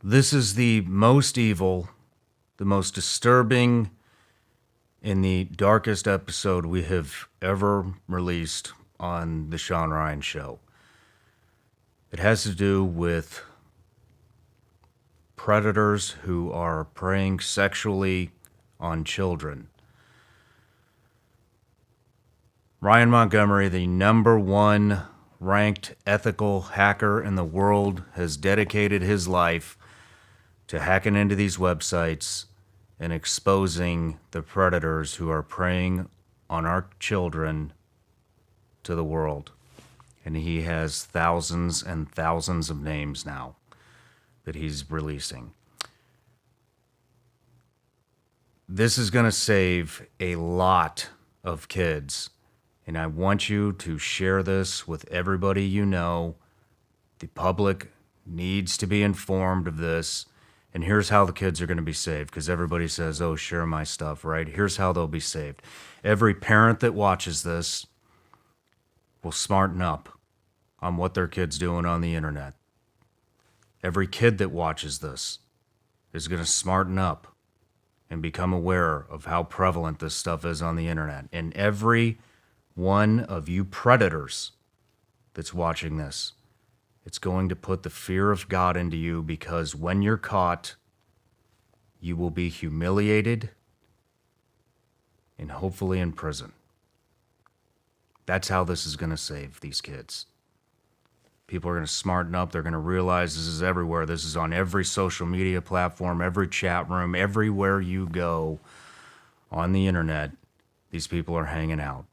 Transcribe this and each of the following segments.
This is the most evil, the most disturbing, and the darkest episode we have ever released on the Shawn Ryan Show. It has to do with predators who are preying sexually on children. Ryan Montgomery, the #1 ranked ethical hacker in the world, has dedicated his life to hacking into these websites and exposing the predators who are preying on our children to the world. And he has thousands and thousands of names now that he's releasing. This is going to save a lot of kids, and I want you to share this with everybody you know. The public needs to be informed of this. And here's how the kids are going to be saved, because everybody says, oh, share my stuff, right? Here's how they'll be saved. Every parent that watches this will smarten up on what their kid's doing on the internet. Every kid that watches this is going to smarten up and become aware of how prevalent this stuff is on the internet. And every one of you predators that's watching this, it's going to put the fear of God into you, because when you're caught, you will be humiliated and hopefully in prison. That's how this is going to save these kids. People are going to smarten up. They're going to realize this is everywhere. This is on every social media platform, every chat room, everywhere you go on the internet. These people are hanging out.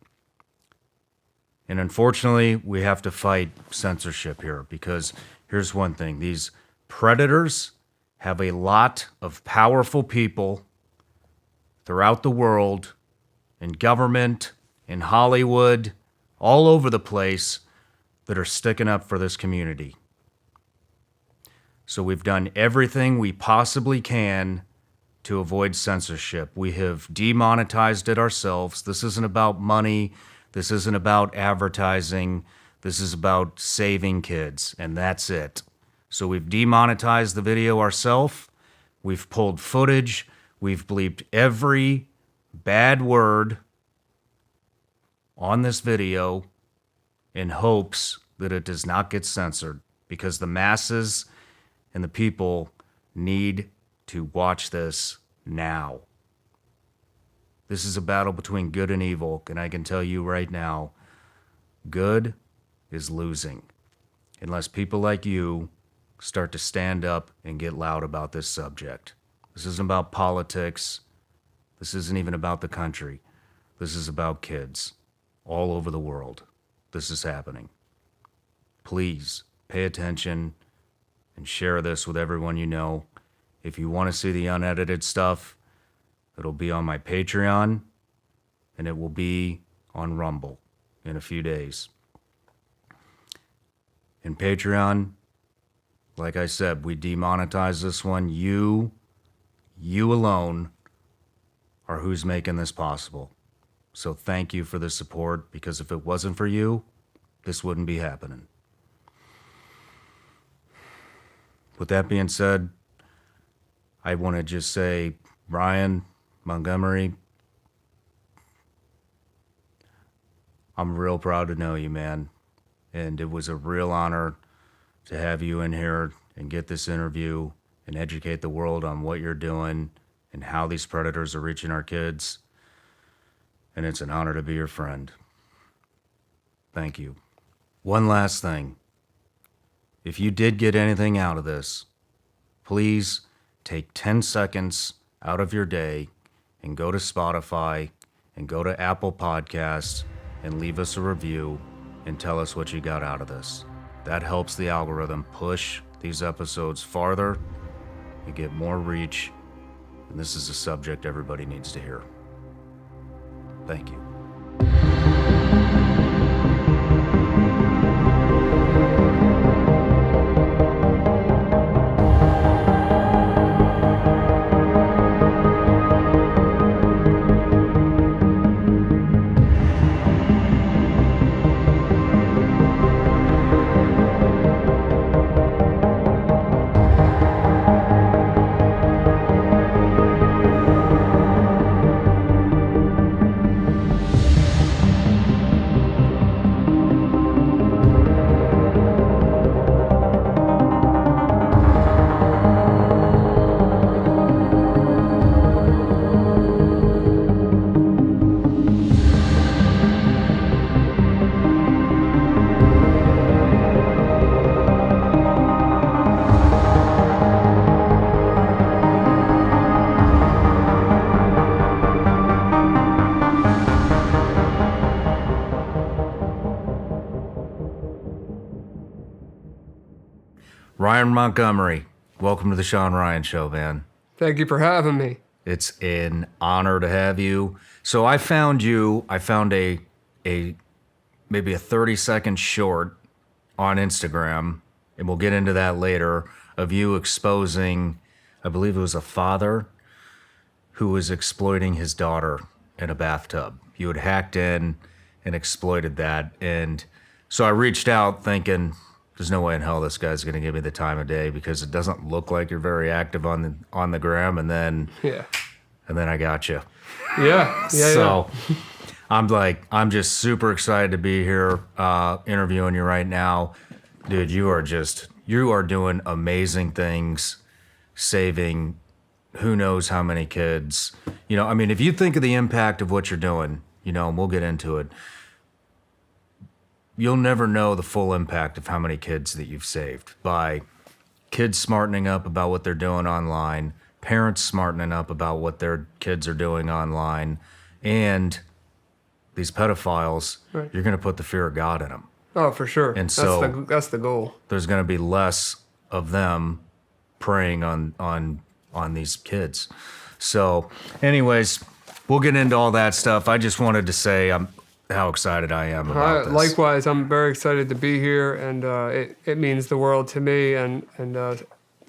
And unfortunately, we have to fight censorship here, because here's one thing. These predators have a lot of powerful people throughout the world, in government, in Hollywood, all over the place, that are sticking up for this community. So we've done everything we possibly can to avoid censorship. We have demonetized it ourselves. This isn't about money. This isn't about advertising. This is about saving kids, and that's it. So we've demonetized the video ourselves. We've pulled footage. We've bleeped every bad word on this video in hopes that it does not get censored, because the masses and the people need to watch this now. This is a battle between good and evil, and I can tell you right now, good is losing unless people like you start to stand up and get loud about this subject. This isn't about politics. This isn't even about the country. This is about kids all over the world. This is happening. Please pay attention and share this with everyone you know. If you want to see the unedited stuff, it'll be on my Patreon, and it will be on Rumble in a few days. In Patreon, like I said, we demonetized this one. You alone are who's making this possible. So thank you for the support, because if it wasn't for you, this wouldn't be happening. With that being said, I want to just say, Ryan Montgomery, I'm real proud to know you, man. And it was a real honor to have you in here and get this interview and educate the world on what you're doing and how these predators are reaching our kids. And it's an honor to be your friend. Thank you. One last thing. If you did get anything out of this, please take 10 seconds out of your day and go to Spotify and go to Apple Podcasts and leave us a review and tell us what you got out of this. That helps the algorithm push these episodes farther and get more reach. And this is a subject everybody needs to hear. Thank you. Ryan Montgomery, welcome to the Shawn Ryan Show, man. Thank you for having me. It's an honor to have you. So I found a maybe a 30-second short on Instagram, and we'll get into that later, of you exposing, I believe it was a father who was exploiting his daughter in a bathtub. You had hacked in and exploited that. And so I reached out thinking, there's no way in hell this guy's going to give me the time of day because it doesn't look like you're very active on the gram. And then I got you. So I'm just super excited to be here interviewing you right now. Dude, you are doing amazing things, saving who knows how many kids. I mean, if you think of the impact of what you're doing, and we'll get into it, you'll never know the full impact of how many kids that you've saved by kids smartening up about what they're doing online, parents smartening up about what their kids are doing online, and these pedophiles, right. You're going to put the fear of God in them. Oh, for sure. And so that's the goal. There's going to be less of them preying on these kids. So anyways, we'll get into all that stuff. I just wanted to say how excited I am about this. Likewise, I'm very excited to be here, and it means the world to me, and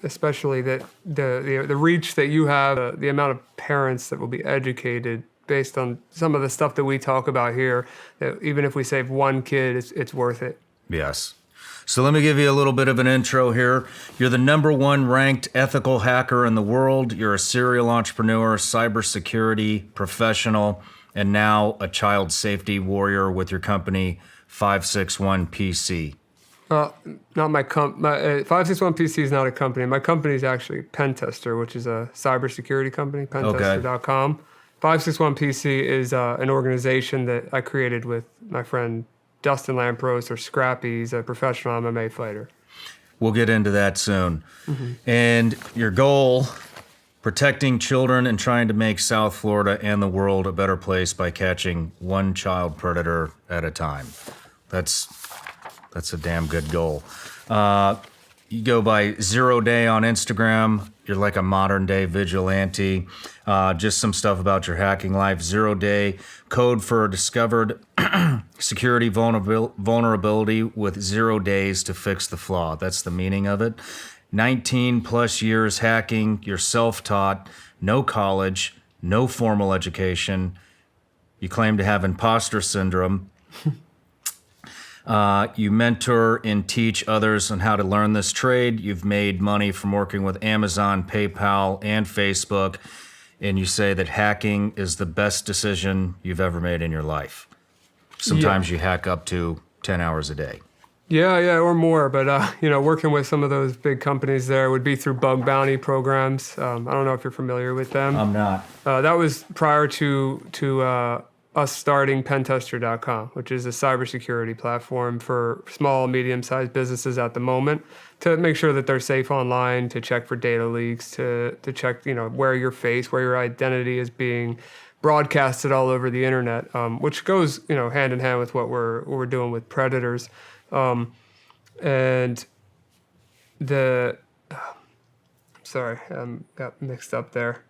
especially that the reach that you have, the amount of parents that will be educated based on some of the stuff that we talk about here, that even if we save one kid, it's worth it. Yes. So let me give you a little bit of an intro here. You're the #1 ranked ethical hacker in the world. You're a serial entrepreneur, cybersecurity professional, and now a child safety warrior with your company, 561 PC. Not my 561 PC is not a company. My company is actually Pentester, which is a cybersecurity company, pentester.com. 561 PC is an organization that I created with my friend Dustin Lampros, or Scrappy. He's a professional MMA fighter. We'll get into that soon. Mm-hmm. And your goal, protecting children and trying to make South Florida and the world a better place by catching one child predator at a time. That's a damn good goal. You go by 0 Day on Instagram. You're like a modern day vigilante. Just some stuff about your hacking life. 0 Day, code for a discovered security vulnerability with 0 days to fix the flaw. That's the meaning of it. 19 plus years hacking. You're self-taught, no college, no formal education. You claim to have imposter syndrome. You mentor and teach others on how to learn this trade. You've made money from working with Amazon, PayPal, and Facebook. And you say that hacking is the best decision you've ever made in your life. Sometimes you hack up to 10 hours a day. Yeah, or more. But, working with some of those big companies there would be through bug bounty programs. I don't know if you're familiar with them. I'm not. That was prior to us starting Pentester.com, which is a cybersecurity platform for small, medium-sized businesses at the moment to make sure that they're safe online, to check for data leaks, to check, where your face, where your identity is being broadcasted all over the internet, which goes, hand in hand with what we're doing with predators. And sorry, got mixed up there.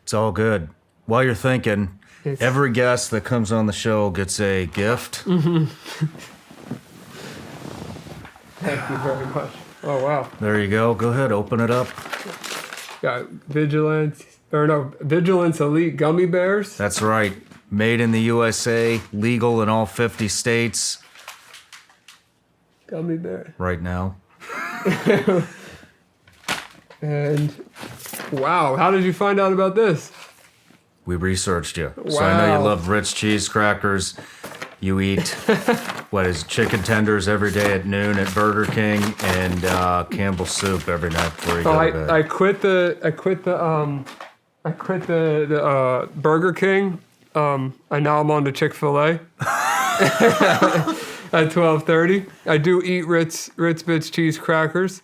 It's all good. While you're thinking, every guest that comes on the show gets a gift. Mm-hmm. Thank you very much. Oh, wow. There you go. Go ahead, open it up. Got Vigilance Elite Gummy Bears. That's right. Made in the USA, legal in all 50 states. Gummy bear. Right now. And, wow, how did you find out about this? We researched you. Wow. So I know you love Ritz cheese crackers. You eat, chicken tenders every day at noon at Burger King, and Campbell's soup every night before you go to bed. I quit the Burger King. I now am on to Chick-fil-A at 12:30. I do eat Ritz Bits cheese crackers.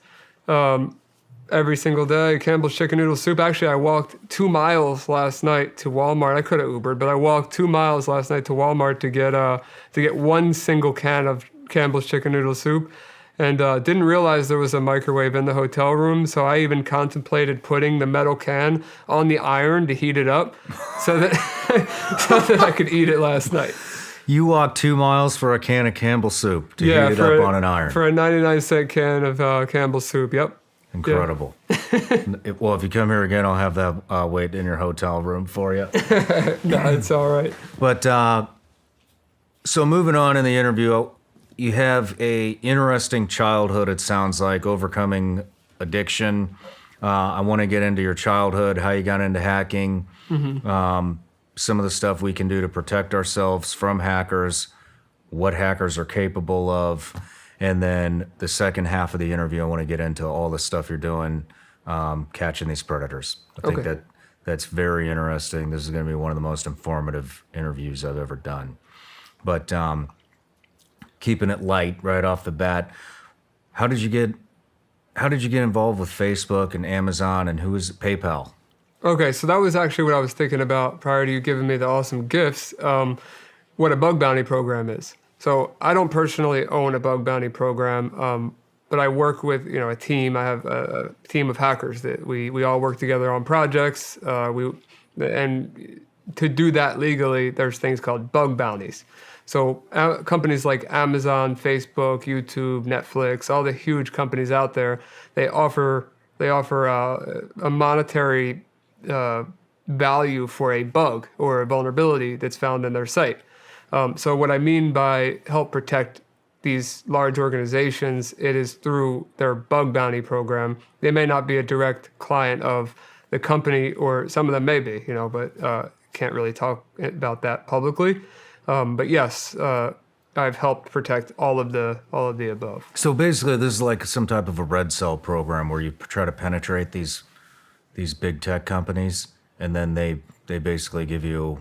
Every single day. Campbell's chicken noodle soup. Actually, I walked 2 miles last night to Walmart. I could have Ubered, but I walked 2 miles last night to Walmart to get one single can of Campbell's chicken noodle soup. and didn't realize there was a microwave in the hotel room. So I even contemplated putting the metal can on the iron to heat it up so that, so that I could eat it last night. You walked 2 miles for a can of Campbell's soup to heat it up on an iron. For a 99-cent can of Campbell's soup, yep. Incredible. Yeah. Well, if you come here again, I'll have that wait in your hotel room for you. No, it's all right. But so moving on in the interview, you have a interesting childhood, it sounds like, overcoming addiction. I want to get into your childhood, how you got into hacking, some of the stuff we can do to protect ourselves from hackers, what hackers are capable of. And then the second half of the interview, I want to get into all the stuff you're doing, catching these predators. I think that's very interesting. This is going to be one of the most informative interviews I've ever done. But keeping it light right off the bat, how did you get involved with Facebook and Amazon, and who is PayPal? Okay, so that was actually what I was thinking about prior to you giving me the awesome gifts, what a bug bounty program is. So I don't personally own a bug bounty program, but I work with a team. I have a team of hackers that we all work together on projects. And to do that legally, there's things called bug bounties. So companies like Amazon, Facebook, YouTube, Netflix, all the huge companies out there, they offer a monetary value for a bug or a vulnerability that's found in their site. So what I mean by help protect these large organizations, it is through their bug bounty program. They may not be a direct client of the company, or some of them may be, but can't really talk about that publicly. But yes, I've helped protect all of the above. So basically, this is like some type of a red cell program where you try to penetrate these big tech companies, and then they basically give you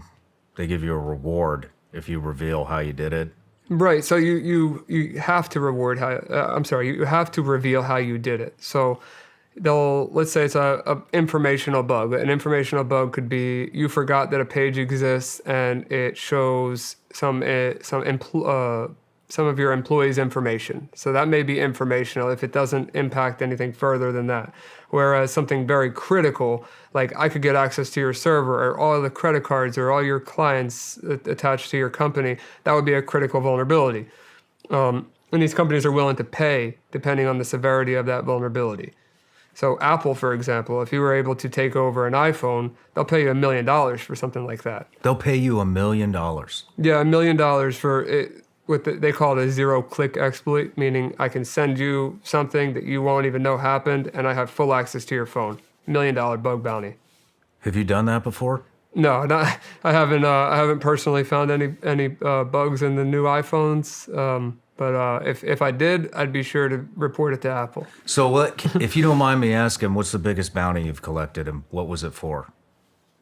a reward if you reveal how you did it. Right. So you have to you have to reveal how you did it. So let's say it's a informational bug. An informational bug could be you forgot that a page exists and it shows some of your employees' information. So that may be informational if it doesn't impact anything further than that. Whereas something very critical, like I could get access to your server or all the credit cards or all your clients attached to your company, that would be a critical vulnerability. And these companies are willing to pay depending on the severity of that vulnerability. So Apple, for example, if you were able to take over an iPhone, they'll pay you $1 million for something like that. They'll pay you $1 million? Yeah, $1 million for it. They call it a zero-click exploit, meaning I can send you something that you won't even know happened, and I have full access to your phone. $1 million bug bounty. Have you done that before? No, I haven't. I haven't personally found any bugs in the new iPhones. But if I did, I'd be sure to report it to Apple. So, if you don't mind me asking, what's the biggest bounty you've collected, and what was it for?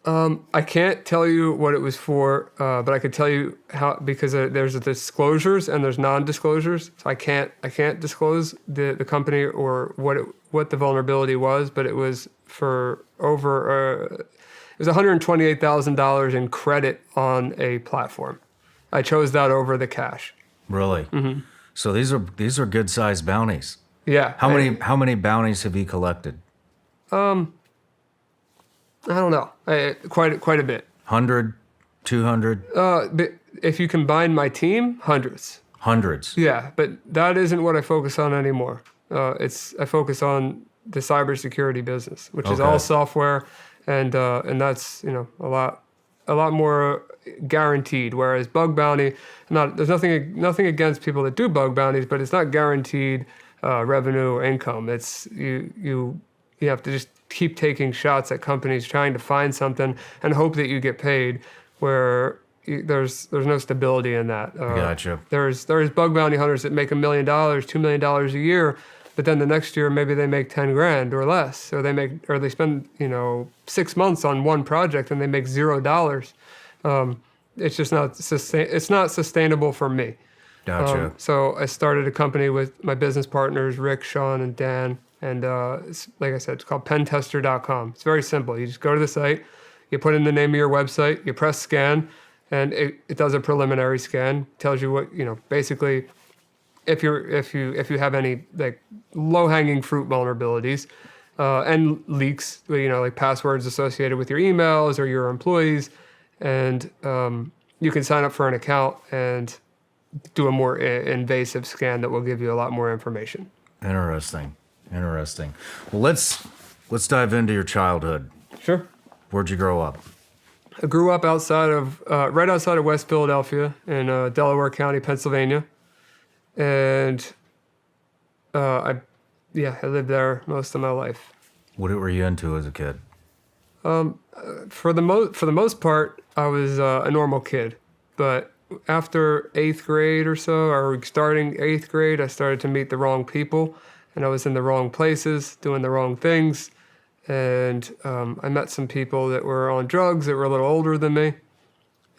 I can't tell you what it was for, but I could tell you how, because there's disclosures and there's non-disclosures. So I can't disclose the company or what the vulnerability was, but it was for over it was $128,000 in credit on a platform. I chose that over the cash. Really? Mm-hmm. So these are good sized bounties. Yeah. How many bounties have you collected? I don't know. Quite a bit. 100, 200? If you combine my team, hundreds. Hundreds? Yeah, but that isn't what I focus on anymore. I focus on the cybersecurity business, which is all software, and that's a lot more guaranteed. Whereas bug bounty, there's nothing against people that do bug bounties, but it's not guaranteed revenue or income. It's you have to just keep taking shots at companies trying to find something and hope that you get paid, where there's no stability in that. Gotcha. There's bug bounty hunters that make $1 million, $2 million a year, but then the next year maybe they make 10 grand or less, or they spend 6 months on one project and they make $0. It's just not it's not sustainable for me. Gotcha. So I started a company with my business partners, Rick, Shawn, and Dan. And like I said, it's called pentester.com. It's very simple. You just go to the site, you put in the name of your website, you press scan, and it does a preliminary scan, tells you what, basically if you have any like low hanging fruit vulnerabilities and leaks, like passwords associated with your emails or your employees, and you can sign up for an account and do a more invasive scan that will give you a lot more information. Interesting. Well, let's dive into your childhood. Sure. Where'd you grow up? I grew up right outside of West Philadelphia in Delaware County, Pennsylvania, and I lived there most of my life. What were you into as a kid? For the most part, I was a normal kid, but after 8th grade or so, or starting 8th grade, I started to meet the wrong people, and I was in the wrong places, doing the wrong things, and I met some people that were on drugs that were a little older than me,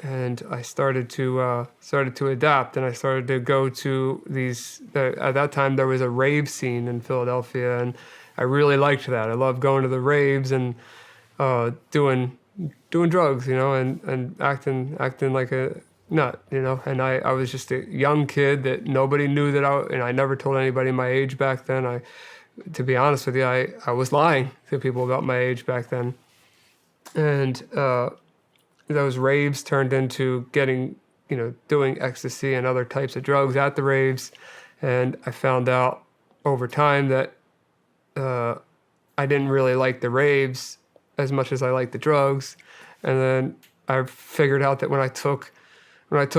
and I started to adapt, and I started to go to these. At that time, there was a rave scene in Philadelphia, and I really liked that. I loved going to the raves and doing drugs, and acting like a nut, and I was just a young kid that nobody knew and I never told anybody my age back then. To be honest with you, I was lying to people about my age back then. And those raves turned into doing ecstasy and other types of drugs at the raves. And I found out over time that I didn't really like the raves as much as I liked the drugs. And then I figured out that when I took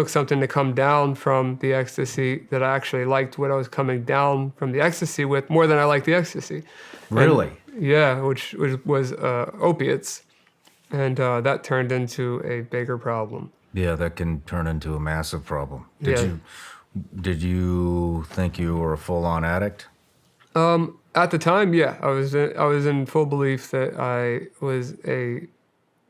something to come down from the ecstasy, that I actually liked what I was coming down from the ecstasy with more than I liked the ecstasy. Really? And, yeah, which was opiates. And that turned into a bigger problem. Yeah, that can turn into a massive problem. Yeah. Did you think you were a full-on addict? At the time, yeah, I was in full belief that I was a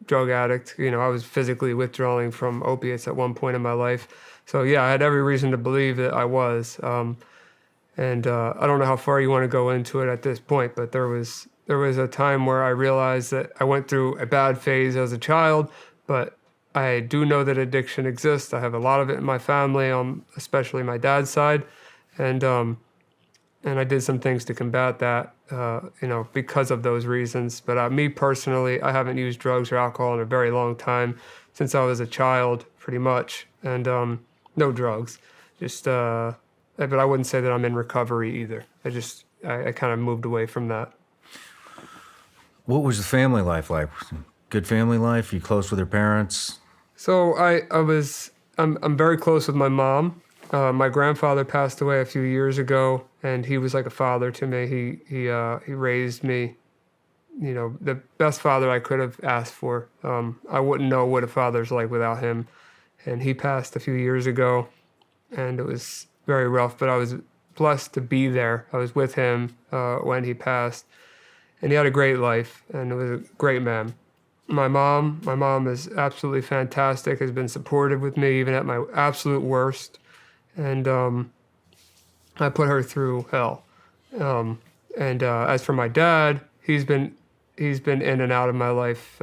drug addict. I was physically withdrawing from opiates at one point in my life. So yeah, I had every reason to believe that I was. And I don't know how far you want to go into it at this point, but there was a time where I realized that I went through a bad phase as a child, but I do know that addiction exists. I have a lot of it in my family, especially my dad's side, and I did some things to combat that, because of those reasons. But me personally, I haven't used drugs or alcohol in a very long time, since I was a child, pretty much, and no drugs. But I wouldn't say that I'm in recovery either. I kind of moved away from that. What was the family life like? Good family life? You close with your parents? So I'm very close with my mom. My grandfather passed away a few years ago, and he was like a father to me. He raised me, the best father I could have asked for. I wouldn't know what a father's like without him. And he passed a few years ago, and it was very rough, but I was blessed to be there. I was with him when he passed, and he had a great life, and was a great man. My mom is absolutely fantastic, has been supportive with me even at my absolute worst. And I put her through hell. And as for my dad, he's been in and out of my life.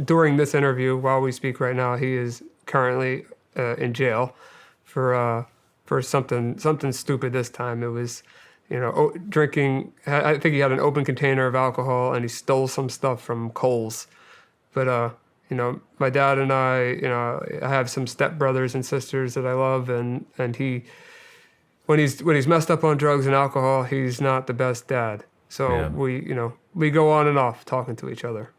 During this interview, while we speak right now, he is currently in jail for something stupid. This time it was, drinking. I think he had an open container of alcohol and he stole some stuff from Kohl's. But my dad and I have some stepbrothers and sisters that I love, and he, when he's messed up on drugs and alcohol, he's not the best dad. So yeah. we go on and off talking to each other.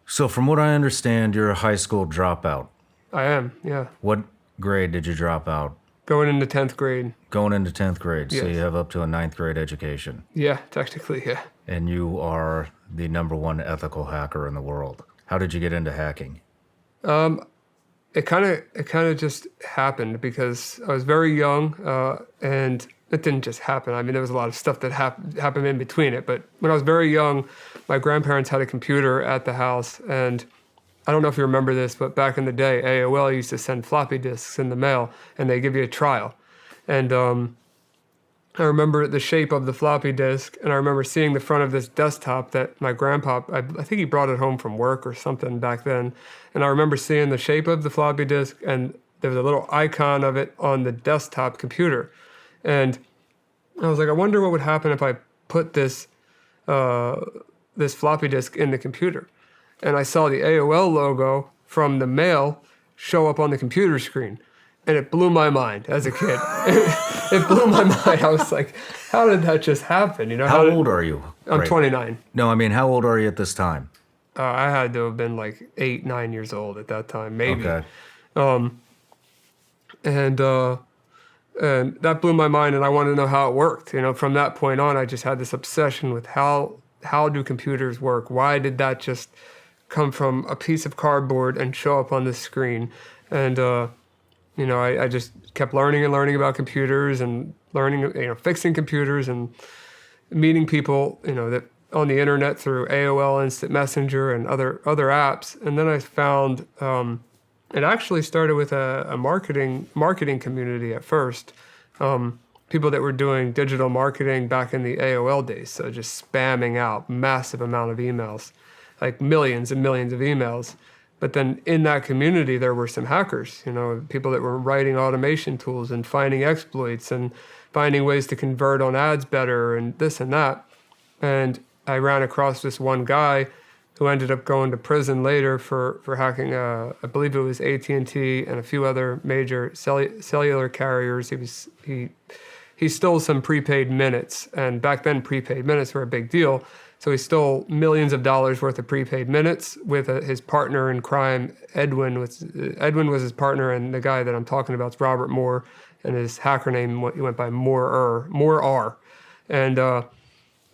So from what I understand, you're a high school dropout. I am, yeah. What grade did you drop out? Going into 10th grade. Going into 10th grade, yes. So you have up to a 9th grade education. Yeah, technically, yeah. And you are the number one ethical hacker in the world. How did you get into hacking? It kind of just happened because I was very young, and it didn't just happen. I mean, there was a lot of stuff that happened in between it. But when I was very young, my grandparents had a computer at the house, and I don't know if you remember this, but back in the day, AOL used to send floppy disks in the mail, and they give you a trial. And I remember the shape of the floppy disk, and I remember seeing the front of this desktop that my grandpa, I think he brought it home from work or something back then, and I remember seeing the shape of the floppy disk and there was a little icon of it on the desktop computer. And I was like, I wonder what would happen if I put this this floppy disk in the computer. And I saw the AOL logo from the mail show up on the computer screen. And it blew my mind as a kid. It blew my mind. I was like, how did that just happen? You know, How old are you? I'm 29. No, I mean, how old are you at this time? I had to have been like 8, 9 years old at that time, maybe. Okay. And that blew my mind, and I wanted to know how it worked. You know, from that point on, I just had this obsession with how do computers work? Why did that just come from a piece of cardboard and show up on the screen? And you know, I just kept learning and learning about computers and learning, you know, fixing computers and meeting people, you know, that on the internet through AOL Instant Messenger and other apps. And then I found it actually started with a marketing community at first. People that were doing digital marketing back in the AOL days, so just spamming out massive amount of emails, like millions and millions of emails. But then in that community, there were some hackers, you know, people that were writing automation tools and finding exploits and finding ways to convert on ads better and this and that. And I ran across this one guy who ended up going to prison later for hacking, I believe it was AT&T and a few other major cellular carriers. He stole some prepaid minutes, and back then prepaid minutes were a big deal. So he stole millions of dollars worth of prepaid minutes with his partner in crime, Edwin. Edwin was his partner, and the guy that I'm talking about is Robert Moore, and his hacker name he went by Moore. And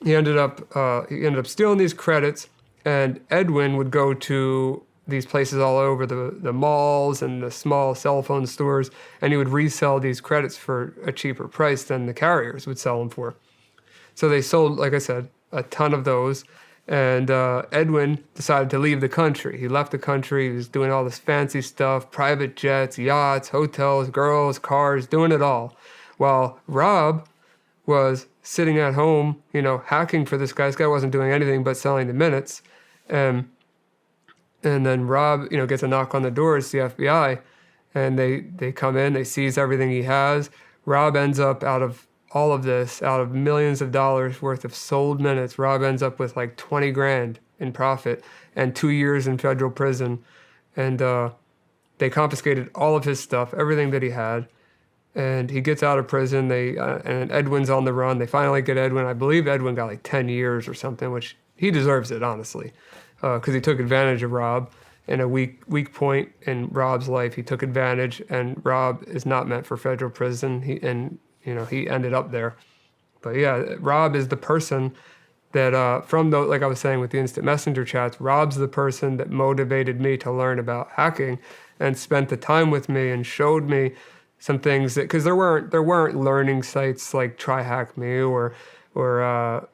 he ended up stealing these credits. And Edwin would go to these places all over, the malls and the small cell phone stores, and he would resell these credits for a cheaper price than the carriers would sell them for. So they sold, like I said, a ton of those. And Edwin decided to leave the country. He left the country. He was doing all this fancy stuff, private jets, yachts, hotels, girls, cars, doing it all. While Rob was sitting at home, you know, hacking for this guy. This guy wasn't doing anything but selling the minutes. And then Rob, you know, gets a knock on the door. It's the FBI. And they come in, they seize everything he has. Rob ends up out of all of this, out of millions of dollars worth of sold minutes, Rob ends up with like 20 grand in profit and 2 years in federal prison. And they confiscated all of his stuff, everything that he had. And he gets out of prison. And Edwin's on the run. They finally get Edwin. I believe Edwin got like 10 years or something, which he deserves it, honestly, because he took advantage of Rob in a weak point in Rob's life. He took advantage, and Rob is not meant for federal prison. He ended up there. But yeah, Rob is the person that, like I was saying with the instant messenger chats, Rob's the person that motivated me to learn about hacking and spent the time with me and showed me some things that, because there weren't learning sites like TryHackMe or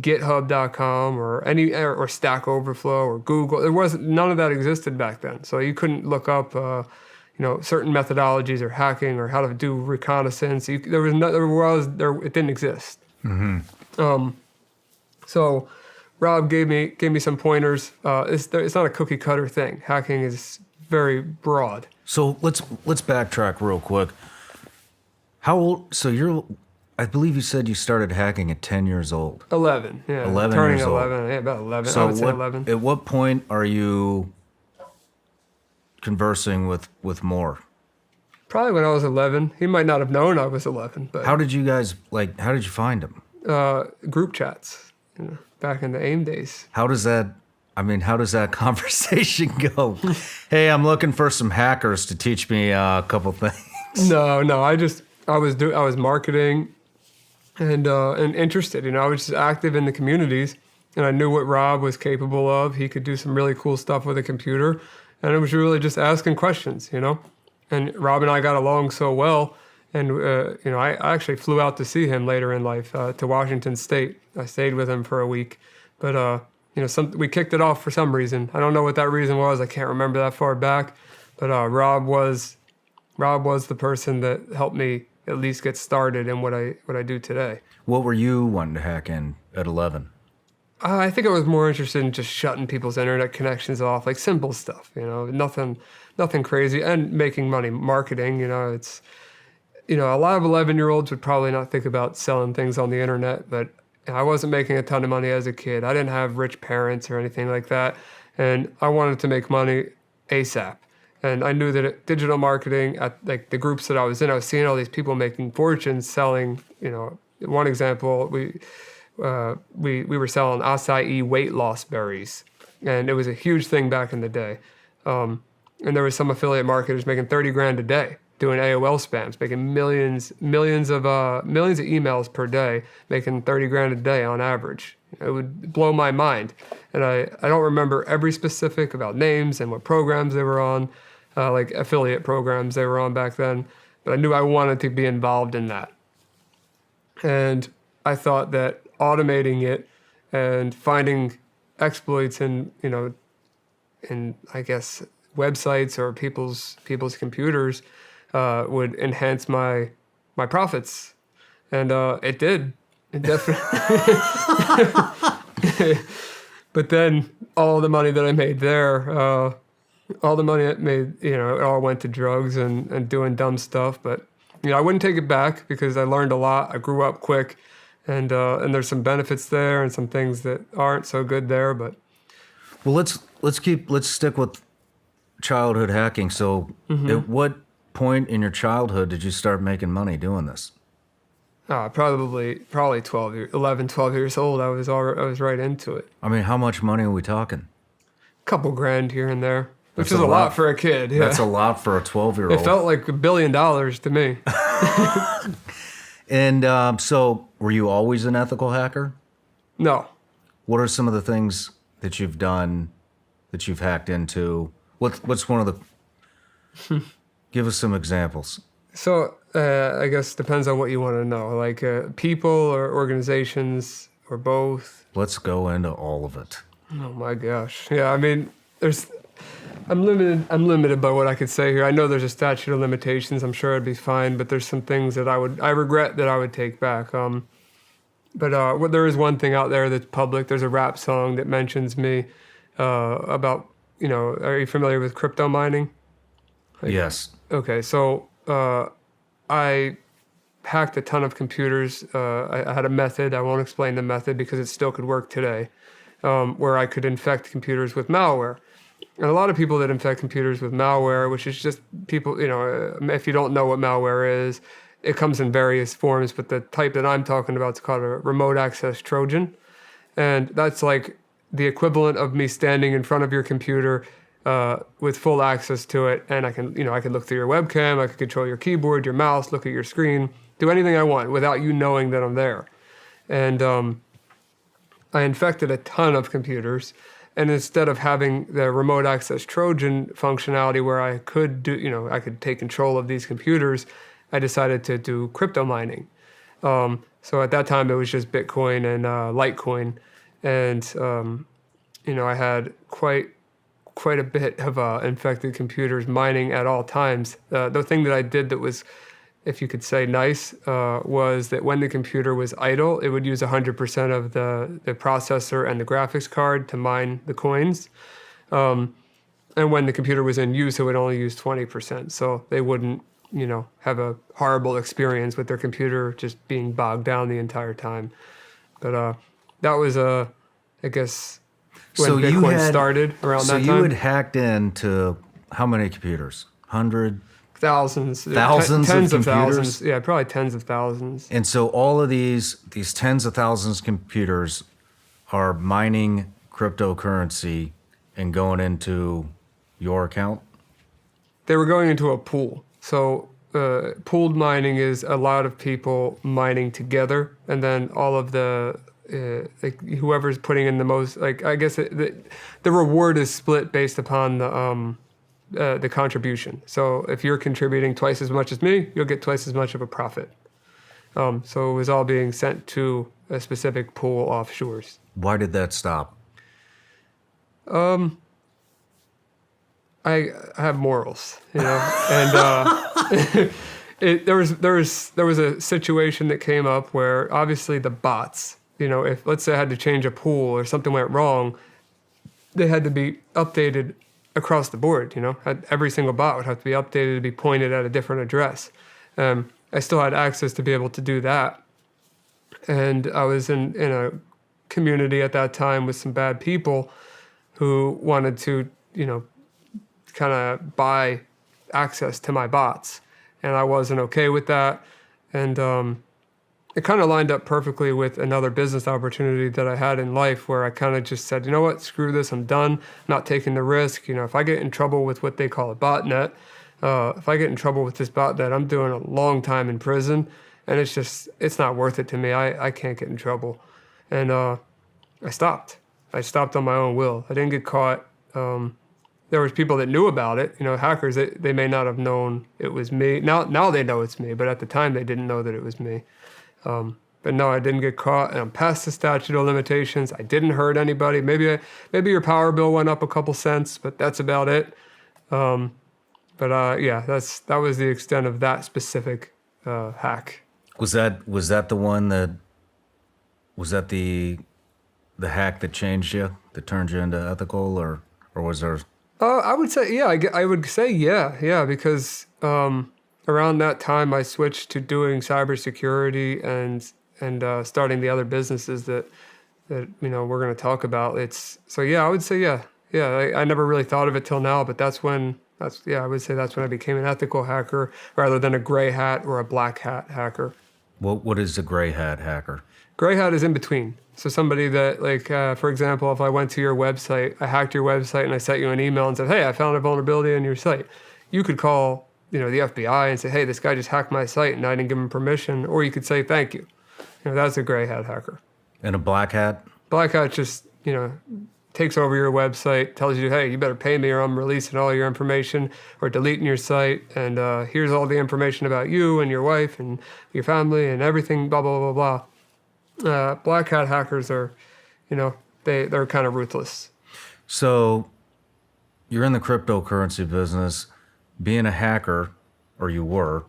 GitHub.com or Stack Overflow or Google. None of that existed back then. So you couldn't look up certain methodologies or hacking or how to do reconnaissance. It didn't exist. Mm-hmm. So Rob gave me some pointers. It's not a cookie cutter thing. Hacking is very broad. So let's backtrack real quick. How old? So I believe you said you started hacking at 10 years old. 11. Yeah. 11 turning years 11. old. Yeah, about 11. So I would say 11. At what point are you conversing with Moore? Probably when I was 11. He might not have known I was 11. But how did you find him? Group chats, back in the AIM days. How does that conversation go? Hey, I'm looking for some hackers to teach me a couple things. No, I was marketing and interested. I was just active in the communities, and I knew what Rob was capable of. He could do some really cool stuff with a computer, and it was really just asking questions, And Rob and I got along so well, and I actually flew out to see him later in life to Washington State. I stayed with him for a week, but we kicked it off for some reason. I don't know what that reason was. I can't remember that far back, but Rob was the person that helped me at least get started in what I do today. What were you wanting to hack in at 11? I think I was more interested in just shutting people's internet connections off, like simple stuff, nothing crazy, and making money, marketing. It's a lot of 11-year-olds would probably not think about selling things on the internet, but I wasn't making a ton of money as a kid. I didn't have rich parents or anything like that, and I wanted to make money ASAP. And I knew that digital marketing at like the groups that I was in, I was seeing all these people making fortunes selling. One example, we were selling acai weight loss berries, and it was a huge thing back in the day. And there was some affiliate marketers making 30 grand a day doing AOL spams, making millions of emails per day, making 30 grand a day on average. It would blow my mind. And I don't remember every specific about names and what programs they were on, like affiliate programs they were on back then, but I knew I wanted to be involved in that. And I thought that automating it and finding exploits in I guess websites or people's computers would enhance my profits, and it did. It definitely. But then all the money that I made there, all the money I made, it all went to drugs and doing dumb stuff. But I wouldn't take it back because I learned a lot. I grew up quick, and there's some benefits there and some things that aren't so good there. But well, let's stick with childhood hacking. So, at what point in your childhood did you start making money doing this? Probably 11, 12 years old. I was right into it. I mean, how much money are we talking? Couple grand here and there, which is a lot for a kid. Yeah. That's a lot for a 12-year-old. It felt like $1 billion to me. And so, were you always an ethical hacker? No. What are some of the things that you've done that you've hacked into? What's one of the... Give us some examples. So, I guess depends on what you want to know. Like people or organizations or both. Let's go into all of it. Oh my gosh. Yeah, I mean, I'm limited by what I could say here. I know there's a statute of limitations. I'm sure it'd be fine, but there's some things that I regret that I would take back. But there is one thing out there that's public. There's a rap song that mentions me about, are you familiar with crypto mining? Yes. Okay, so I hacked a ton of computers. I had a method. I won't explain the method because it still could work today, where I could infect computers with malware. And a lot of people that infect computers with malware, which is just people, if you don't know what malware is, it comes in various forms, but the type that I'm talking about is called a remote access Trojan. And that's like the equivalent of me standing in front of your computer with full access to it, and I can look through your webcam, I can control your keyboard, your mouse, look at your screen, do anything I want without you knowing that I'm there. And I infected a ton of computers, and instead of having the remote access Trojan functionality where I could I could take control of these computers, I decided to do crypto mining. So at that time it was just Bitcoin and Litecoin, and I had quite a bit of infected computers mining at all times. The thing that I did that was, if you could say nice, was that when the computer was idle, it would use 100% of the processor and the graphics card to mine the coins. And when the computer was in use, it would only use 20%. So they wouldn't, have a horrible experience with their computer just being bogged down the entire time. But that was, I guess... when Bitcoin started around that time. So you had hacked into how many computers? 100? Thousands. Thousands tens of computers? thousands. Yeah, probably tens of thousands. And so all of these tens of thousands of computers are mining cryptocurrency and going into your account? They were going into a pool. So pooled mining is a lot of people mining together, and then all of the whoever's putting in the most, I guess the reward is split based upon the contribution. So if you're contributing twice as much as me, you'll get twice as much of a profit. So it was all being sent to a specific pool offshores. Why did that stop? I have morals, and there was a situation that came up where obviously the bots, if let's say I had to change a pool or something went wrong, they had to be updated across the board. Every single bot would have to be updated to be pointed at a different address. I still had access to be able to do that, and I was in a community at that time with some bad people who wanted to, kind of buy access to my bots, and I wasn't okay with that, and it kind of lined up perfectly with another business opportunity that I had in life where I kind of just said, you know what, screw this, I'm done, not taking the risk. If I get in trouble with what they call a botnet, if I get in trouble with this botnet, I'm doing a long time in prison, and it's not worth it to me. I can't get in trouble. And I stopped. I stopped on my own will. I didn't get caught. There was people that knew about it, hackers, they may not have known it was me. Now they know it's me, but at the time they didn't know that it was me. But no, I didn't get caught, and I'm past the statute of limitations. I didn't hurt anybody. Maybe your power bill went up a couple cents, but that's about it. Yeah, that was the extent of that specific hack. Was that the one that was that the hack that changed you, that turned you into ethical, or was there? I would say yeah. I would say yeah, because around that time I switched to doing cybersecurity and starting the other businesses that we're going to talk about. I would say yeah. I never really thought of it till now, but I would say that's when I became an ethical hacker rather than a gray hat or a black hat hacker. What is a gray hat hacker? Gray hat is in between. So somebody that, for example, if I went to your website, I hacked your website and I sent you an email and said, hey, I found a vulnerability on your site. You could call, the FBI and say, hey, this guy just hacked my site and I didn't give him permission. Or you could say, thank you. That's a gray hat hacker. And a black hat? Black hat just, takes over your website, tells you, hey, you better pay me or I'm releasing all your information or deleting your site. And here's all the information about you and your wife and your family and everything, blah, blah, blah, blah. Black hat hackers are, they're kind of ruthless. So you're in the cryptocurrency business. Being a hacker, or you were,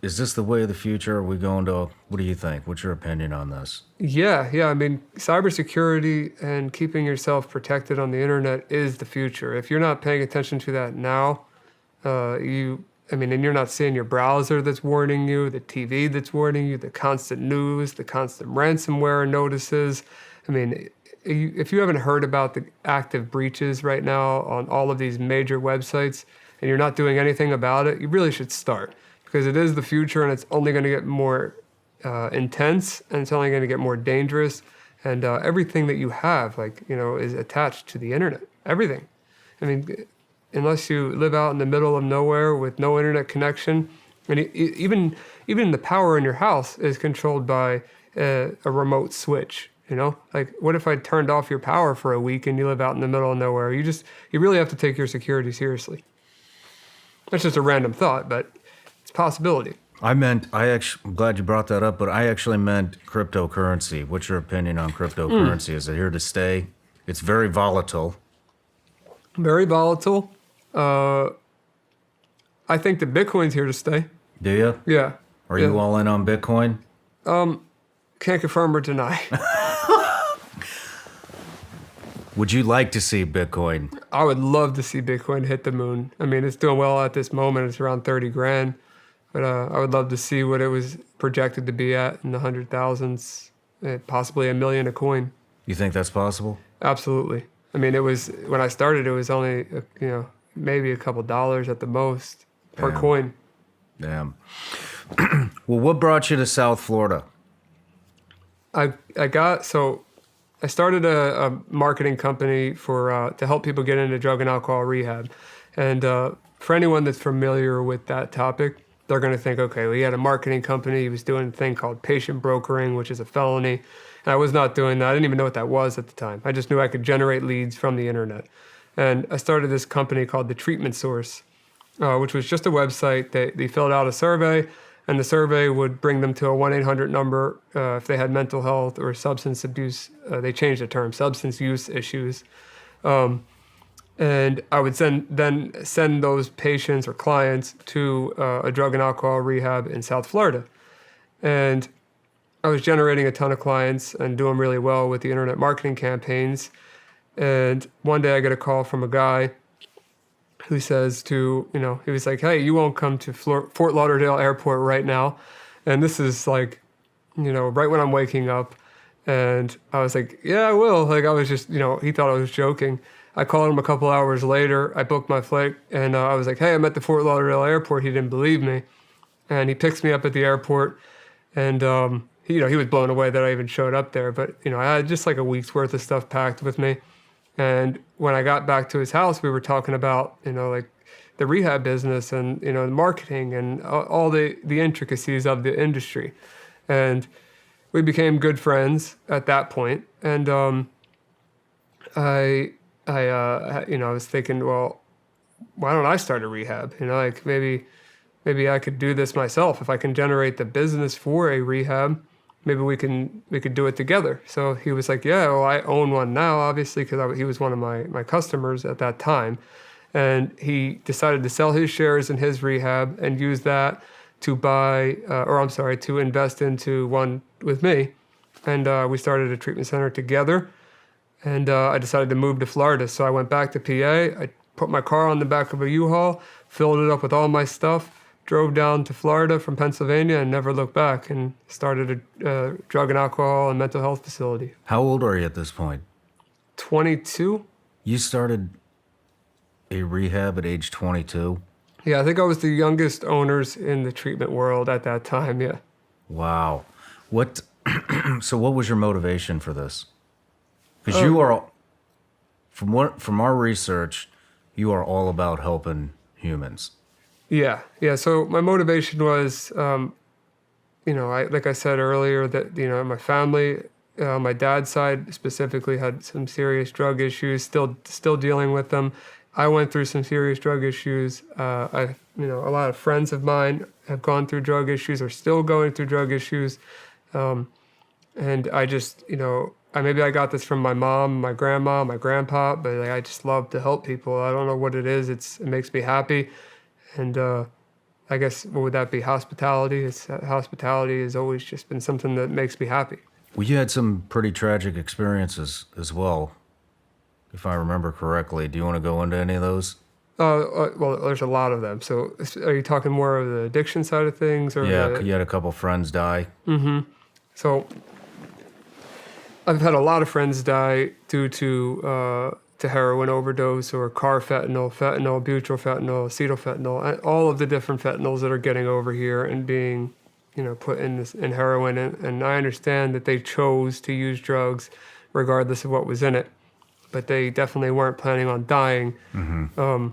is this the way of the future? Are we going to, what do you think? What's your opinion on this? Yeah. I mean, cybersecurity and keeping yourself protected on the internet is the future. If you're not paying attention to that now, and you're not seeing your browser that's warning you, the TV that's warning you, the constant news, the constant ransomware notices. If you haven't heard about the active breaches right now on all of these major websites and you're not doing anything about it, you really should start, because it is the future and it's only going to get more intense and it's only going to get more dangerous. And everything that you have, is attached to the internet. Everything. Unless you live out in the middle of nowhere with no internet connection, and even the power in your house is controlled by a remote switch. What if I turned off your power for a week and you live out in the middle of nowhere? You really have to take your security seriously. That's just a random thought, but it's a possibility. I'm glad you brought that up, but I actually meant cryptocurrency. What's your opinion on cryptocurrency? Is it here to stay? It's very volatile. Very volatile. I think that Bitcoin's here to stay. Do you? Yeah. Are you all in on Bitcoin? Can't confirm or deny. Would you like to see Bitcoin? I would love to see Bitcoin hit the moon. It's doing well at this moment. It's around 30 grand. But I would love to see what it was projected to be at in the 100,000s, possibly $1 million a coin. You think that's possible? Absolutely. It was, when I started, it was only, maybe a couple dollars at the most per coin. Damn. Well, what brought you to South Florida? I started a marketing company to help people get into drug and alcohol rehab. And for anyone that's familiar with that topic, they're going to think, okay, well, he had a marketing company. He was doing a thing called patient brokering, which is a felony. And I was not doing that. I didn't even know what that was at the time. I just knew I could generate leads from the internet. And I started this company called The Treatment Source, which was just a website. They filled out a survey, and the survey would bring them to a 1-800 number if they had mental health or substance abuse. They changed the term, substance use issues. And I would then send those patients or clients to a drug and alcohol rehab in South Florida. And I was generating a ton of clients and doing really well with the internet marketing campaigns. And one day I get a call from a guy who says he was like, hey, you won't come to Fort Lauderdale Airport right now. And this is like, right when I'm waking up. And I was like, yeah, I will. Like, I was just, he thought I was joking. I called him a couple hours later. I booked my flight and I was like, hey, I'm at the Fort Lauderdale Airport. He didn't believe me. And he picks me up at the airport. And, he was blown away that I even showed up there. But, I had just like a week's worth of stuff packed with me. And when I got back to his house, we were talking about, like the rehab business and, the marketing and all the intricacies of the industry. And we became good friends at that point. And I was thinking, well, why don't I start a rehab? Like maybe I could do this myself. If I can generate the business for a rehab, maybe we could do it together. So he was like, yeah, well, I own one now, obviously, because he was one of my customers at that time. And he decided to sell his shares in his rehab and use that to to invest into one with me. And we started a treatment center together. And I decided to move to Florida. So I went back to PA. I put my car on the back of a U-Haul, filled it up with all my stuff, drove down to Florida from Pennsylvania and never looked back, and started a drug and alcohol and mental health facility. How old are you at this point? 22? You started a rehab at age 22? Yeah, I think I was the youngest owners in the treatment world at that time, yeah. Wow. So what was your motivation for this? Because you are, from our research, you are all about helping humans. Yeah. So my motivation was, like I said earlier, that, my family, my dad's side specifically had some serious drug issues, still dealing with them. I went through some serious drug issues. A lot of friends of mine have gone through drug issues or still going through drug issues. And I just, maybe I got this from my mom, my grandma, my grandpa, but I just love to help people. I don't know what it is. It makes me happy. And I guess, what would that be? Hospitality. Hospitality has always just been something that makes me happy. Well, you had some pretty tragic experiences as well, if I remember correctly. Do you want to go into any of those? Well, there's a lot of them. So are you talking more of the addiction side of things? Or yeah, you had a couple friends die. Mm-hmm. So I've had a lot of friends die due to heroin overdose or carfentanil, fentanyl, butyl-fentanyl, acetyl-fentanyl, all of the different fentanyls that are getting over here and being, put in heroin. And I understand that they chose to use drugs regardless of what was in it, but they definitely weren't planning on dying. Mm-hmm.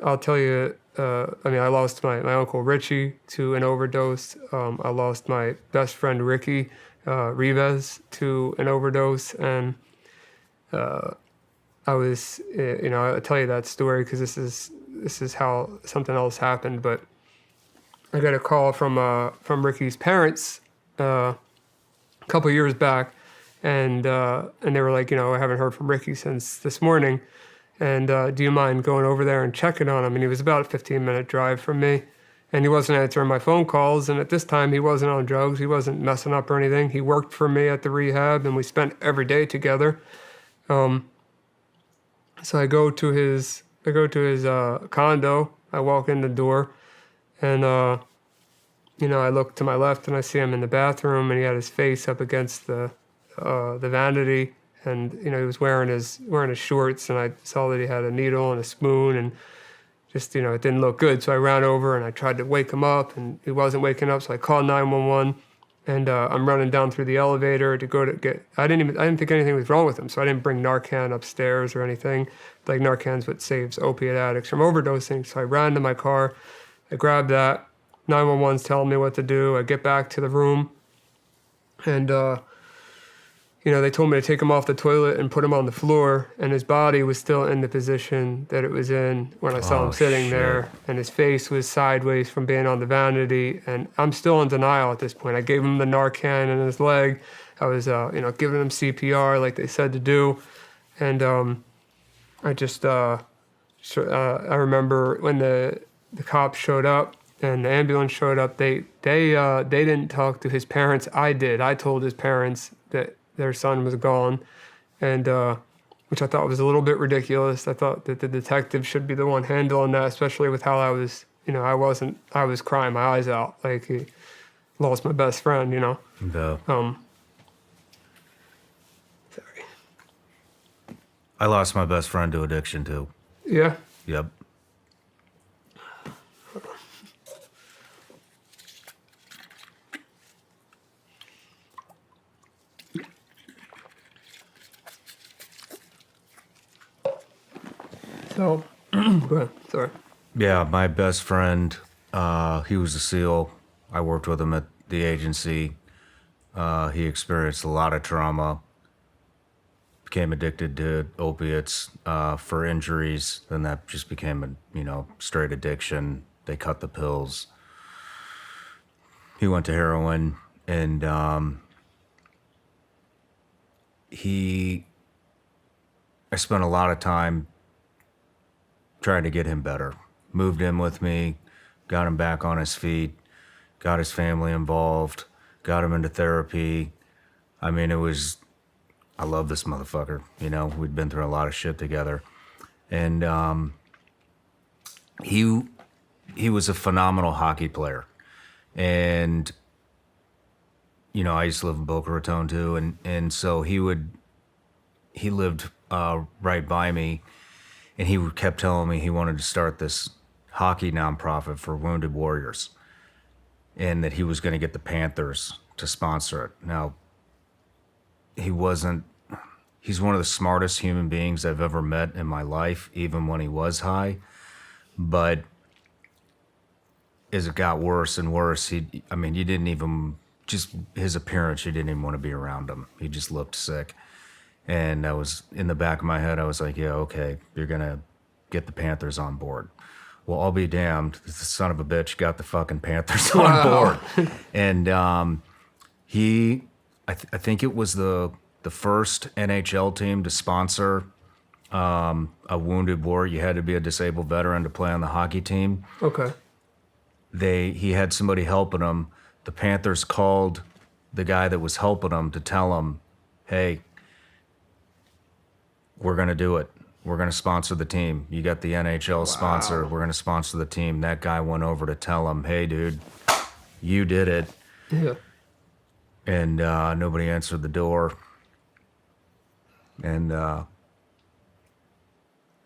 I'll tell you, I lost my Uncle Richie to an overdose. I lost my best friend Ricky Rivas to an overdose, and I was, I'll tell you that story because this is how something else happened. But I got a call from Ricky's parents a couple years back, and they were like, I haven't heard from Ricky since this morning, and do you mind going over there and checking on him? And he was about a 15-minute drive from me, and he wasn't answering my phone calls. And at this time, he wasn't on drugs. He wasn't messing up or anything. He worked for me at the rehab, and we spent every day together. So I go to his condo. I walk in the door, and I look to my left, and I see him in the bathroom, and he had his face up against the vanity, and he was wearing his shorts, and I saw that he had a needle and a spoon, and just it didn't look good. So I ran over and I tried to wake him up, and he wasn't waking up. So I called 911. And I'm running down through the elevator to go to get. I didn't think anything was wrong with him, so I didn't bring Narcan upstairs or anything. Like Narcan's what saves opiate addicts from overdosing. So I ran to my car, I grabbed that. 911's telling me what to do. I get back to the room, and they told me to take him off the toilet and put him on the floor, and his body was still in the position that it was in when I saw him sitting there, and his face was sideways from being on the vanity, and I'm still in denial at this point. I gave him the Narcan in his leg. I was, giving him CPR like they said to do, and I remember when the cops showed up, and the ambulance showed up. They didn't talk to his parents. I did. I told his parents that their son was gone, and which I thought was a little bit ridiculous. I thought that the detective should be the one handling that, especially with how I was. I was crying my eyes out, like he lost my best friend. The, Sorry. I lost my best friend to addiction too. Yeah. Yep. So, go ahead. Sorry. Yeah, my best friend, he was a SEAL. I worked with him at the agency. He experienced a lot of trauma, became addicted to opiates for injuries, and that just became a straight addiction. They cut the pills. He went to heroin, and I spent a lot of time trying to get him better. Moved in with me, got him back on his feet, got his family involved, got him into therapy. I mean, I love this motherfucker. We'd been through a lot of shit together. And he was a phenomenal hockey player. And, I used to live in Boca Raton too. And so he lived right by me. And he kept telling me he wanted to start this hockey nonprofit for wounded warriors, and that he was going to get the Panthers to sponsor it. Now, he's one of the smartest human beings I've ever met in my life, even when he was high. But as it got worse and worse, you didn't even, just his appearance, you didn't even want to be around him. He just looked sick. And I was, in the back of my head, I was like, yeah, okay, you're going to get the Panthers on board. Well, I'll be damned. The son of a bitch got the fucking Panthers on board. And I think it was the first NHL team to sponsor a wounded warrior. You had to be a disabled veteran to play on the hockey team. Okay. He had somebody helping him. The Panthers called the guy that was helping him to tell him, hey, we're going to do it. We're going to sponsor the team. You got the NHL sponsor. We're going to sponsor the team. That guy went over to tell him, hey, dude, you did it. Yeah. And nobody answered the door. And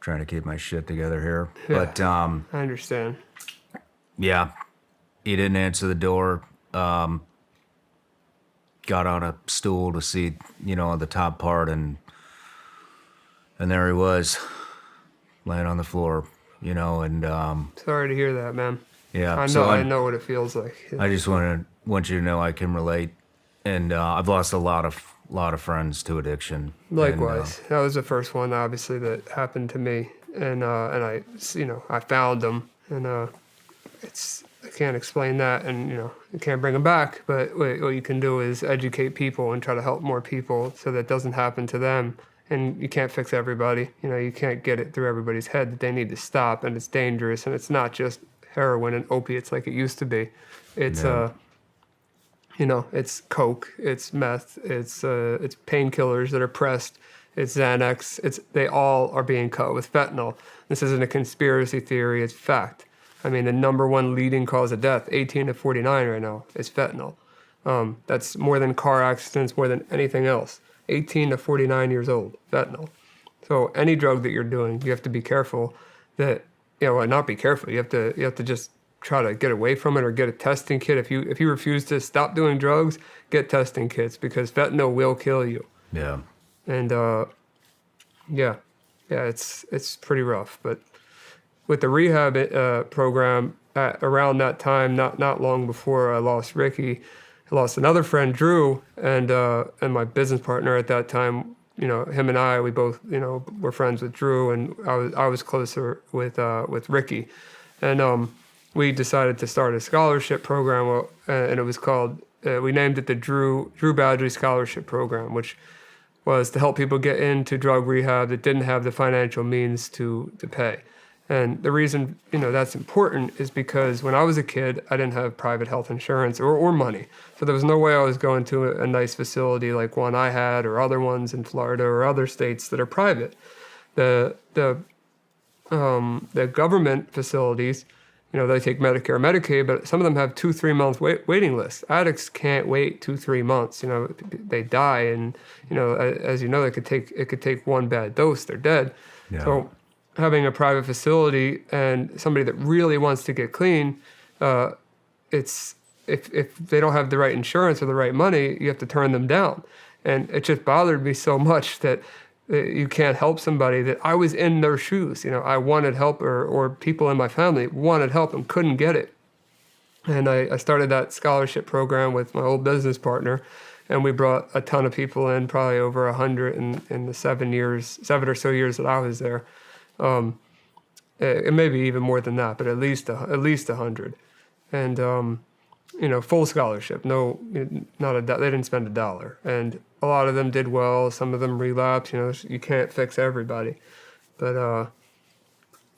trying to keep my shit together here. Yeah. But I understand. yeah, he didn't answer the door. Got on a stool to see, the top part, and there he was, laying on the floor, and Sorry to hear that, man. yeah. I know what it feels like. I just want you to know I can relate, and I've lost a lot of friends to addiction. Likewise, that was the first one, obviously, that happened to me, and I found them, and I can't explain that, and you can't bring them back. But what you can do is educate people and try to help more people so that it doesn't happen to them. And you can't fix everybody. You can't get it through everybody's head that they need to stop, and it's dangerous, and it's not just heroin and opiates like it used to be. It's it's coke, it's meth, it's painkillers that are pressed, it's Xanax. They all are being cut with fentanyl. This isn't a conspiracy theory; it's fact. The number one leading cause of death, 18 to 49 right now, is fentanyl. That's more than car accidents, more than anything else. 18 to 49 years old, fentanyl. So any drug that you're doing, you have to be careful that, not be careful. You have to just try to get away from it or get a testing kit. If you refuse to stop doing drugs, get testing kits, because fentanyl will kill you. Yeah. And it's pretty rough. But with the rehab program, around that time, not long before I lost Ricky, I lost another friend, Drew, and my business partner at that time. Him and I, we both, were friends with Drew, and I was closer with Ricky, and we decided to start a scholarship program, and it was called. We named it the Drew Badgley Scholarship Program, which was to help people get into drug rehab that didn't have the financial means to pay. And the reason, that's important is because when I was a kid, I didn't have private health insurance or money. So there was no way I was going to a nice facility like one I had or other ones in Florida or other states that are private. The government facilities, they take Medicare and Medicaid, but some of them have 2-3 month waiting lists. Addicts can't wait 2-3 months. They die, and as you know, it could take one bad dose, they're dead. Yeah. So having a private facility and somebody that really wants to get clean, it's if they don't have the right insurance or the right money, you have to turn them down. And it just bothered me so much that you can't help somebody, that I was in their shoes. I wanted help, or people in my family wanted help and couldn't get it. And I started that scholarship program with my old business partner, and we brought a ton of people in, probably over 100 in the 7 or so years that I was there. It may be even more than that, but at least 100. And full scholarship. No, they didn't spend a dollar. And a lot of them did well. Some of them relapsed. You can't fix everybody. But,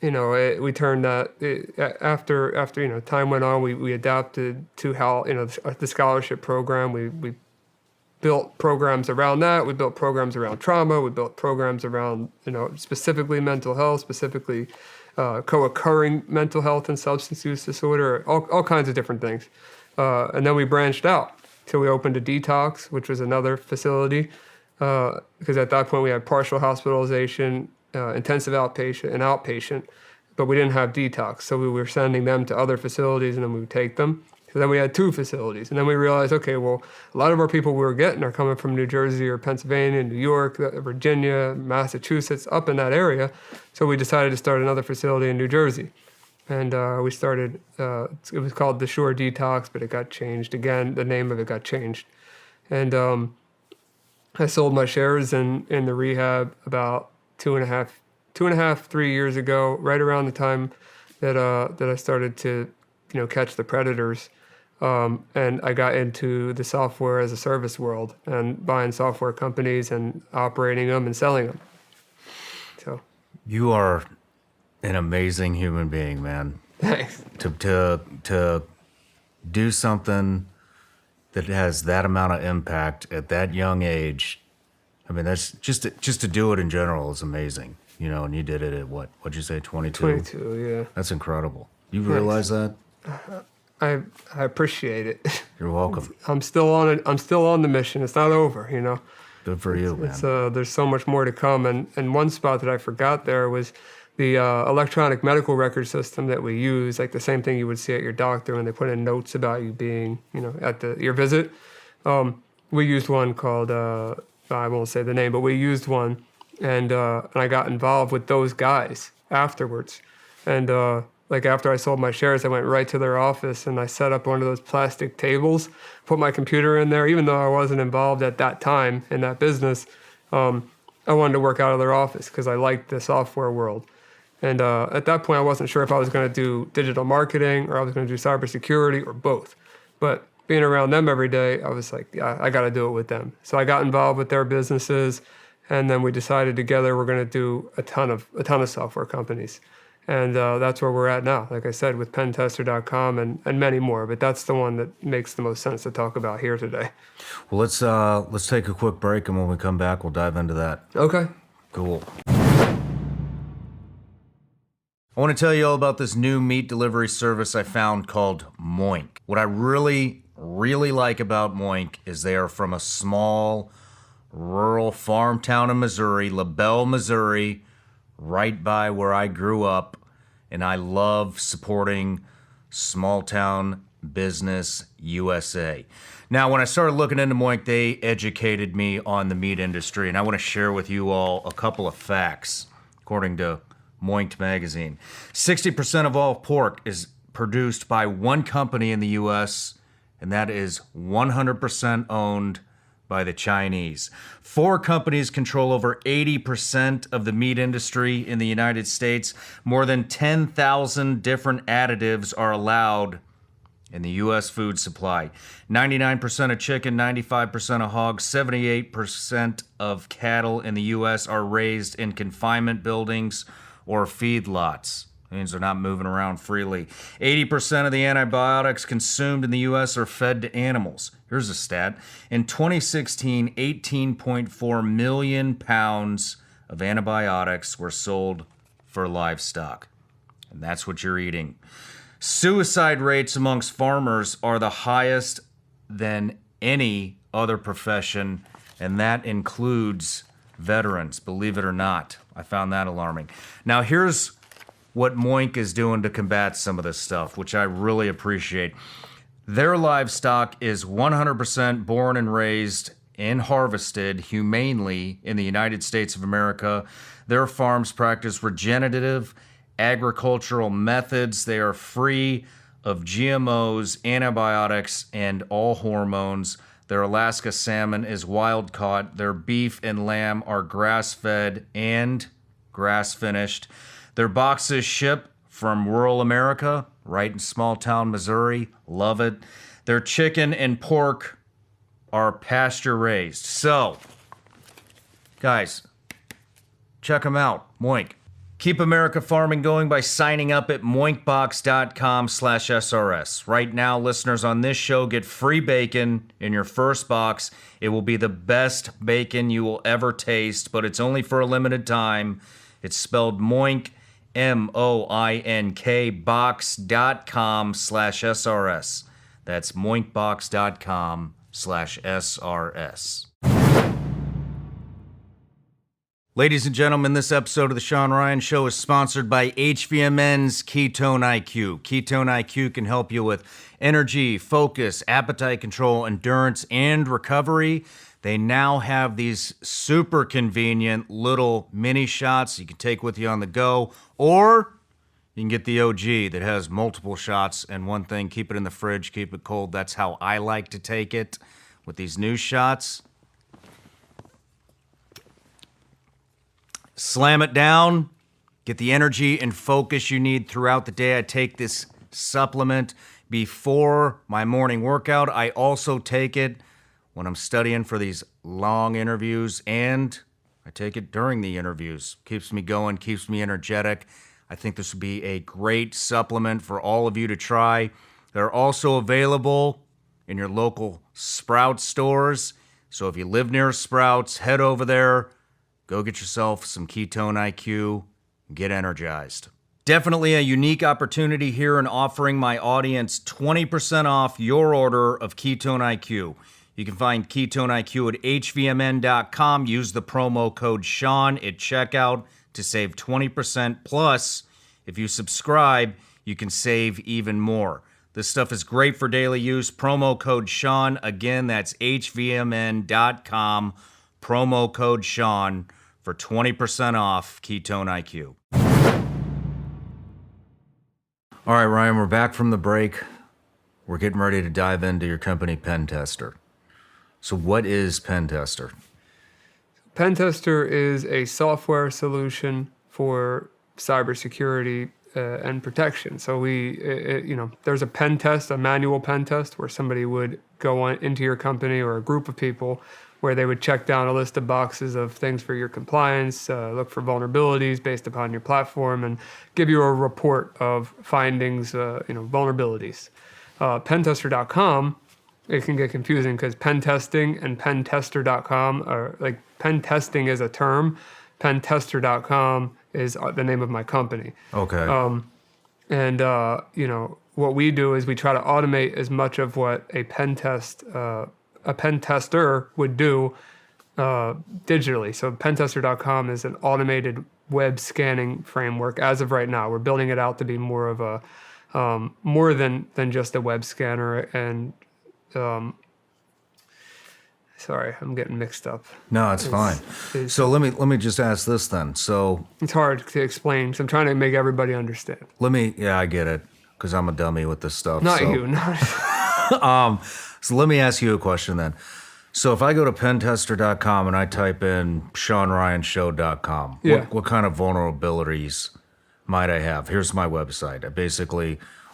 we turned that, after time went on, we adapted to how, the scholarship program. We built programs around that. We built programs around trauma. We built programs around, specifically mental health, specifically co-occurring mental health and substance use disorder, all kinds of different things. And then we branched out. So we opened a detox, which was another facility, because at that point we had partial hospitalization, intensive outpatient, and outpatient, but we didn't have detox. So we were sending them to other facilities, and then we would take them. So then we had 2 facilities. And then we realized, okay, well, a lot of our people we were getting are coming from New Jersey or Pennsylvania, New York, Virginia, Massachusetts, up in that area. So we decided to start another facility in New Jersey. And we started, it was called the Shore Detox, but it got changed again. The name of it got changed. And I sold my shares in the rehab about 3 years ago, right around the time that I started to, catch the predators. And I got into the software as a service world and buying software companies and operating them and selling them. So You are an amazing human being, man. thanks. To do something that has that amount of impact at that young age, I mean, that's just to do it in general is amazing. And you did it at what'd you say, 22? 22, yeah. That's incredible. You realize that? I appreciate it. You're welcome. I'm still on it. I'm still on the mission. It's not over, Good for you, man. There's so much more to come. And one spot that I forgot there was the electronic medical record system that we use, like the same thing you would see at your doctor when they put in notes about you being, at your visit. We used one called, I won't say the name, but we used one, and I got involved with those guys afterwards. And after I sold my shares, I went right to their office and I set up one of those plastic tables, put my computer in there, even though I wasn't involved at that time in that business. I wanted to work out of their office because I liked the software world. And at that point, I wasn't sure if I was going to do digital marketing or I was going to do cybersecurity or both. But being around them every day, I was like, yeah, I got to do it with them. So I got involved with their businesses, and then we decided together we're going to do a ton of software companies. And that's where we're at now, like I said, with pentester.com and many more. But that's the one that makes the most sense to talk about here today. Well, let's take a quick break, and when we come back, we'll dive into that. Okay. Cool. I want to tell you all about this new meat delivery service I found called Moink. What I really, really like about Moink is they are from a small, rural farm town in Missouri, LaBelle, Missouri, right by where I grew up, and I love supporting small town business USA. Now, when I started looking into Moink, they educated me on the meat industry, and I want to share with you all a couple of facts, according to Moinked magazine. 60% of all pork is produced by one company in the U.S., and that is 100% owned by the Chinese. 4 companies control over 80% of the meat industry in the United States. More than 10,000 different additives are allowed in the U.S. food supply. 99% of chicken, 95% of hogs, 78% of cattle in the U.S. are raised in confinement buildings or feedlots. It means they're not moving around freely. 80% of the antibiotics consumed in the U.S. are fed to animals. Here's a stat. In 2016, 18.4 million pounds of antibiotics were sold for livestock. And that's what you're eating. Suicide rates amongst farmers are the highest than any other profession, and that includes veterans, believe it or not. I found that alarming. Now, here's what Moink is doing to combat some of this stuff, which I really appreciate. Their livestock is 100% born and raised and harvested humanely in the United States of America. Their farms practice regenerative agricultural methods. They are free of GMOs, antibiotics, and all hormones. Their Alaska salmon is wild caught. Their beef and lamb are grass-fed and grass-finished. Their boxes ship from rural America, right in small-town Missouri. Love it. Their chicken and pork are pasture-raised. So, guys, check them out. Moink. Keep America farming going by signing up at moinkbox.com/SRS. Right now, listeners on this show get free bacon in your first box. It will be the best bacon you will ever taste, but it's only for a limited time. It's spelled Moink, MOINK, box.com/SRS. That's moinkbox.com/SRS. Ladies and gentlemen, this episode of the Shawn Ryan Show is sponsored by HVMN's Ketone IQ. Ketone IQ can help you with energy, focus, appetite control, endurance, and recovery. They now have these super convenient little mini shots you can take with you on the go, or you can get the OG that has multiple shots and one thing, keep it in the fridge, keep it cold. That's how I like to take it with these new shots. Slam it down, get the energy and focus you need throughout the day. I take this supplement before my morning workout. I also take it when I'm studying for these long interviews, and I take it during the interviews. Keeps me going, keeps me energetic. I think this would be a great supplement for all of you to try. They're also available in your local Sprouts stores. So if you live near Sprouts, head over there. Go get yourself some Ketone IQ and get energized. Definitely a unique opportunity here in offering my audience 20% off your order of Ketone IQ. You can find Ketone IQ at hvmn.com. Use the promo code Shawn at checkout to save 20%. Plus, if you subscribe, you can save even more. This stuff is great for daily use. Promo code Shawn. Again, that's hvmn.com. Promo code Shawn for 20% off Ketone IQ. All right, Ryan, we're back from the break. We're getting ready to dive into your company, Pentester. So what is Pentester? Pentester is a software solution for cybersecurity and protection. So there's a pen test, a manual pen test, where somebody would go into your company or a group of people where they would check down a list of boxes of things for your compliance, look for vulnerabilities based upon your platform, and give you a report of findings, vulnerabilities. Pentester.com, it can get confusing because pen testing and pentester.com are like, pen testing is a term. Pentester.com is the name of my company. Okay. What we do is we try to automate as much of what a pen tester would do digitally. So pentester.com is an automated web scanning framework. As of right now, we're building it out to be more of a more than just a web scanner. And sorry, I'm getting mixed up. No, it's fine. So let me just ask this then. So it's hard to explain because I'm trying to make everybody understand. I get it because I'm a dummy with this stuff. So let me ask you a question then. So if I go to pentester.com and I type in ShawnRyanShow.com, what kind of vulnerabilities might I have? Here's my website.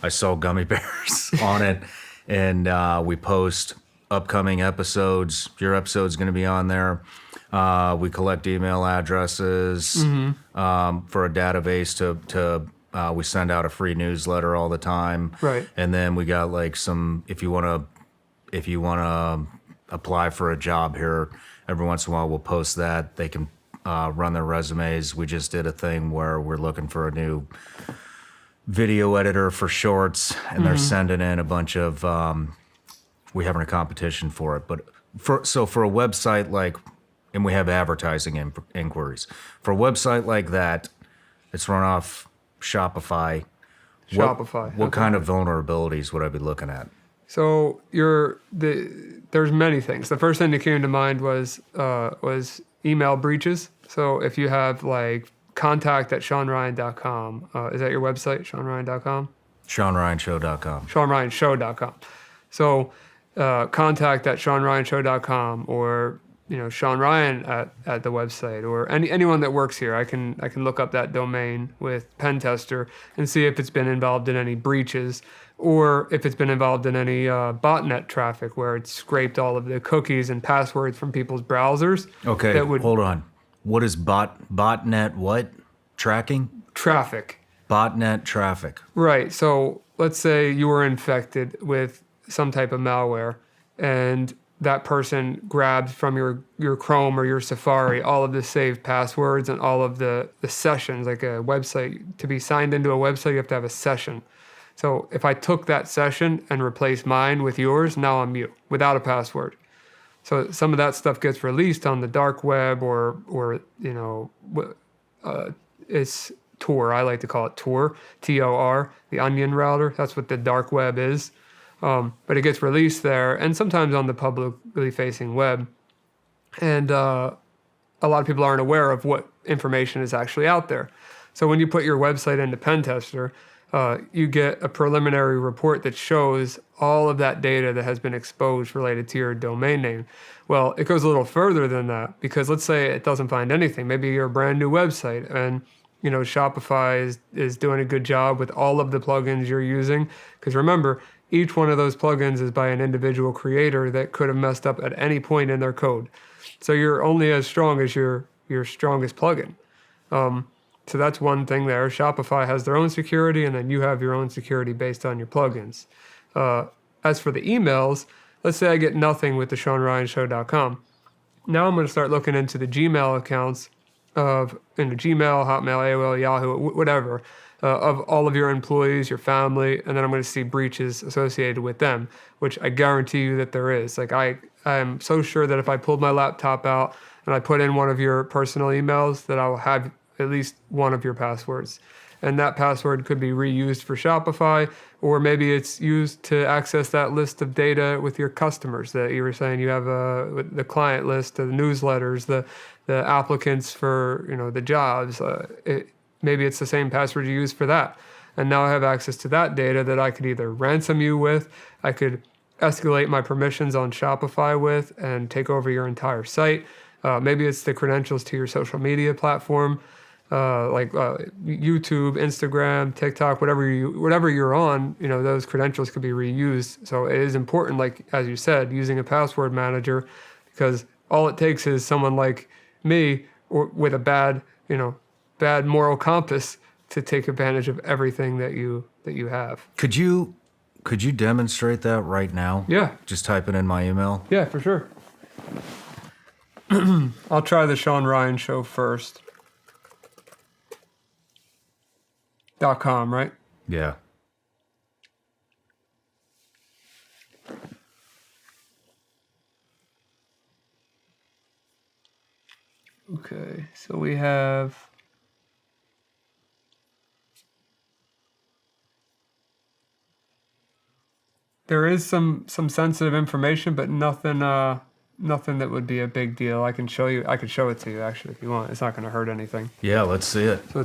I sell gummy bears on it, and we post upcoming episodes. Your episode's going to be on there. We collect email addresses for a database to We send out a free newsletter all the time. Right. And then we got like some, if you want to apply for a job here, every once in a while we'll post that. They can run their resumes. We just did a thing where we're looking for a new video editor for shorts, and they're sending in a bunch of, we're having a competition for it. But for a website like, and we have advertising inquiries. For a website like that, it's run off Shopify. Shopify. What kind of vulnerabilities would I be looking at? So there's many things. The first thing that came to mind was email breaches. So if you have like contact@ShawnRyan.com, is that your website, ShawnRyan.com? ShawnRyanShow.com. ShawnRyanShow.com. So contact@ShawnRyanShow.com, or Shawn Ryan at the website, or anyone that works here. I can look up that domain with pen tester and see if it's been involved in any breaches, or if it's been involved in any botnet traffic where it's scraped all of the cookies and passwords from people's browsers. Okay, hold on. What is botnet? What tracking? Traffic. Botnet traffic. Right. So let's say you were infected with some type of malware, and that person grabs from your Chrome or your Safari all of the saved passwords and all of the sessions. Like a website, to be signed into a website, you have to have a session. So if I took that session and replaced mine with yours, now I'm you without a password. So some of that stuff gets released on the dark web, or it's Tor. I like to call it Tor, Tor, the onion router. That's what the dark web is. But it gets released there, and sometimes on the publicly facing web. And a lot of people aren't aware of what information is actually out there. So when you put your website into Pen Tester, you get a preliminary report that shows all of that data that has been exposed related to your domain name. Well, it goes a little further than that, because let's say it doesn't find anything. Maybe you're a brand new website, and Shopify is doing a good job with all of the plugins you're using. Because remember, each one of those plugins is by an individual creator that could have messed up at any point in their code. So you're only as strong as your strongest plugin. So that's one thing there. Shopify has their own security, and then you have your own security based on your plugins. As for the emails, let's say I get nothing with the ShawnRyanShow.com. Now I'm going to start looking into the Gmail accounts of Gmail, Hotmail, AOL, Yahoo, whatever, of all of your employees, your family, and then I'm going to see breaches associated with them, which I guarantee you that there is. Like I am so sure that if I pulled my laptop out and I put in one of your personal emails, that I will have at least one of your passwords. And that password could be reused for Shopify, or maybe it's used to access that list of data with your customers that you were saying you have the client list, the newsletters, the applicants for the jobs. Maybe it's the same password you use for that. And now I have access to that data that I could either ransom you with, I could escalate my permissions on Shopify with, and take over your entire site. Maybe it's the credentials to your social media platform, like YouTube, Instagram, TikTok, whatever you're on. Those credentials could be reused. So it is important, like as you said, using a password manager, because all it takes is someone like me, or with a bad moral compass, to take advantage of everything that you have. Could you demonstrate that right now? Yeah. Just type it in my email. Yeah, for sure. I'll try the Shawn Ryan Show first. .com, right? Yeah. Okay, so we have there is some sensitive information, but nothing that would be a big deal. I could show it to you actually if you want. It's not going to hurt anything. Yeah, let's see it. So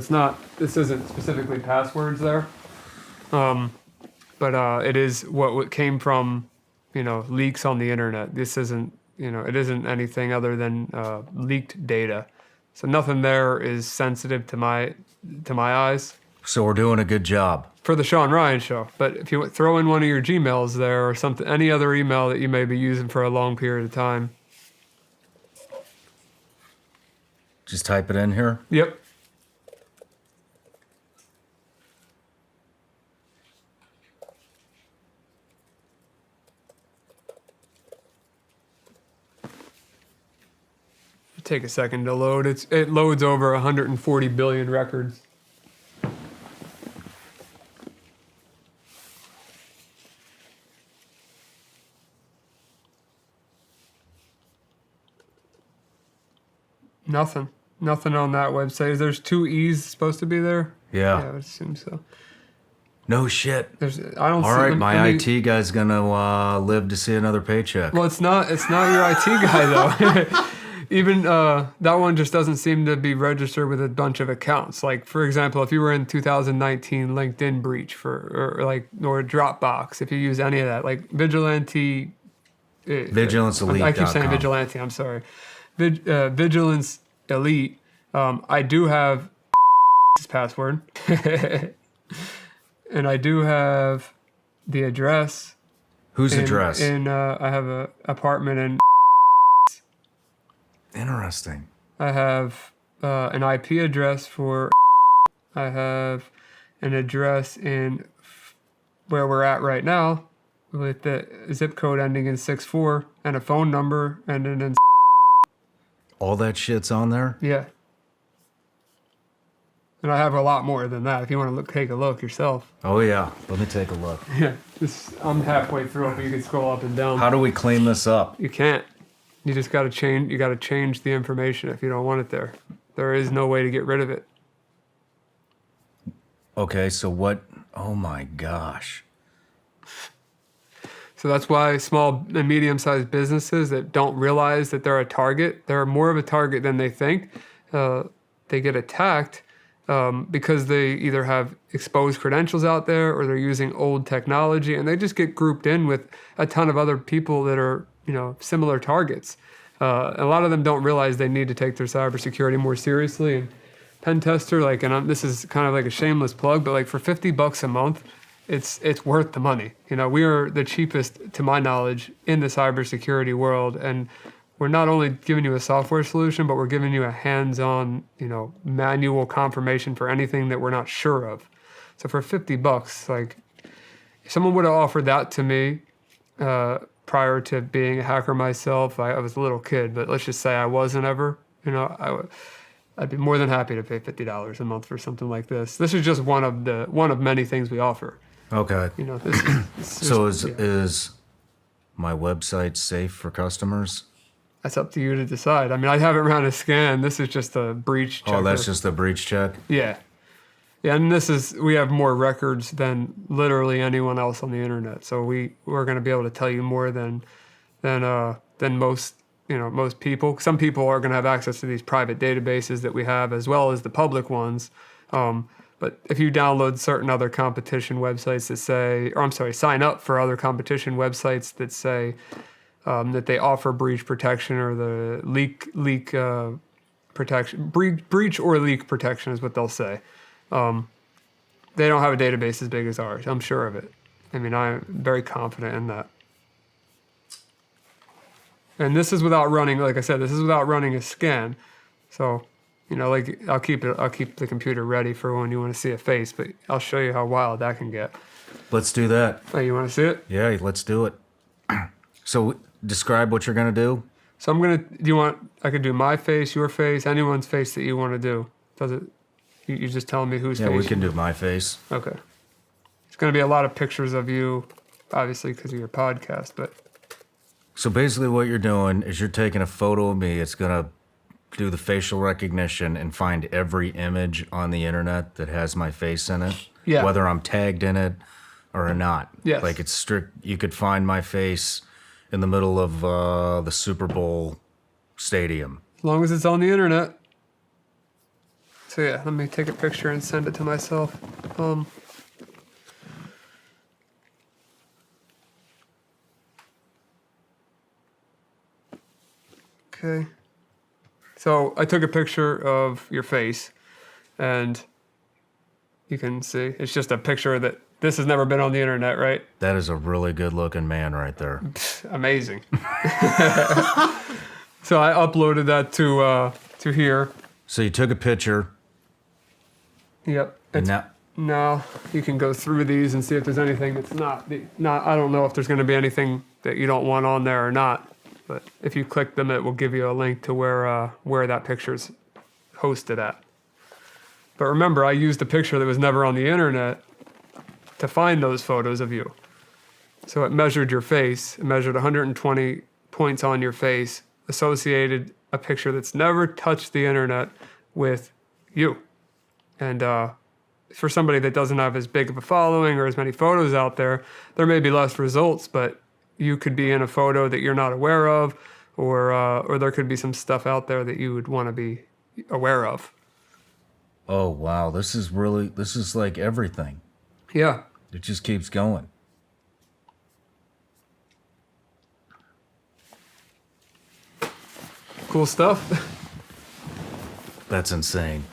this isn't specifically passwords there. But it is what came from, leaks on the internet. This isn't, it isn't anything other than leaked data. So nothing there is sensitive to my eyes. So we're doing a good job. For the Shawn Ryan Show. But if you throw in one of your Gmails there, or something, any other email that you may be using for a long period of time. Just type it in here. Yep. take a second to load. It loads over 140 billion records. Nothing on that website. There's 2 E's supposed to be there. Yeah. I would assume so. No shit. I don't All see. right, my IT guy's gonna live to see another paycheck. Well, it's not your IT guy though. Even that one just doesn't seem to be registered with a bunch of accounts. Like for example, if you were in 2019 LinkedIn breach or Dropbox, if you use any of that, like Vigilante. Vigilance Elite. I keep saying Vigilante. I'm sorry. Vigilance Elite. I do have his password, and I do have the address. Whose address? I have an apartment in. Interesting. I have an IP address for. I have an address in where we're at right now, with the zip code ending in 64 and a phone number ending in. All that shit's on there? Yeah. And I have a lot more than that if you want to take a look yourself. Oh, yeah. Let me take a look. Yeah. I'm halfway through it, but you can scroll up and down. How do we clean this up? You can't. You just got to change. You got to change the information if you don't want it there. There is no way to get rid of it. Okay, so what? Oh, my gosh. So that's why small and medium-sized businesses that don't realize that they're a target, they're more of a target than they think. They get attacked because they either have exposed credentials out there or they're using old technology, and they just get grouped in with a ton of other people that are, similar targets. A lot of them don't realize they need to take their cybersecurity more seriously. And pen tester, this is kind of like a shameless plug, but for $50 a month, it's worth the money. We are the cheapest, to my knowledge, in the cybersecurity world, and we're not only giving you a software solution, but we're giving you a hands-on, manual confirmation for anything that we're not sure of. So for $50, if someone would have offered that to me prior to being a hacker myself, I was a little kid, but let's just say I wasn't ever, I'd be more than happy to pay $50 a month for something like this. This is just one of many things we offer. Okay. So is my website safe for customers? That's up to you to decide. I mean, I haven't ran a scan. This is just a breach check. Oh, that's just a breach check? Yeah. Yeah, and we have more records than literally anyone else on the internet. So we're going to be able to tell you more than most most people. Some people are going to have access to these private databases that we have, as well as the public ones. But if you download certain other competition websites that sign up for other competition websites that say that they offer breach protection or the leak protection, breach or leak protection is what they'll say. They don't have a database as big as ours. I'm sure of it. I mean, I'm very confident in that. And this is without running, like I said, this is without running a scan. So, I'll keep the computer ready for when you want to see a face, but I'll show you how wild that can get. Let's do that. Oh, you want to see it? Yeah, let's do it. So describe what you're going to do. So I could do my face, your face, anyone's face that you want to do. Does it? You just tell me whose face. Yeah, we can do my face. Okay. It's going to be a lot of pictures of you, obviously, because of your podcast, but. So basically what you're doing is you're taking a photo of me. It's going to do the facial recognition and find every image on the internet that has my face in it. Yeah. Whether I'm tagged in it or not. Yes. It's strict. You could find my face in the middle of the Super Bowl stadium. As long as it's on the internet. So yeah, let me take a picture and send it to myself. Okay. So I took a picture of your face, and you can see it's just a picture that this has never been on the internet, right? That is a really good looking man right there. Amazing. So I uploaded that to here. So you took a picture. Yep. And Now you can go through these and see if there's anything that's not. I don't know if there's going to be anything that you don't want on there or not. But if you click them, it will give you a link to where that picture's hosted at. But remember, I used a picture that was never on the internet to find those photos of you. So it measured your face. It measured 120 points on your face, associated a picture that's never touched the internet with you. And for somebody that doesn't have as big of a following or as many photos out there, there may be less results, but you could be in a photo that you're not aware of, or there could be some stuff out there that you would want to be aware of. Oh, wow. This is like everything. Yeah. It just keeps going. Cool stuff. That's insane.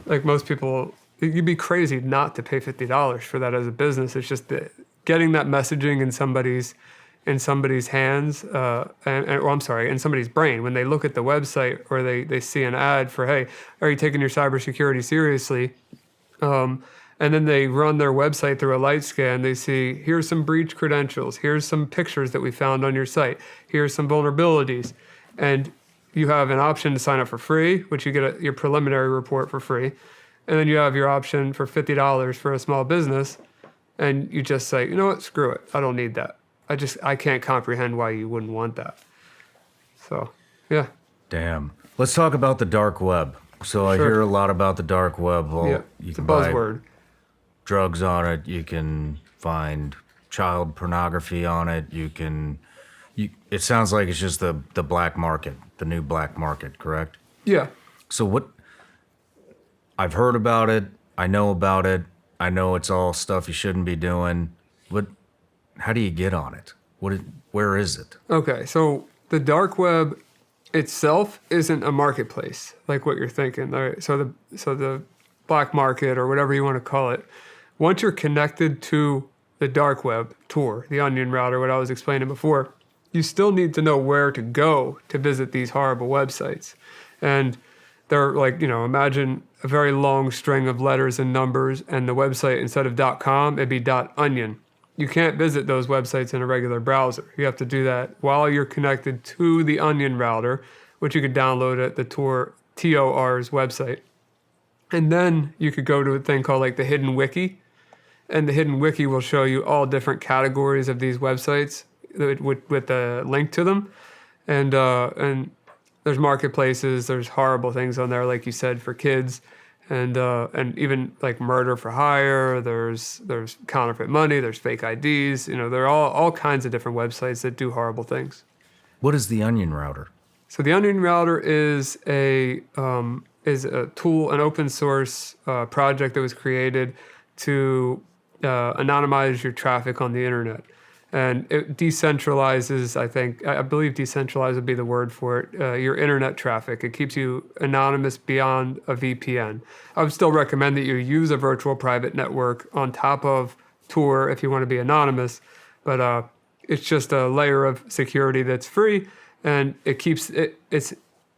Like most people, you'd be crazy not to pay $50 for that as a business. It's just getting that messaging in somebody's hands, in somebody's brain. When they look at the website or they see an ad for, hey, are you taking your cybersecurity seriously? And then they run their website through a light scan. They see, here's some breach credentials. Here's some pictures that we found on your site. Here's some vulnerabilities. And you have an option to sign up for free, which you get your preliminary report for free. And then you have your option for $50 for a small business. And you just say, you know what, screw it. I don't need that. I can't comprehend why you wouldn't want that. So, yeah. Damn. Let's talk about the dark web. So I hear a lot about the dark web. Well, Yeah, you it's can a buy buzzword. drugs on it. You can find child pornography on it. It sounds like it's just the black market, the new black market, correct? Yeah. So I've heard about it. I know about it. I know it's all stuff you shouldn't be doing. But how do you get on it? Where is it? Okay, so the dark web itself isn't a marketplace like what you're thinking. All right, so the black market or whatever you want to call it, once you're connected to the dark web, Tor, the onion router, what I was explaining before, you still need to know where to go to visit these horrible websites. And they're like, imagine a very long string of letters and numbers, and the website, instead of .com, it'd be .onion. You can't visit those websites in a regular browser. You have to do that while you're connected to the onion router, which you could download at the TOR's website. And then you could go to a thing called like the Hidden Wiki, and the Hidden Wiki will show you all different categories of these websites with a link to them. And there's marketplaces, there's horrible things on there, like you said, for kids. And even like murder for hire, there's counterfeit money, there's fake IDs. There are all kinds of different websites that do horrible things. What is the onion router? So the onion router is a tool, an open source project that was created to anonymize your traffic on the internet. And it decentralizes, I believe decentralized would be the word for it, your internet traffic. It keeps you anonymous beyond a VPN. I would still recommend that you use a virtual private network on top of Tor if you want to be anonymous, but it's just a layer of security that's free, and it keeps it's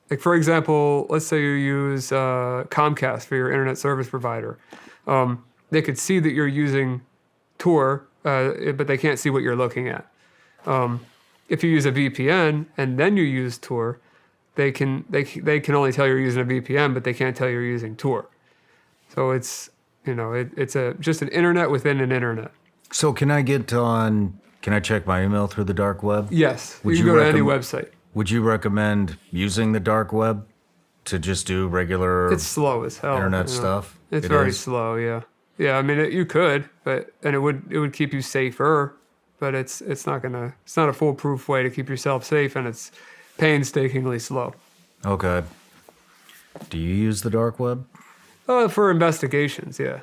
like, for example, let's say you use Comcast for your internet service provider. They could see that you're using Tor, but they can't see what you're looking at. If you use a VPN and then you use Tor, they can only tell you're using a VPN, but they can't tell you're using Tor. So it's just an internet within an internet. So can I check my email through the dark web? Yes, you can go to any website. Would you recommend using the dark web to just do regular It's slow as hell. internet stuff? It's very slow, yeah. Yeah, I mean, you could, and it would keep you safer, but it's not a foolproof way to keep yourself safe, and it's painstakingly slow. Okay. Do you use the dark web? For investigations, yeah.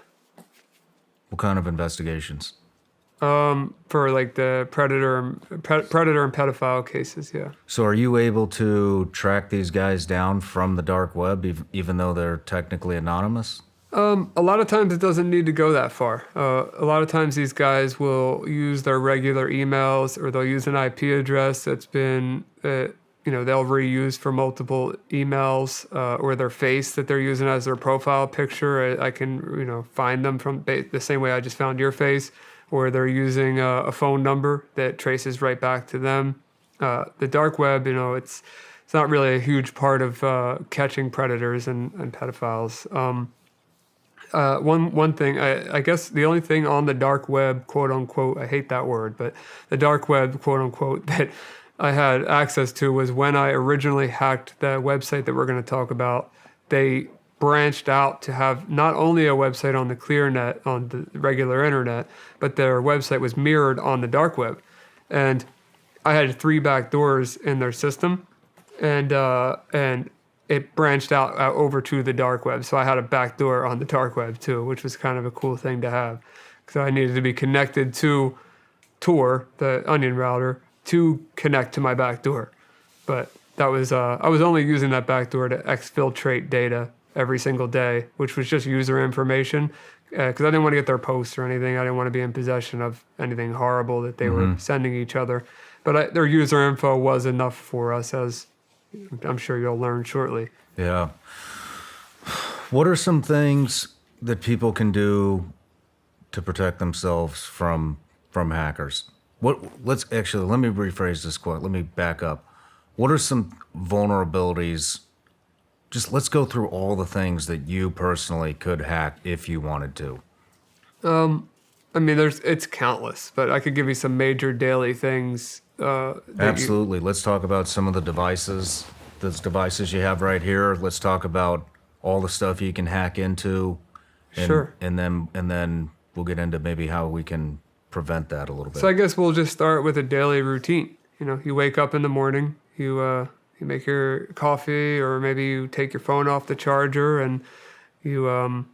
What kind of investigations? For like the predator and pedophile cases, yeah. So are you able to track these guys down from the dark web, even though they're technically anonymous? A lot of times it doesn't need to go that far. A lot of times these guys will use their regular emails, or they'll use an IP address that's been, they'll reuse for multiple emails, or their face that they're using as their profile picture. I can, find them from the same way I just found your face, or they're using a phone number that traces right back to them. The dark web, it's not really a huge part of catching predators and pedophiles. One thing, I guess the only thing on the dark web, quote unquote, I hate that word, but the dark web, quote unquote, that I had access to was when I originally hacked the website that we're going to talk about. They branched out to have not only a website on the clear net, on the regular internet, but their website was mirrored on the dark web. And I had 3 backdoors in their system, and it branched out over to the dark web. So I had a backdoor on the dark web too, which was kind of a cool thing to have, because I needed to be connected to Tor, the onion router, to connect to my backdoor. But that was I was only using that backdoor to exfiltrate data every single day, which was just user information, because I didn't want to get their posts or anything. I didn't want to be in possession of anything horrible that they were sending each other. But their user info was enough for us, as I'm sure you'll learn shortly. Yeah. What are some things that people can do to protect themselves from hackers? Let me rephrase this quote. Let me back up. What are some vulnerabilities? Just let's go through all the things that you personally could hack if you wanted to. It's countless, but I could give you some major daily things. Absolutely. Let's talk about some of the devices. Those devices you have right here. Let's talk about all the stuff you can hack into. Sure. And then we'll get into maybe how we can prevent that a little bit. So I guess we'll just start with a daily routine. You wake up in the morning, you make your coffee, or maybe you take your phone off the charger, and you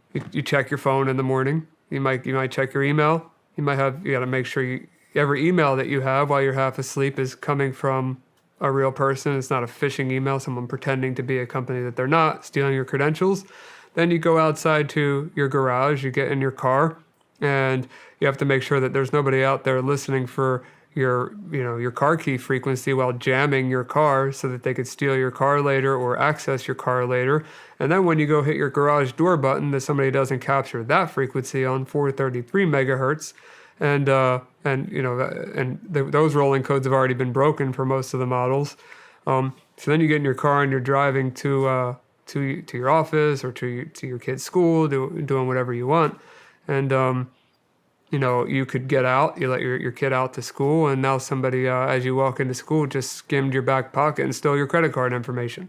check your phone in the morning. You might check your email. You got to make sure every email that you have while you're half asleep is coming from a real person. It's not a phishing email, someone pretending to be a company that they're not, stealing your credentials. Then you go outside to your garage, you get in your car, and you have to make sure that there's nobody out there listening for your car key frequency while jamming your car, so that they could steal your car later or access your car later. And then when you go hit your garage door button, that somebody doesn't capture that frequency on 433 megahertz. Those rolling codes have already been broken for most of the models. So then you get in your car and you're driving to your office or to your kid's school, doing whatever you want. And you could get out, you let your kid out to school, and now somebody, as you walk into school, just skimmed your back pocket and stole your credit card information.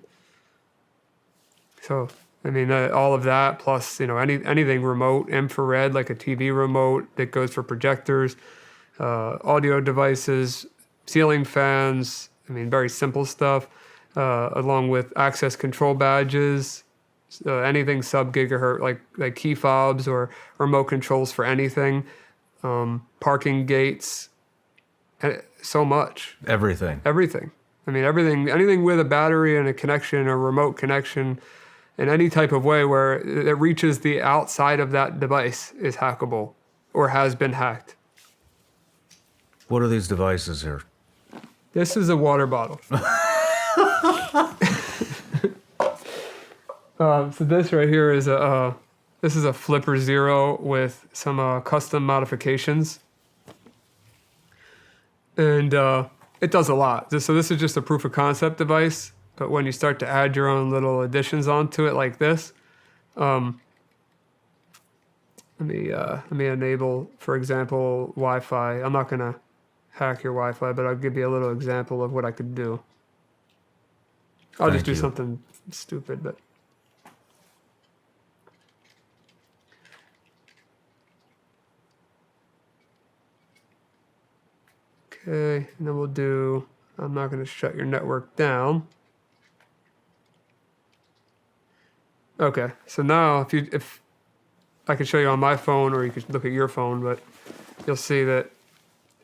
So, all of that, plus, anything remote, infrared, like a TV remote that goes for projectors, audio devices, ceiling fans, very simple stuff, along with access control badges, anything sub-gigahertz, like key fobs or remote controls for anything. Parking gates, so much. Everything. Everything, anything with a battery and a connection, a remote connection, in any type of way where it reaches the outside of that device is hackable or has been hacked. What are these devices here? This is a water bottle. So this right here is this is a Flipper Zero with some custom modifications. And it does a lot. So this is just a proof of concept device, but when you start to add your own little additions onto it like this, let me enable, for example, Wi-Fi. I'm not gonna hack your Wi-Fi, but I'll give you a little example of what I could do. I'll just do something stupid, but. Okay, and then we'll do, I'm not going to shut your network down. Okay, so now if I could show you on my phone, or you could look at your phone, but you'll see that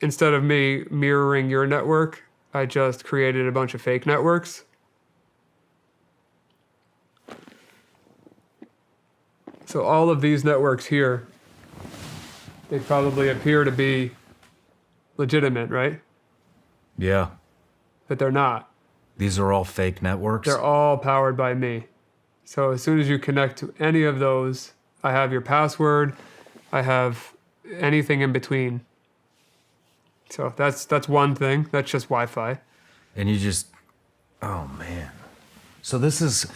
instead of me mirroring your network, I just created a bunch of fake networks. So all of these networks here, they probably appear to be legitimate, right? Yeah. But they're not. These are all fake networks? They're all powered by me. So as soon as you connect to any of those, I have your password, I have anything in between. So that's one thing. That's just Wi-Fi. And you just, oh man. So is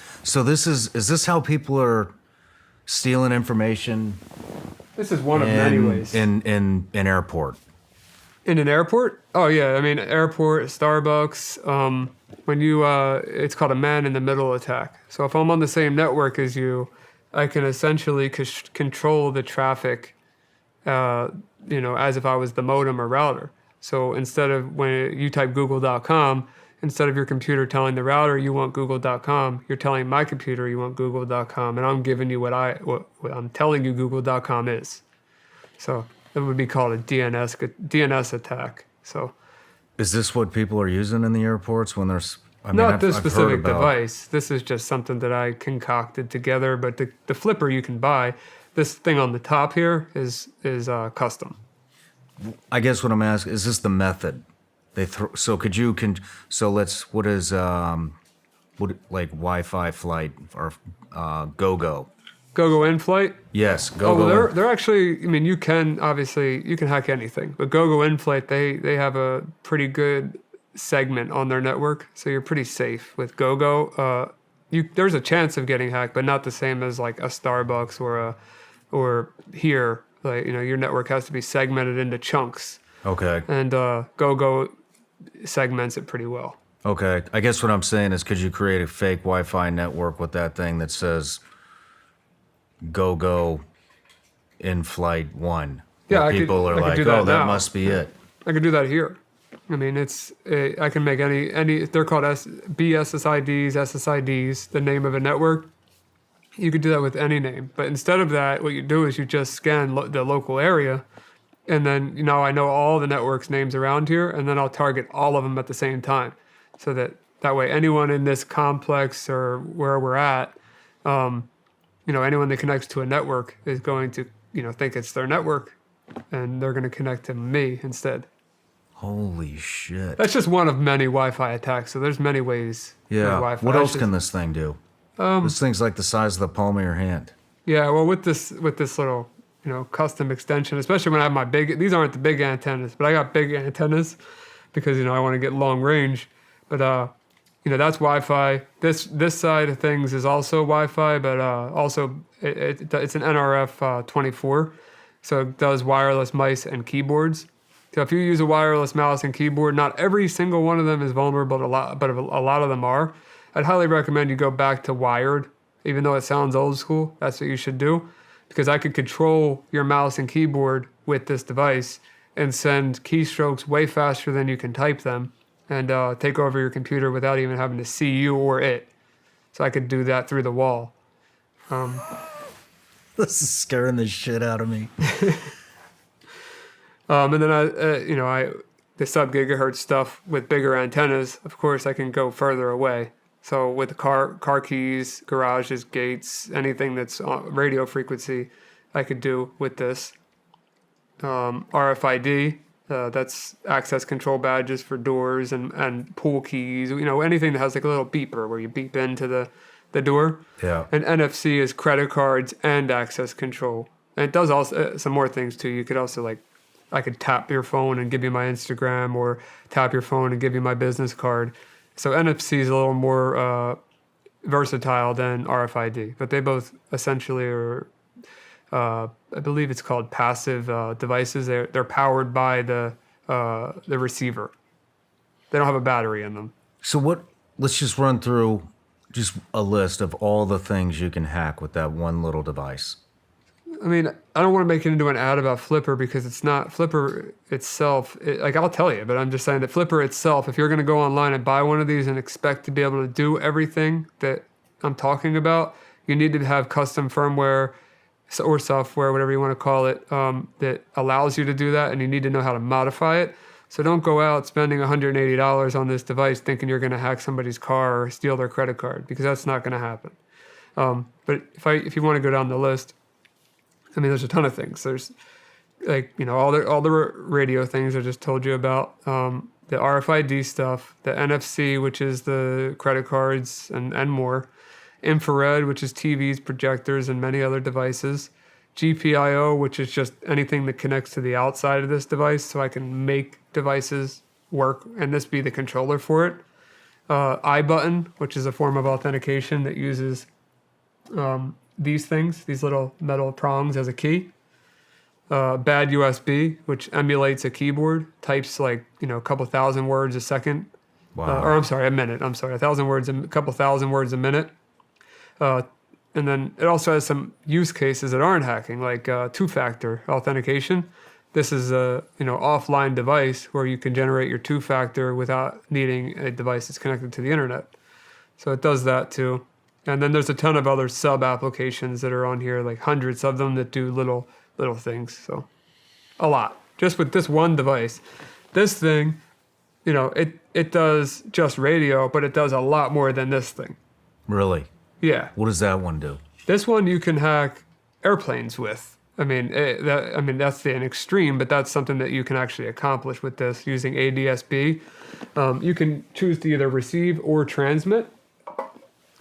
this how people are stealing information This is one of many ways. in an airport? In an airport? Oh yeah, I mean airport, Starbucks. When you, it's called a man-in-the-middle attack. So if I'm on the same network as you, I can essentially control the traffic, as if I was the modem or router. So instead of when you type google.com, instead of your computer telling the router you want google.com, you're telling my computer you want google.com, and I'm giving you what I'm telling you google.com is. So it would be called a DNS attack. So Is this what people are using in the airports when there's? not this specific device. This is just something that I concocted together. But the flipper you can buy. This thing on the top here is custom. I guess what I'm asking is this the method they throw? So what is like Wi-Fi flight or GoGo? GoGo in flight. Yes, GoGo. Oh, well, they're actually. I mean, you can hack anything, but GoGo in flight they have a pretty good segment on their network, so you're pretty safe with GoGo. There's a chance of getting hacked, but not the same as like a Starbucks or here. Like your network has to be segmented into chunks. Okay. And GoGo segments it pretty well. Okay. I guess what I'm saying is, could you create a fake Wi-Fi network with that thing that says GoGo in flight 1? Yeah, where I people could, are I could like, do that oh, that now. must be it. I could do that here. I mean, I can make any. They're called BSSIDs, SSIDs, the name of a network. You could do that with any name, but instead of that, what you do is you just scan the local area, and then I know all the networks names around here, and then I'll target all of them at the same time, so that way anyone in this complex or where we're at, anyone that connects to a network is going to think it's their network, and they're going to connect to me instead. Holy shit. That's just one of many Wi-Fi attacks. So there's many ways. Yeah. Wi-Fi. What else can this thing do? This thing's like the size of the palm of your hand. Yeah. Well, with this little custom extension, especially when I have my big. These aren't the big antennas, but I got big antennas because I want to get long range. But that's Wi-Fi. This side of things is also Wi-Fi, but also it's an NRF 24, so it does wireless mice and keyboards. So if you use a wireless mouse and keyboard, not every single one of them is vulnerable, but a lot of them are. I'd highly recommend you go back to wired, even though it sounds old school. That's what you should do, because I could control your mouse and keyboard with this device and send keystrokes way faster than you can type them, and take over your computer without even having to see you or it. So I could do that through the wall. This is scaring the shit out of me. And then the sub-gigahertz stuff with bigger antennas, of course, I can go further away. So with the car keys, garages, gates, anything that's on radio frequency, I could do with this. RFID, that's access control badges for doors and pool keys, anything that has like a little beeper where you beep into the door. Yeah. And NFC is credit cards and access control. And it does also some more things too. You could also I could tap your phone and give you my Instagram, or tap your phone and give you my business card. So NFC is a little more versatile than RFID, but they both essentially are, I believe it's called passive devices. They're powered by the receiver. They don't have a battery in them. So let's just run through just a list of all the things you can hack with that one little device. I mean, I don't want to make it into an ad about Flipper because it's not Flipper itself. I'll tell you, but I'm just saying that Flipper itself, if you're going to go online and buy one of these and expect to be able to do everything that I'm talking about, you need to have custom firmware or software, whatever you want to call it, that allows you to do that, and you need to know how to modify it. So don't go out spending $180 on this device thinking you're going to hack somebody's car or steal their credit card, because that's not going to happen. But if you want to go down the list, I mean, there's a ton of things. There's all the radio things I just told you about, the RFID stuff, the NFC, which is the credit cards and more, infrared, which is TVs, projectors, and many other devices, GPIO, which is just anything that connects to the outside of this device, so I can make devices work and this be the controller for it. I button, which is a form of authentication that uses these things, these little metal prongs as a key. Bad USB, which emulates a keyboard, types like, a couple thousand words a second. Wow. Or I'm sorry, a minute. I'm sorry, a couple thousand words a minute. And then it also has some use cases that aren't hacking, like two-factor authentication. This is a offline device where you can generate your two-factor without needing a device that's connected to the internet. So it does that too. And then there's a ton of other sub-applications that are on here, like hundreds of them that do little things. So a lot. Just with this one device. This thing, it does just radio, but it does a lot more than this thing. Really? Yeah. What does that one do? This one you can hack airplanes with. That's an extreme, but that's something that you can actually accomplish with this using ADSB. You can choose to either receive or transmit.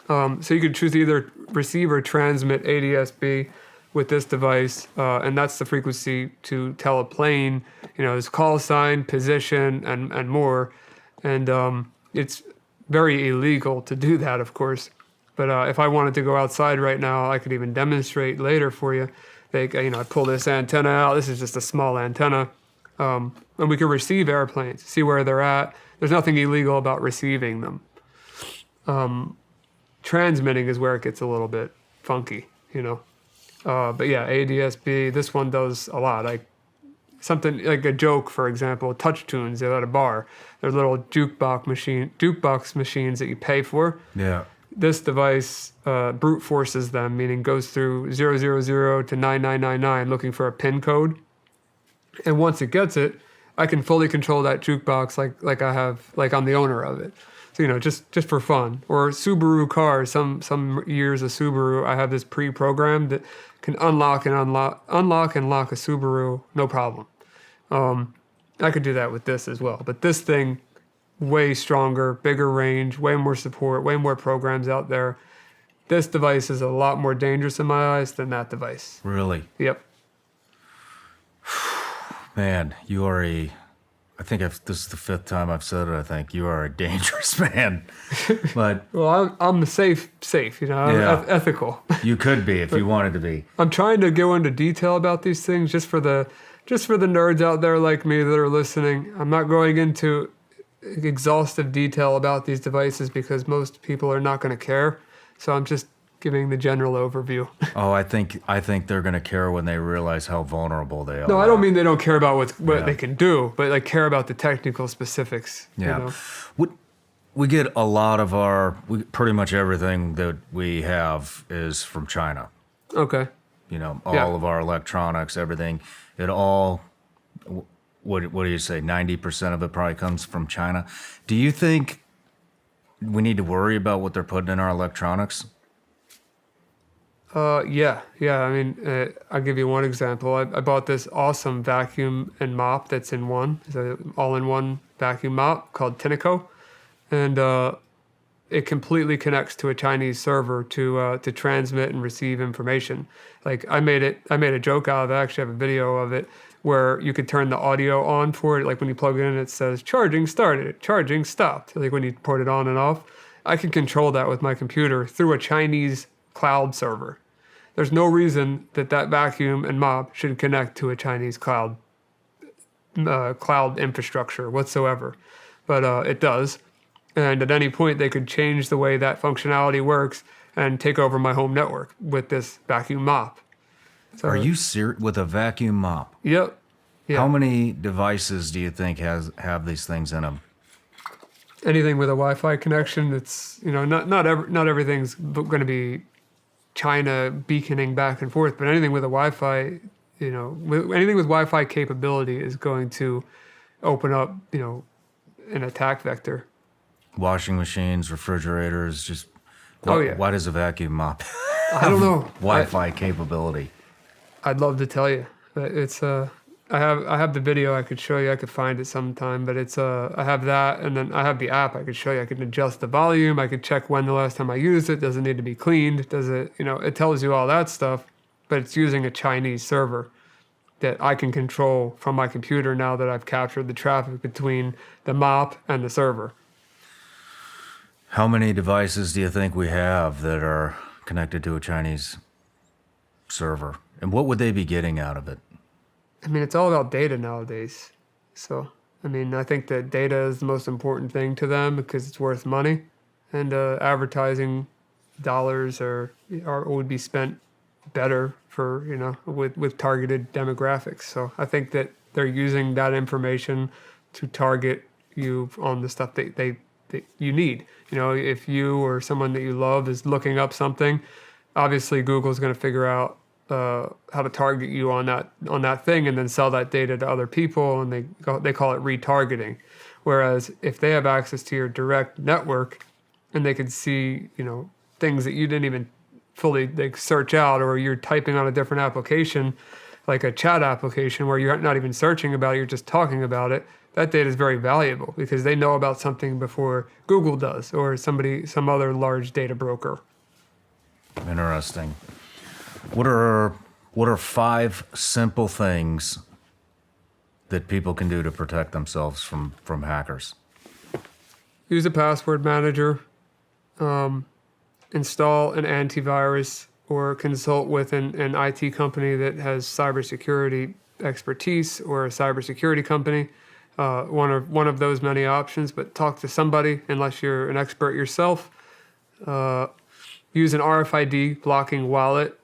So you can choose to either receive or transmit ADSB with this device, and that's the frequency to tell a plane, its call sign, position, and more. And it's very illegal to do that, of course. But if I wanted to go outside right now, I could even demonstrate later for you. I pull this antenna out. This is just a small antenna. And we can receive airplanes, see where they're at. There's nothing illegal about receiving them. Transmitting is where it gets a little bit funky, But yeah, ADSB, this one does a lot. Like something like a joke, for example, touch tunes at a bar. They're little jukebox machines that you pay for. Yeah. This device brute forces them, meaning goes through 000 to 9999 looking for a PIN code. And once it gets it, I can fully control that jukebox like I'm the owner of it. So, just for fun. Or Subaru cars, some years of Subaru, I have this pre-programmed that can unlock and lock a Subaru, no problem. I could do that with this as well. But this thing, way stronger, bigger range, way more support, way more programs out there. This device is a lot more dangerous in my eyes than that device. Really? Yep. Man, you are this is the fifth time I've said it, I think. You are a dangerous man. But well, I'm safe, I'm ethical. You could be if you wanted to be. I'm trying to go into detail about these things just for the nerds out there like me that are listening. I'm not going into exhaustive detail about these devices because most people are not going to care. So I'm just giving the general overview. Oh, I think they're going to care when they realize how vulnerable they are. No, I don't mean they don't care about what they can do, but like care about the technical specifics. Yeah. We get a lot of pretty much everything that we have is from China. Okay. All of our electronics, everything, it all, what do you say, 90% of it probably comes from China. Do you think we need to worry about what they're putting in our electronics? Yeah. I mean, I'll give you one example. I bought this awesome vacuum and mop that's in one. It's an all-in-one vacuum mop called Tinico. And it completely connects to a Chinese server to transmit and receive information. Like I made a joke out of it. I actually have a video of it where you could turn the audio on for it. Like when you plug it in, it says charging started, charging stopped. Like when you put it on and off, I can control that with my computer through a Chinese cloud server. There's no reason that vacuum and mop should connect to a Chinese cloud infrastructure whatsoever, but it does. And at any point, they could change the way that functionality works and take over my home network with this vacuum mop. So, are you serious with a vacuum mop? Yep. Yeah. How many devices do you think have these things in them? Anything with a Wi-Fi connection, it's not everything's going to be China beaconing back and forth, but anything with a Wi-Fi, anything with Wi-Fi capability is going to open up, an attack vector. Washing machines, refrigerators, just why does a vacuum mop I don't know. Wi-Fi capability? I'd love to tell you, but it's I have the video I could show you. I could find it sometime, but it's I have that, and then I have the app I could show you. I can adjust the volume. I could check when the last time I used it. Does it need to be cleaned? Does it, it tells you all that stuff, but it's using a Chinese server that I can control from my computer now that I've captured the traffic between the MOP and the server. How many devices do you think we have that are connected to a Chinese server? And what would they be getting out of it? I mean, it's all about data nowadays. So, I mean, I think that data is the most important thing to them because it's worth money. And advertising dollars would be spent better for, with targeted demographics. So I think that they're using that information to target you on the stuff that you need. If you or someone that you love is looking up something, obviously Google's going to figure out how to target you on that thing and then sell that data to other people, and they call it retargeting. Whereas if they have access to your direct network and they can see, things that you didn't even fully search out, or you're typing on a different application, like a chat application where you're not even searching about it, you're just talking about it, that data is very valuable because they know about something before Google does or some other large data broker. Interesting. What are 5 simple things that people can do to protect themselves from hackers? Use a password manager, install an antivirus, or consult with an IT company that has cybersecurity expertise, or a cybersecurity company. One of those many options, but talk to somebody unless you're an expert yourself. Use an RFID blocking wallet,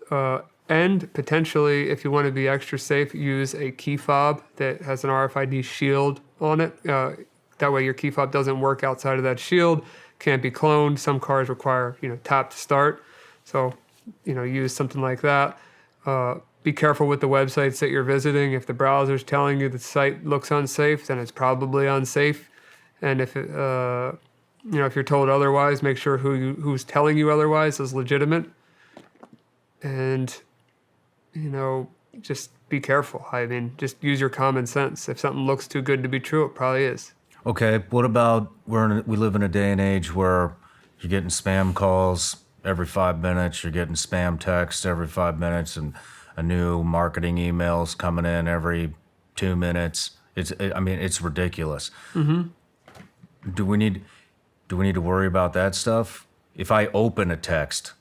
and potentially, if you want to be extra safe, use a key fob that has an RFID shield on it. That way your key fob doesn't work outside of that shield, can't be cloned. Some cars require, tap to start. So, use something like that. Be careful with the websites that you're visiting. If the browser's telling you the site looks unsafe, then it's probably unsafe. And if if you're told otherwise, make sure who's telling you otherwise is legitimate. And, just be careful. I mean, just use your common sense. If something looks too good to be true, it probably is. Okay, what about we live in a day and age where you're getting spam calls every 5 minutes, you're getting spam texts every 5 minutes, and a new marketing email's coming in every 2 minutes. It's ridiculous. Mm-hmm. Do we need to worry about that stuff? If I open a text,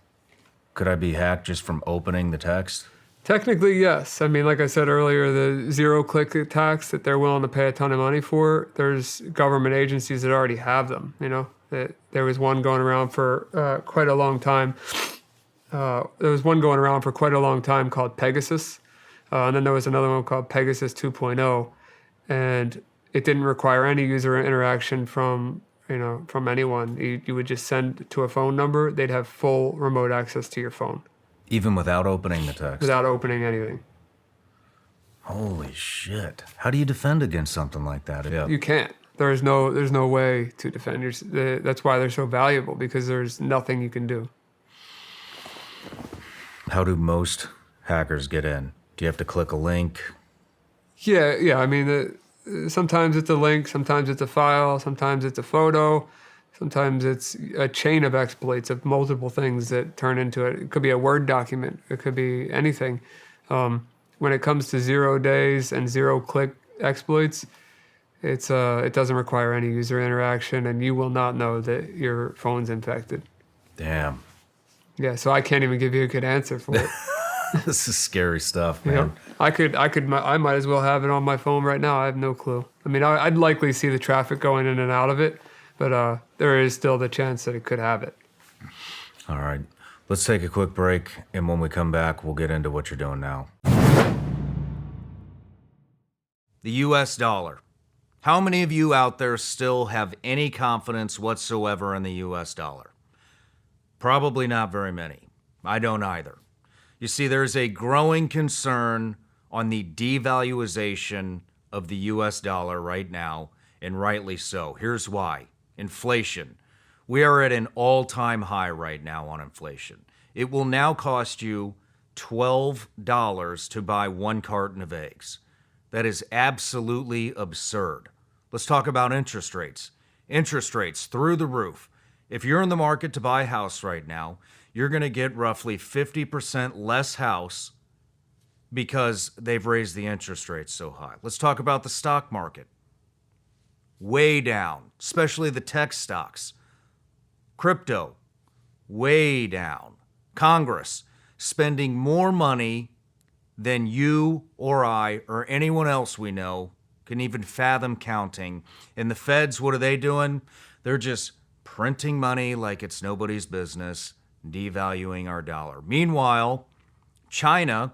could I be hacked just from opening the text? Technically, yes. I mean, like I said earlier, the zero-click attacks that they're willing to pay a ton of money for, there's government agencies that already have them, There was one going around for quite a long time. Called Pegasus. And then there was another one called Pegasus 2.0. And it didn't require any user interaction from anyone. You would just send to a phone number. They'd have full remote access to your phone. Even without opening the text? Without opening anything. Holy shit. How do you defend against something like that? Yeah. You can't. There's no way to defend yourself. That's why they're so valuable, because there's nothing you can do. How do most hackers get in? Do you have to click a link? Yeah. I mean, sometimes it's a link, sometimes it's a file, sometimes it's a photo, sometimes it's a chain of exploits of multiple things that turn into it. It could be a Word document. It could be anything. When it comes to 0 days and 0-click exploits, it doesn't require any user interaction, and you will not know that your phone's infected. Damn. Yeah, so I can't even give you a good answer for it. This is scary stuff, man. I might as well have it on my phone right now. I have no clue. I mean, I'd likely see the traffic going in and out of it, but there is still the chance that it could have it. All right. Let's take a quick break, and when we come back, we'll get into what you're doing now. The U.S. dollar. How many of you out there still have any confidence whatsoever in the U.S. dollar? Probably not very many. I don't either. You see, there's a growing concern on the devaluation of the U.S. dollar right now, and rightly so. Here's why. Inflation. We are at an all-time high right now on inflation. It will now cost you $12 to buy 1 carton of eggs. That is absolutely absurd. Let's talk about interest rates. Interest rates through the roof. If you're in the market to buy a house right now, you're going to get roughly 50% less house because they've raised the interest rates so high. Let's talk about the stock market. Way down, especially the tech stocks. Crypto, way down. Congress spending more money than you or I or anyone else we know can even fathom counting. And the feds, what are they doing? They're just printing money like it's nobody's business, devaluing our dollar. Meanwhile, China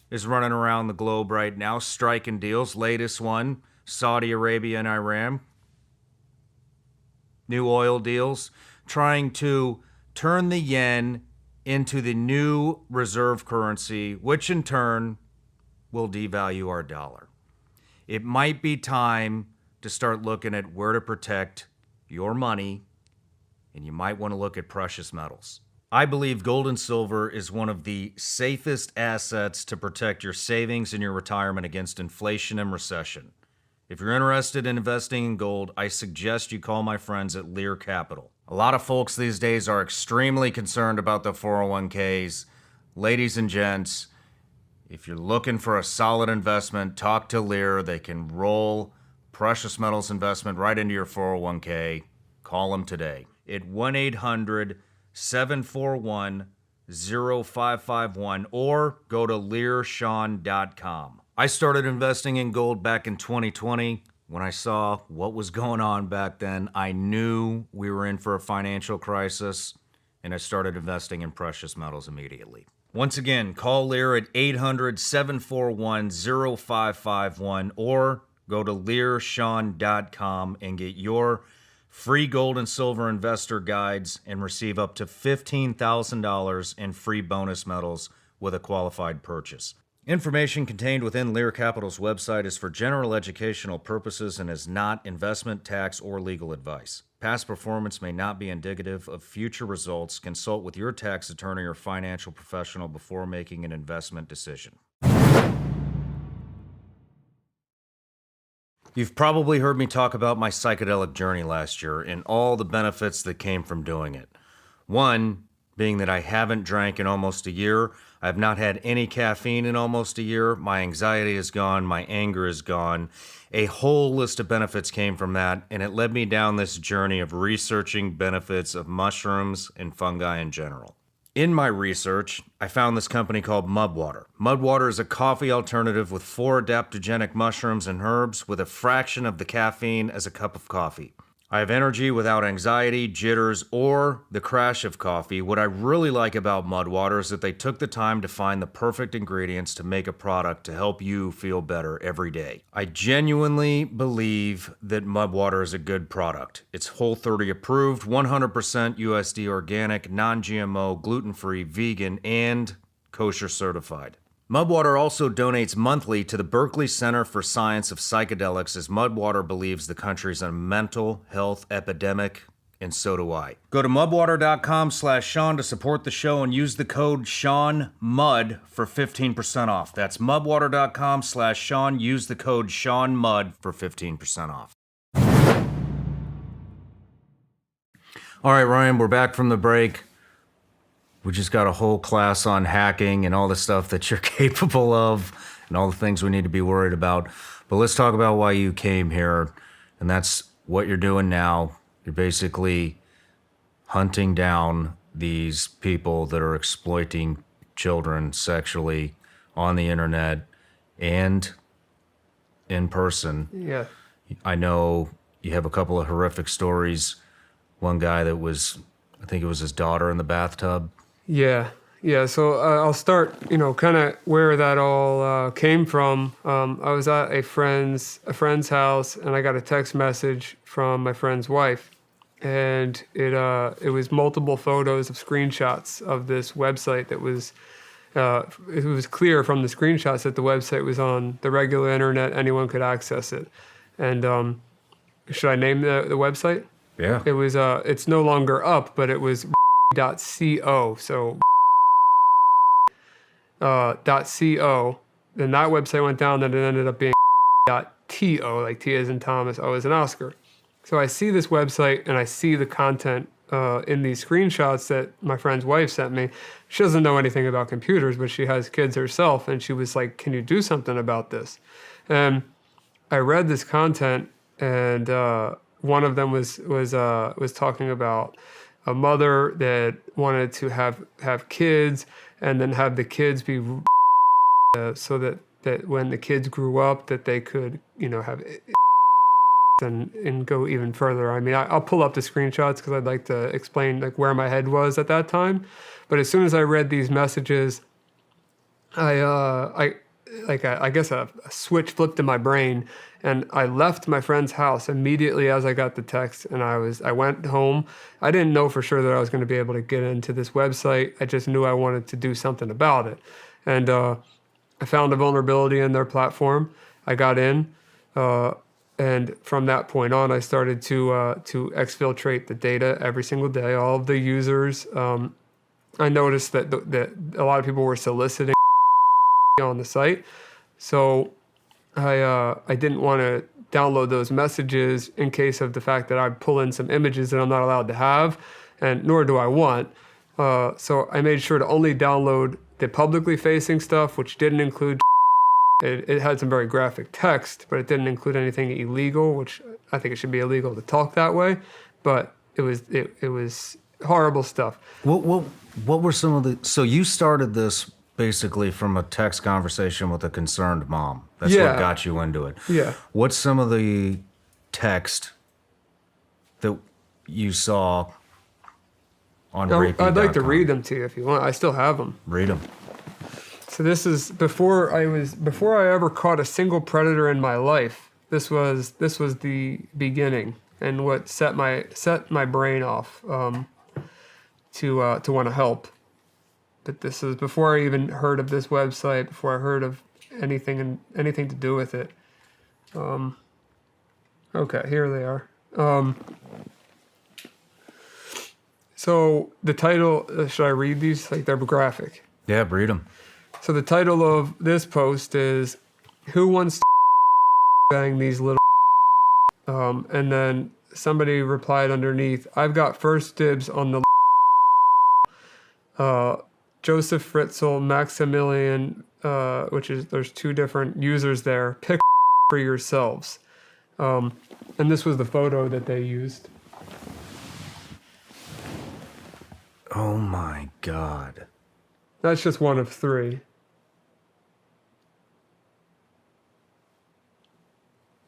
is running around the globe right now, striking deals. Latest one, Saudi Arabia and Iran. New oil deals, trying to turn the yen into the new reserve currency, which in turn will devalue our dollar. It might be time to start looking at where to protect your money, and you might want to look at precious metals. I believe gold and silver is one of the safest assets to protect your savings and your retirement against inflation and recession. If you're interested in investing in gold, I suggest you call my friends at Lear Capital. A lot of folks these days are extremely concerned about the 401ks. Ladies and gents, if you're looking for a solid investment, talk to Lear. They can roll precious metals investment right into your 401k. Call them today at 1-800-741-0551 or go to learshawn.com. I started investing in gold back in 2020. When I saw what was going on back then, I knew we were in for a financial crisis, and I started investing in precious metals immediately. Once again, call Lear at 800-741-0551 or go to learshawn.com and get your free gold and silver investor guides and receive up to $15,000 in free bonus metals with a qualified purchase. Information contained within Lear Capital's website is for general educational purposes and is not investment, tax, or legal advice. Past performance may not be indicative of future results. Consult with your tax attorney or financial professional before making an investment decision. You've probably heard me talk about my psychedelic journey last year and all the benefits that came from doing it. One being that I haven't drank in almost a year. I have not had any caffeine in almost a year. My anxiety is gone. My anger is gone. A whole list of benefits came from that, and it led me down this journey of researching benefits of mushrooms and fungi in general. In my research, I found this company called Mudwater. Mudwater is a coffee alternative with 4 adaptogenic mushrooms and herbs with a fraction of the caffeine as a cup of coffee. I have energy without anxiety, jitters, or the crash of coffee. What I really like about Mudwater is that they took the time to find the perfect ingredients to make a product to help you feel better every day. I genuinely believe that Mudwater is a good product. It's Whole30 approved, 100% USD organic, non-GMO, gluten-free, vegan, and kosher certified. Mudwater also donates monthly to the Berkeley Center for Science of Psychedelics, as Mudwater believes the country's in a mental health epidemic, and so do I. Go to mudwater.com/Shawn to support the show and use the code ShawnMud for 15% off. That's mudwater.com/Shawn. Use the code ShawnMud for 15% off. All right, Ryan, we're back from the break. We just got a whole class on hacking and all the stuff that you're capable of and all the things we need to be worried about. But let's talk about why you came here, and that's what you're doing now. You're basically hunting down these people that are exploiting children sexually on the internet and in person. Yeah. I know you have a couple of horrific stories. One guy that was, I think it was his daughter in the bathtub. Yeah. So I'll start, kind of where that all came from. I was at a friend's house, and I got a text message from my friend's wife, and it was multiple photos of screenshots of this website that was. It was clear from the screenshots that the website was on the regular internet; anyone could access it. And should I name the website? Yeah. It was. It's no longer up, but it was .co. So .co. Then that website went down, and it ended up being .to, like T as in Thomas, O as in Oscar. So I see this website, and I see the content in these screenshots that my friend's wife sent me. She doesn't know anything about computers, but she has kids herself, and she was like, "Can you do something about this?" And I read this content, and one of them was talking about a mother that wanted to have kids, and then have the kids be so that when the kids grew up, that they could, have and go even further. I mean, I'll pull up the screenshots because I'd like to explain like where my head was at that time. But as soon as I read these messages, I guess a switch flipped in my brain, and I left my friend's house immediately as I got the text, and I went home. I didn't know for sure that I was going to be able to get into this website. I just knew I wanted to do something about it. And I found a vulnerability in their platform. I got in, and from that point on, I started to exfiltrate the data every single day, all of the users. I noticed that a lot of people were soliciting on the site, so I didn't want to download those messages in case of the fact that I pull in some images that I'm not allowed to have, and nor do I want. So I made sure to only download the publicly facing stuff, which didn't include. It had some very graphic text, but it didn't include anything illegal, which I think it should be illegal to talk that way. But it was horrible stuff. What were some of the? So you started this basically from a text conversation with a concerned mom. That's what got you into it. Yeah. What's some of the text that you saw on rapey.com? I'd like to read them to you if you want. I still have them. Read them. So this is before I ever caught a single predator in my life. This was the beginning and what set my brain off to want to help. But this is before I even heard of this website, before I heard of anything to do with it. Okay, here they are. So the title, should I read these? Like, they're graphic. Yeah, read them. So the title of this post is, "Who wants to bang these little?" And then somebody replied underneath, "I've got first dibs on the." Joseph Fritzl, Maximilian, there's two different users there. Pick for yourselves. And this was the photo that they used. Oh my God. That's just one of three.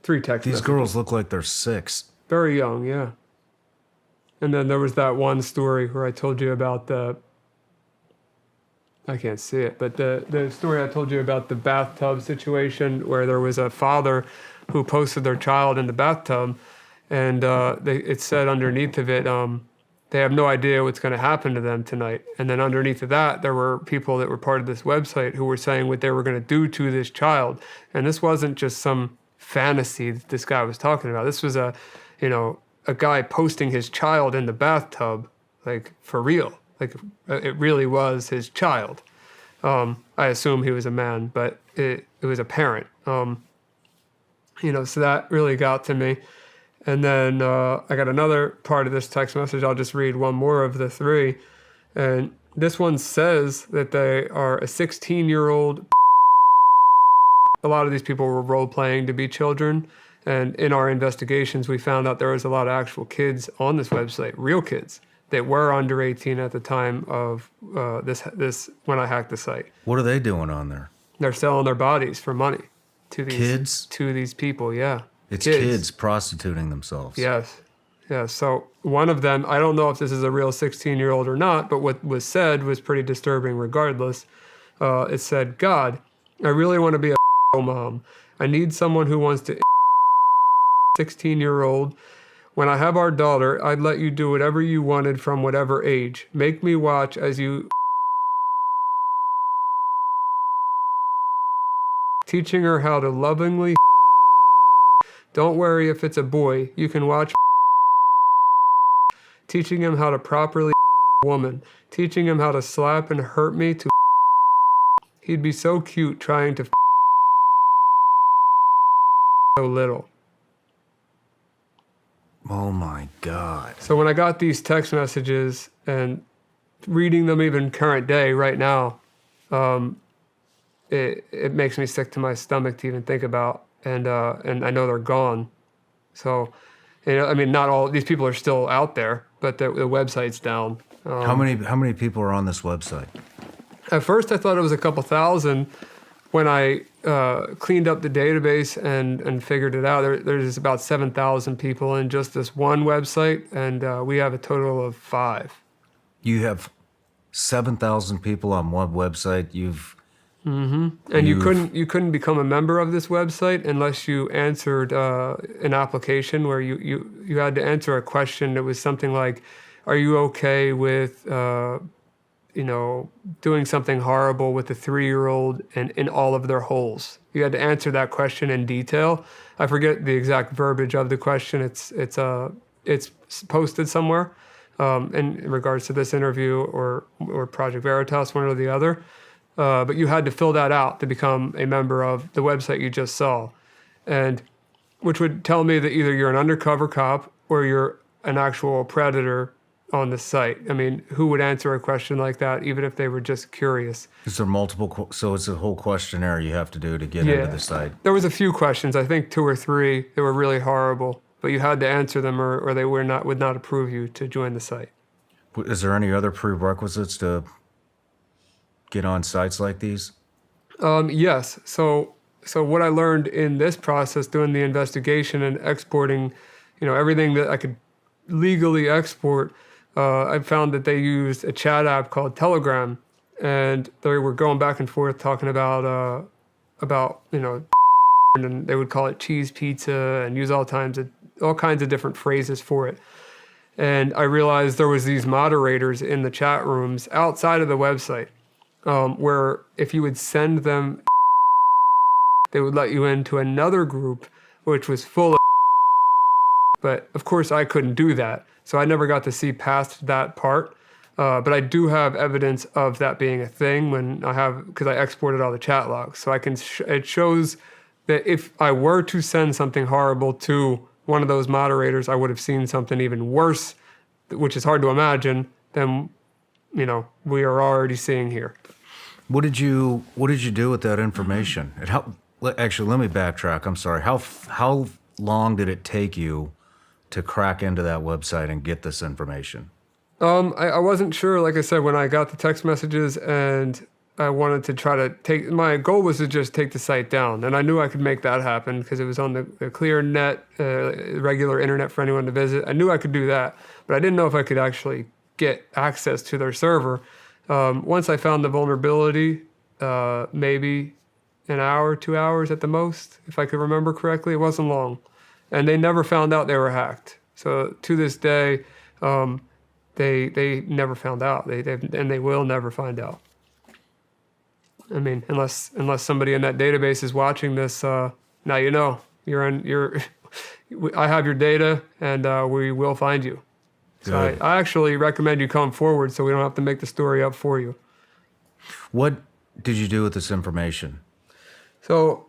3 text These messages. girls look like they're 6. Very young, yeah. And then there was that one story where I told you about I can't see it, but the story I told you about the bathtub situation where there was a father who posted their child in the bathtub, and it said underneath of it, they have no idea what's going to happen to them tonight. And then underneath of that, there were people that were part of this website who were saying what they were going to do to this child. And this wasn't just some fantasy that this guy was talking about. This was a guy posting his child in the bathtub, like for real. Like it really was his child. I assume he was a man, but it was a parent. So that really got to me. And then I got another part of this text message. I'll just read one more of the 3. And this one says that they are a 16-year-old. A lot of these people were role-playing to be children. And in our investigations, we found out there was a lot of actual kids on this website, real kids, that were under 18 at the time of this when I hacked the site. What are they doing on there? They're selling their bodies for money to these kids? To these people, yeah. It's kids prostituting themselves. Yes. Yeah. So one of them, I don't know if this is a real 16-year-old or not, but what was said was pretty disturbing regardless. It said, "God, I really want to be a mom. I need someone who wants to 16-year-old. When I have our daughter, I'd let you do whatever you wanted from whatever age. Make me watch as you teaching her how to lovingly. Don't worry if it's a boy. You can watch teaching him how to properly woman. Teaching him how to slap and hurt me to. He'd be so cute trying to so little." Oh my God. So when I got these text messages and reading them even current day right now, it makes me sick to my stomach to even think about. And I know they're gone. So, I mean, not all these people are still out there, but the website's down. How many people are on this website? At first, I thought it was a couple thousand. When I cleaned up the database and figured it out, there's about 7,000 people in just this one website, and we have a total of 5. You have 7,000 people on one website. And you couldn't become a member of this website unless you answered an application where you had to answer a question that was something like, "Are you okay with doing something horrible with a 3-year-old and in all of their holes?" You had to answer that question in detail. I forget the exact verbiage of the question. It's posted somewhere in regards to this interview or Project Veritas, one or the other. But you had to fill that out to become a member of the website you just saw, and which would tell me that either you're an undercover cop or you're an actual predator on the site. I mean, who would answer a question like that, even if they were just curious? Is there multiple? So it's a whole questionnaire you have to do to get into the site. There was a few questions, I think 2 or 3, that were really horrible, but you had to answer them, or they would not approve you to join the site. Is there any other prerequisites to get on sites like these? Yes. So what I learned in this process, doing the investigation and exporting, everything that I could legally export, I found that they used a chat app called Telegram, and they were going back and forth talking about and they would call it cheese pizza and use all kinds of different phrases for it. And I realized there was these moderators in the chat rooms outside of the website, where if you would send them, they would let you into another group which was full of. But of course I couldn't do that, so I never got to see past that part. But I do have evidence of that being a thing because I exported all the chat logs, so I can. It shows that if I were to send something horrible to one of those moderators, I would have seen something even worse, which is hard to imagine, than we are already seeing here. What did you do with that information? Actually, let me backtrack. I'm sorry. How long did it take you to crack into that website and get this information? I wasn't sure, like I said, when I got the text messages, and I wanted to try to my goal was to just take the site down, and I knew I could make that happen because it was on the clear net, regular internet for anyone to visit. I knew I could do that, but I didn't know if I could actually get access to their server. Once I found the vulnerability, maybe an hour, 2 hours at the most, if I could remember correctly. It wasn't long. And they never found out they were hacked. So to this day, they never found out. They will never find out. I mean, unless somebody in that database is watching this, now you know. I have your data, and we will find you. So I actually recommend you come forward so we don't have to make the story up for you. What did you do with this information? So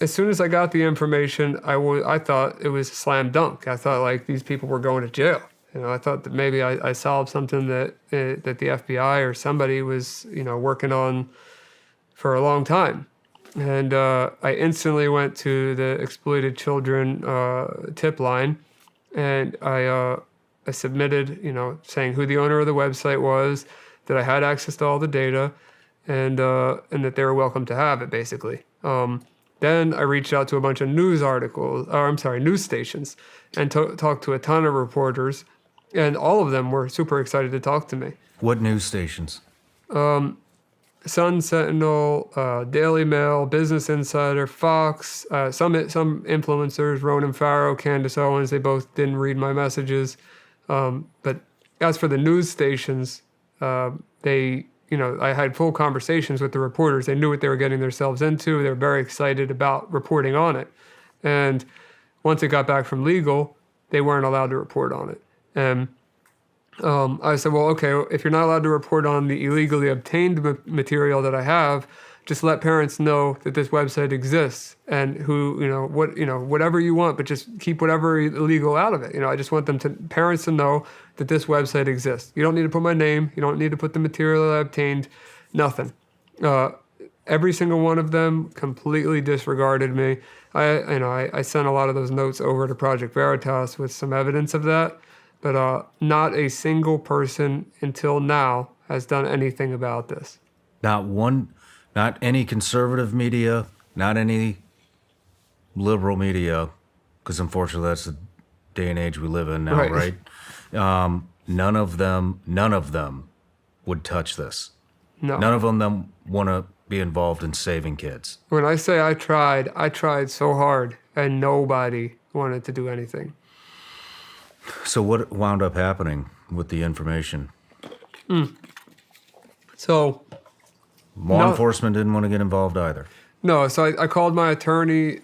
as soon as I got the information, I thought it was a slam dunk. I thought, like, these people were going to jail. I thought that maybe I solved something that the FBI or somebody was, working on for a long time. And I instantly went to the exploited children tip line, and I submitted, saying who the owner of the website was, that I had access to all the data, and that they were welcome to have it, basically. Then I reached out to a bunch of news stations, and talked to a ton of reporters, and all of them were super excited to talk to me. What news stations? Sun Sentinel, Daily Mail, Business Insider, Fox, some influencers, Ronan Farrow, Candace Owens, they both didn't read my messages. But as for the news stations, I had full conversations with the reporters. They knew what they were getting themselves into. They were very excited about reporting on it. And once it got back from legal, they weren't allowed to report on it. And I said, well, okay, if you're not allowed to report on the illegally obtained material that I have, just let parents know that this website exists and whatever you want, but just keep whatever illegal out of it. I just want parents to know that this website exists. You don't need to put my name. You don't need to put the material I obtained. Nothing. Every single one of them completely disregarded me. I sent a lot of those notes over to Project Veritas with some evidence of that, but not a single person until now has done anything about this. Not any conservative media, not any liberal media, because unfortunately that's the day and age we live in now, right? None of them would touch this. No. None of them want to be involved in saving kids. When I say I tried so hard, and nobody wanted to do anything. So what wound up happening with the information? So law enforcement didn't want to get involved either. No, so I called my attorney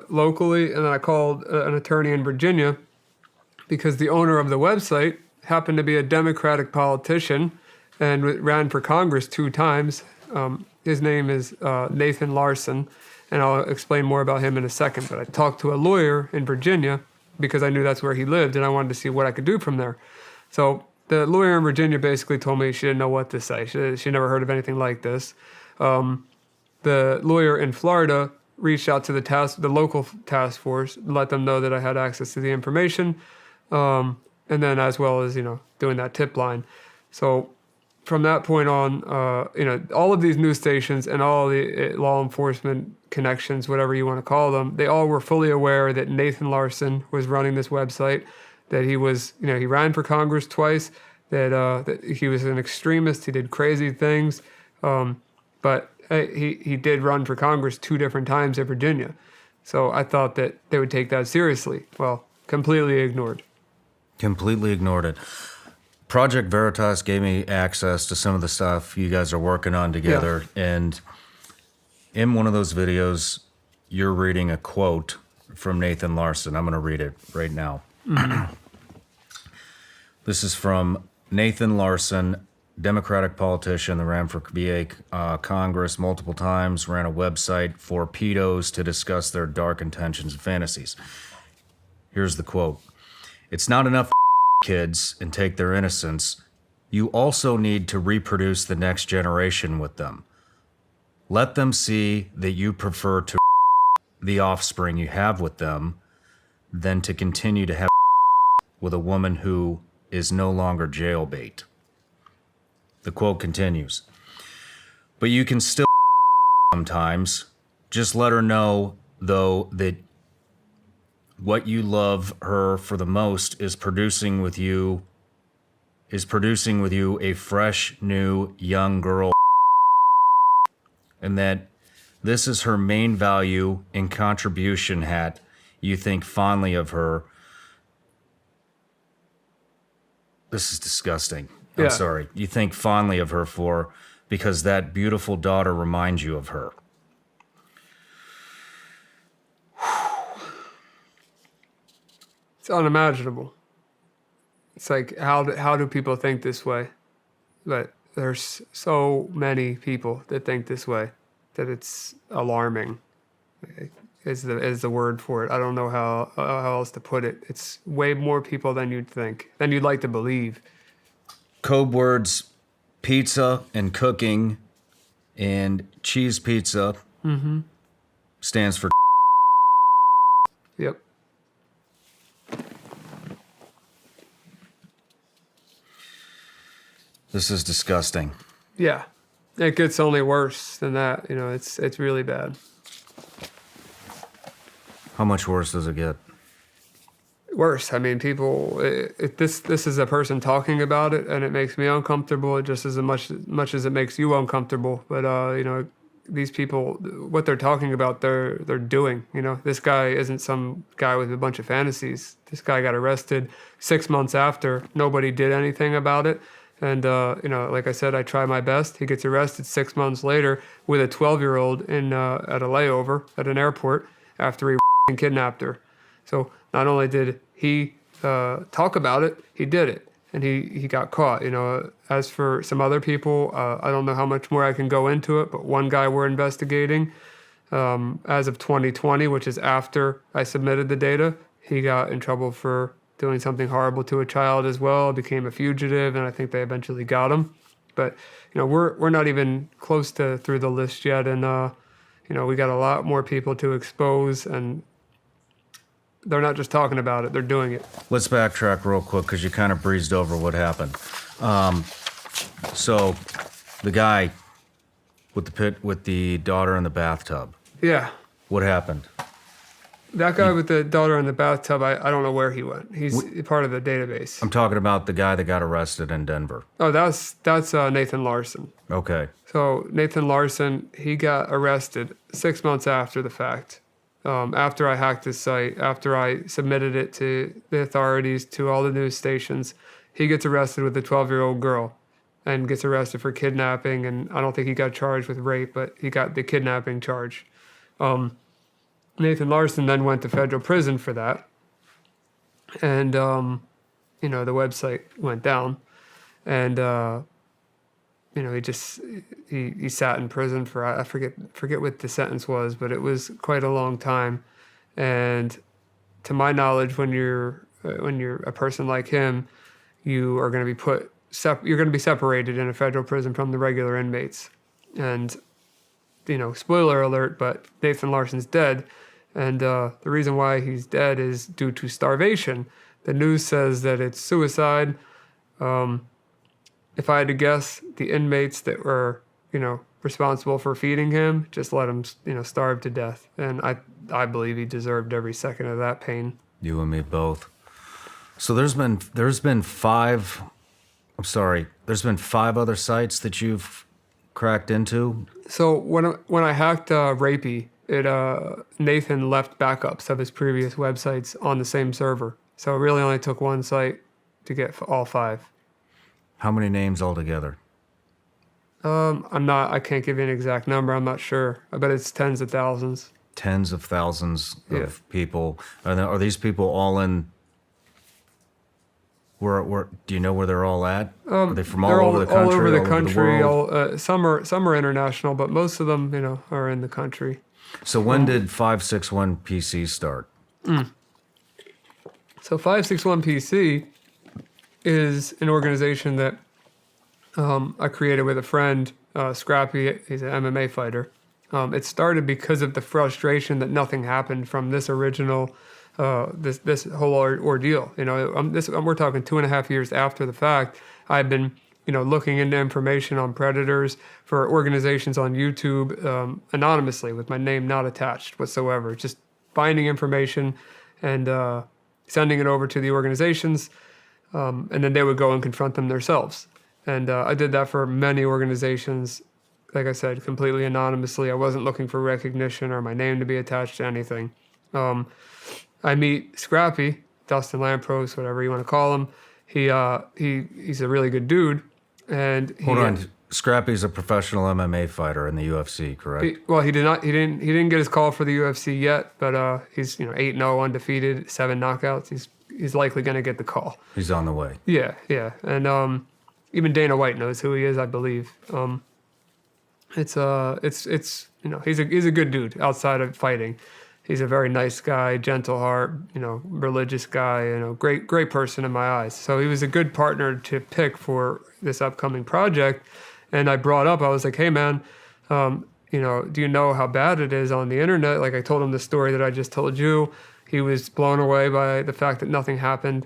locally, and then I called an attorney in Virginia because the owner of the website happened to be a Democratic politician and ran for Congress 2 times. His name is Nathan Larson, and I'll explain more about him in a second. But I talked to a lawyer in Virginia because I knew that's where he lived, and I wanted to see what I could do from there. So the lawyer in Virginia basically told me she didn't know what to say. She never heard of anything like this. The lawyer in Florida reached out to the local task force, let them know that I had access to the information, and then as well as doing that tip line. So from that point on, all of these news stations and all the law enforcement connections, whatever you want to call them, they all were fully aware that Nathan Larson was running this website, that he was, he ran for Congress twice, that he was an extremist, he did crazy things, but he did run for Congress 2 different times in Virginia. So I thought that they would take that seriously. Well, completely ignored. Completely ignored it. Project Veritas gave me access to some of the stuff you guys are working on together. Yeah. And in one of those videos, you're reading a quote from Nathan Larson. I'm going to read it right now. Mm-hmm. This is from Nathan Larson, Democratic politician that ran for VA Congress multiple times, ran a website for pedos to discuss their dark intentions and fantasies. Here's the quote. "It's not enough kids and take their innocence. You also need to reproduce the next generation with them. Let them see that you prefer to the offspring you have with them than to continue to have with a woman who is no longer jailbait." The quote continues, "But you can still sometimes. Just let her know, though, that what you love her for the most is producing with you a fresh, new, young girl, and that this is her main value and contribution hat. You think fondly of her." This is disgusting. I'm sorry. You think fondly of her because that beautiful daughter reminds you of her. It's unimaginable. It's like, how do people think this way? But there's so many people that think this way that it's alarming. Is the word for it. I don't know how else to put it. It's way more people than you'd think, than you'd like to believe. Code words: pizza and cooking, and cheese pizza stands for. Yep. This is disgusting. Yeah, it gets only worse than that. It's really bad. How much worse does it get? Worse. I mean, people. This is a person talking about it, and it makes me uncomfortable just as much as it makes you uncomfortable. But these people, what they're talking about, they're doing. This guy isn't some guy with a bunch of fantasies. This guy got arrested 6 months after. Nobody did anything about it. And, like I said, I try my best. He gets arrested 6 months later with a 12-year-old at a layover at an airport after he kidnapped her. So not only did he talk about it, he did it. and he got caught. As for some other people, I don't know how much more I can go into it, but one guy we're investigating, as of 2020, which is after I submitted the data, he got in trouble for doing something horrible to a child as well, became a fugitive, and I think they eventually got him. But, we're not even close to through the list yet, and, we got a lot more people to expose, and they're not just talking about it, they're doing it. Let's backtrack real quick because you kind of breezed over what happened. So the guy with the daughter in the bathtub. Yeah. What happened? That guy with the daughter in the bathtub, I don't know where he went. He's part of the database. I'm talking about the guy that got arrested in Denver. Oh, that's Nathan Larson. Okay. So Nathan Larson, he got arrested 6 months after the fact. After I hacked his site, after I submitted it to the authorities, to all the news stations, he gets arrested with a 12-year-old girl and gets arrested for kidnapping. And I don't think he got charged with rape, but he got the kidnapping charge. Nathan Larson then went to federal prison for that. And, the website went down. And, he sat in prison for, I forget what the sentence was, but it was quite a long time. And to my knowledge, when you're a person like him, you are going to be you're going to be separated in a federal prison from the regular inmates. And, spoiler alert, but Nathan Larson's dead. And the reason why he's dead is due to starvation. The news says that it's suicide. If I had to guess, the inmates that were, responsible for feeding him just let him, starve to death. And I believe he deserved every second of that pain. You and me both. So there's been five other sites that you've cracked into. So when I hacked Rapey, Nathan left backups of his previous websites on the same server. So it really only took one site to get all 5. How many names altogether? I can't give you an exact number. I'm not sure. I bet it's tens of thousands. Tens of thousands of people. Are these people all in? Where do you know where they're all at? Are they from all over the country? All over the country. world? Some are international, but most of them, are in the country. So when did 561 PC start? So 561 PC is an organization that I created with a friend, Scrappy. He's an MMA fighter. It started because of the frustration that nothing happened from this original, this whole ordeal. We're talking 2.5 years after the fact. I've been, looking into information on predators for organizations on YouTube anonymously with my name not attached whatsoever. Just finding information and sending it over to the organizations, and then they would go and confront them themselves. And I did that for many organizations, like I said, completely anonymously. I wasn't looking for recognition or my name to be attached to anything. I meet Scrappy, Dustin Lampros, whatever you want to call him. He's a really good dude. And Hold on, Scrappy's a professional MMA fighter in the UFC, correct? He didn't get his call for the UFC yet, but he's 8-0 undefeated, 7 knockouts. He's likely going to get the call. He's on the way. Yeah, and even Dana White knows who he is, I believe. He's a good dude outside of fighting. He's a very nice guy, gentle heart, religious guy, great person in my eyes. So he was a good partner to pick for this upcoming project. And I was like, hey man, do you know how bad it is on the internet? Like I told him the story that I just told you. He was blown away by the fact that nothing happened.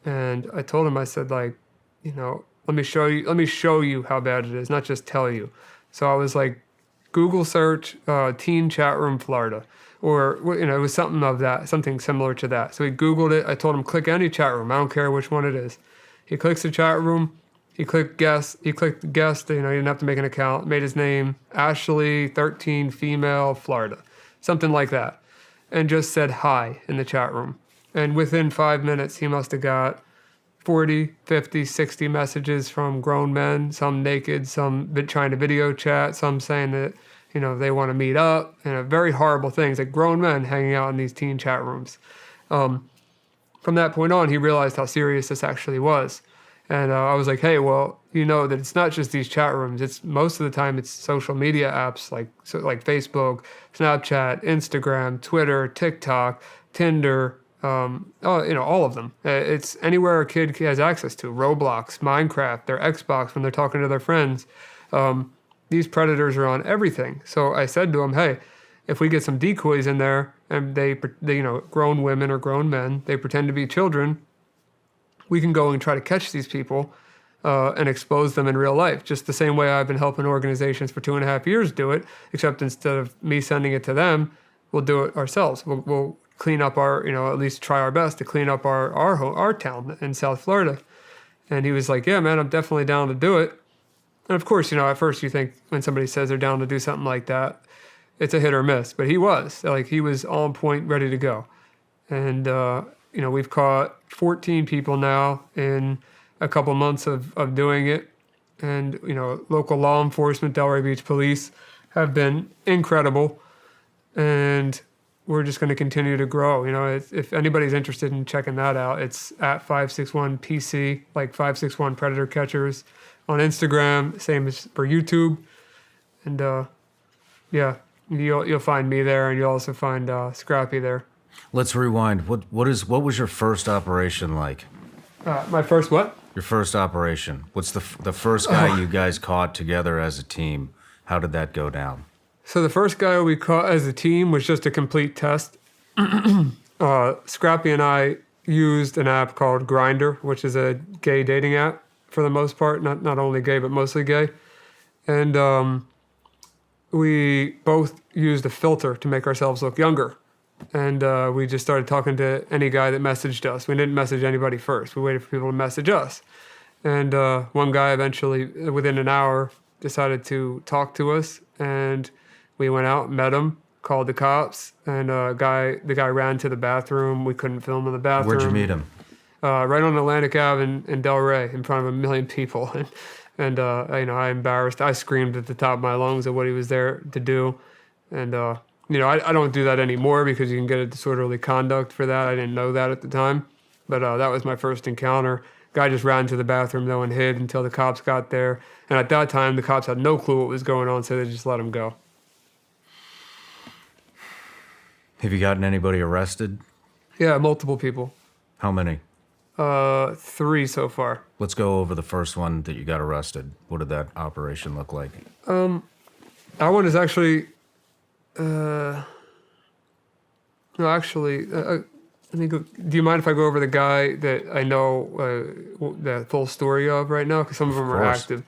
And I told him, I said, like, let me show you how bad it is, not just tell you. So I was like, Google search teen chat room Florida, or it was something similar to that. So he Googled it. I told him, click any chat room. I don't care which one it is. He clicks the chat room. He clicked guest. He clicked guest. He didn't have to make an account. Made his name Ashley, 13, female, Florida, something like that, and just said hi in the chat room. And within 5 minutes, he must have got 40, 50, 60 messages from grown men, some naked, some trying to video chat, some saying that, they want to meet up, and very horrible things, like grown men hanging out in these teen chat rooms. From that point on, he realized how serious this actually was. And I was like, hey, well, you know that it's not just these chat rooms. It's most of the time it's social media apps like Facebook, Snapchat, Instagram, Twitter, TikTok, Tinder, all of them. It's anywhere a kid has access to. Roblox, Minecraft, their Xbox when they're talking to their friends. These predators are on everything. So I said to him, hey, if we get some decoys in there and they grown women or grown men, they pretend to be children, we can go and try to catch these people and expose them in real life. Just the same way I've been helping organizations for 2.5 years do it, except instead of me sending it to them, we'll do it ourselves. We'll clean up at least try our best to clean up our town in South Florida. And he was like, yeah, man, I'm definitely down to do it. And of course, at first you think when somebody says they're down to do something like that, it's a hit or miss. But he was on point, ready to go. And, we've caught 14 people now in a couple months of doing it. And, local law enforcement, Delray Beach Police, have been incredible. And we're just going to continue to grow. If anybody's interested in checking that out, it's at 561PC, like 561 Predator Catchers on Instagram, same as for YouTube. And, you'll find me there, and you'll also find Scrappy there. Let's rewind. What was your first operation like? My first what? Your first operation. What's the first guy you guys caught together as a team? How did that go down? So the first guy we caught as a team was just a complete test. Scrappy and I used an app called Grindr, which is a gay dating app for the most part. Not only gay, but mostly gay. And we both used a filter to make ourselves look younger. And we just started talking to any guy that messaged us. We didn't message anybody first. We waited for people to message us. And one guy eventually, within an hour, decided to talk to us. And we went out, met him, called the cops. And the guy ran to the bathroom. We couldn't film in the bathroom. Where'd you meet him? Right on Atlantic Ave in Delray, in front of 1 million people. And I embarrassed. I screamed at the top of my lungs at what he was there to do. And I don't do that anymore because you can get a disorderly conduct for that. I didn't know that at the time. But that was my first encounter. Guy just ran to the bathroom, though, and hid until the cops got there. And at that time, the cops had no clue what was going on, so they just let him go. Have you gotten anybody arrested? Yeah, multiple people. How many? 3 so far. Let's go over the first one that you got arrested. What did that operation look like? That one is actually... I think. Do you mind if I go over the guy that I know the full story of right now? Because some of them are active.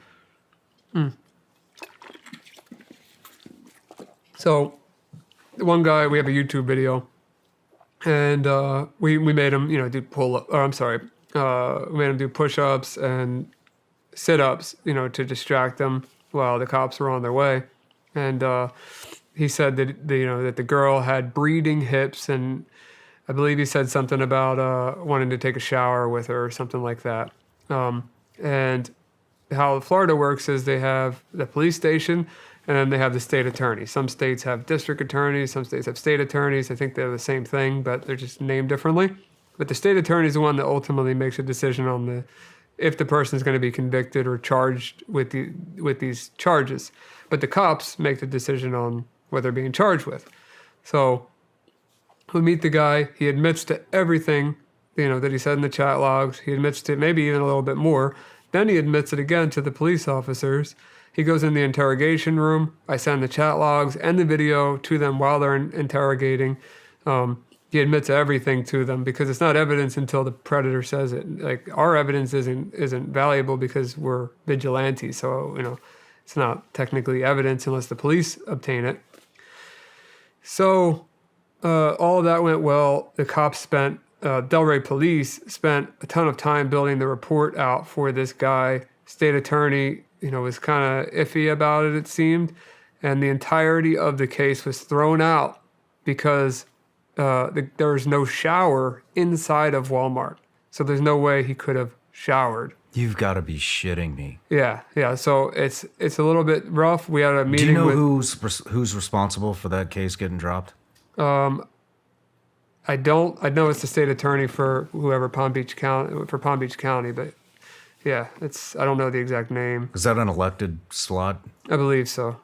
So, one guy, we have a YouTube video, and we made him, do pull-up. We made him do push-ups and sit-ups, to distract them while the cops were on their way, and. He said that that the girl had bleeding hips, and I believe he said something about wanting to take a shower with her or something like that. And how Florida works is they have the police station, and then they have the state attorney. Some states have district attorneys, some states have state attorneys. I think they're the same thing, but they're just named differently. But the state attorney is the one that ultimately makes a decision on if the person is going to be convicted or charged with these charges. But the cops make the decision on what they're being charged with. So we meet the guy. He admits to everything, that he said in the chat logs. He admits to maybe even a little bit more. Then he admits it again to the police officers. He goes in the interrogation room. I send the chat logs and the video to them while they're interrogating. He admits everything to them because it's not evidence until the predator says it. Like, our evidence isn't valuable because we're vigilantes. So, it's not technically evidence unless the police obtain it. So all of that went well. The cops Delray Police spent a ton of time building the report out for this guy. State attorney, was kind of iffy about it seemed. And the entirety of the case was thrown out because there was no shower inside of Walmart. So there's no way he could have showered. You've got to be shitting me. Yeah. So it's a little bit rough. We had a meeting. Do you know who's responsible for that case getting dropped? I don't. I know it's the state attorney for Palm Beach County, but Yeah, I don't know the exact name. Is that an elected slot? I believe so.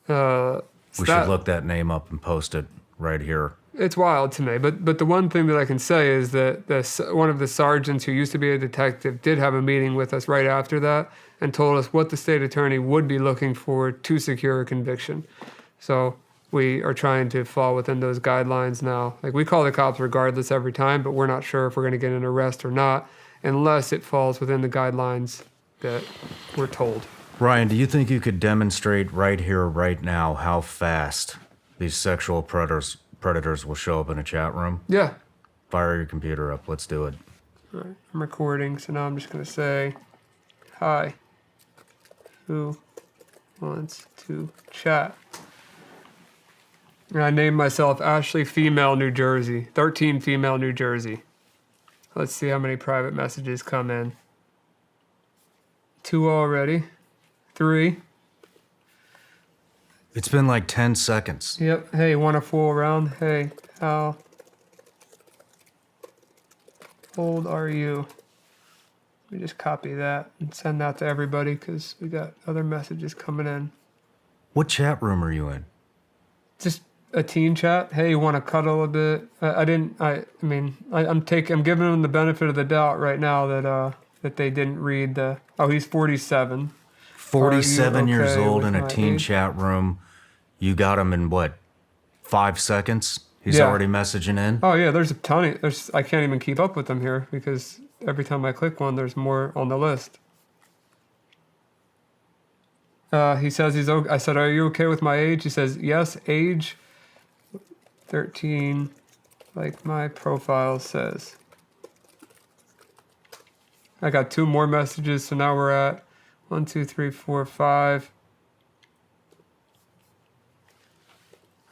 We should look that name up and post it right here. It's wild to me, but the one thing that I can say is that one of the sergeants who used to be a detective did have a meeting with us right after that and told us what the state attorney would be looking for to secure a conviction. So we are trying to fall within those guidelines now. Like, we call the cops regardless every time, but we're not sure if we're going to get an arrest or not unless it falls within the guidelines that we're told. Ryan, do you think you could demonstrate right here, right now, how fast these sexual predators will show up in a chat room? Yeah. Fire your computer up. Let's do it. All right, I'm recording, so now I'm just going to say, hi, who wants to chat? And I named myself Ashley Female New Jersey, 13 Female New Jersey. Let's see how many private messages come in. 2 already. 3. It's been like 10 seconds. Yep. Hey, want to fool around? Hey, how old are you? Let me just copy that and send that to everybody because we got other messages coming in. What chat room are you in? Just a teen chat. Hey, you want to cuddle a bit? I'm giving them the benefit of the doubt right now that they didn't read the. Oh, he's 47. 47 years okay old in with a my teen age? chat room. You got him in what? 5 seconds? He's Yeah. already messaging in? Oh yeah, there's a ton. I can't even keep up with them here because every time I click one, there's more on the list. He says he's okay. I said, "Are you okay with my age?" He says, "Yes, age 13, like my profile says." I got 2 more messages, so now we're at 1, 2, 3, 4, 5.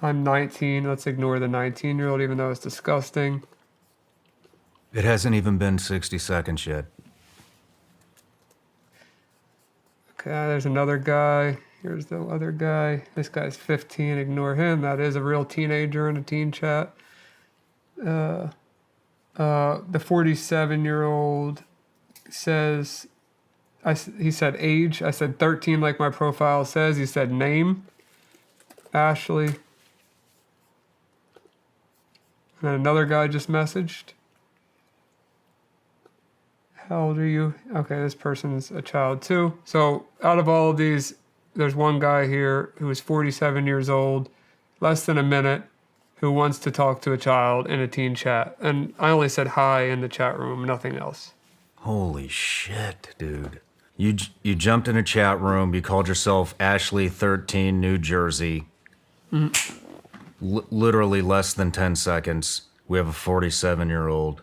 I'm 19. Let's ignore the 19-year-old, even though it's disgusting. It hasn't even been 60 seconds yet. Okay, there's another guy. Here's the other guy. This guy's 15. Ignore him. That is a real teenager in a teen chat. The 47-year-old says, he said age. I said 13 like my profile says. He said name, Ashley. And then another guy just messaged. How old are you? Okay, this person's a child too. So out of all of these, there's one guy here who is 47 years old, less than a minute, who wants to talk to a child in a teen chat. And I only said hi in the chat room, nothing else. Holy shit, dude. You jumped in a chat room. You called yourself Ashley 13, New Jersey. Literally less than 10 seconds. We have a 47-year-old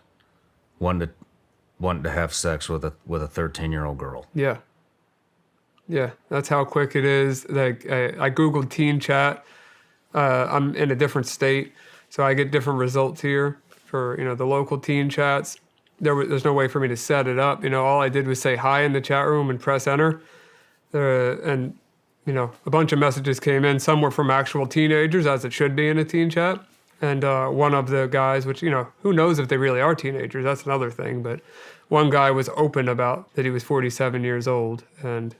wanting to have sex with a 13-year-old girl. Yeah. Yeah, that's how quick it is. Like I Googled teen chat. I'm in a different state, so I get different results here for, the local teen chats. There's no way for me to set it up. All I did was say hi in the chat room and press enter. And a bunch of messages came in. Some were from actual teenagers, as it should be in a teen chat. And one of the guys, which, who knows if they really are teenagers, that's another thing. But one guy was open about that he was 47 years old, and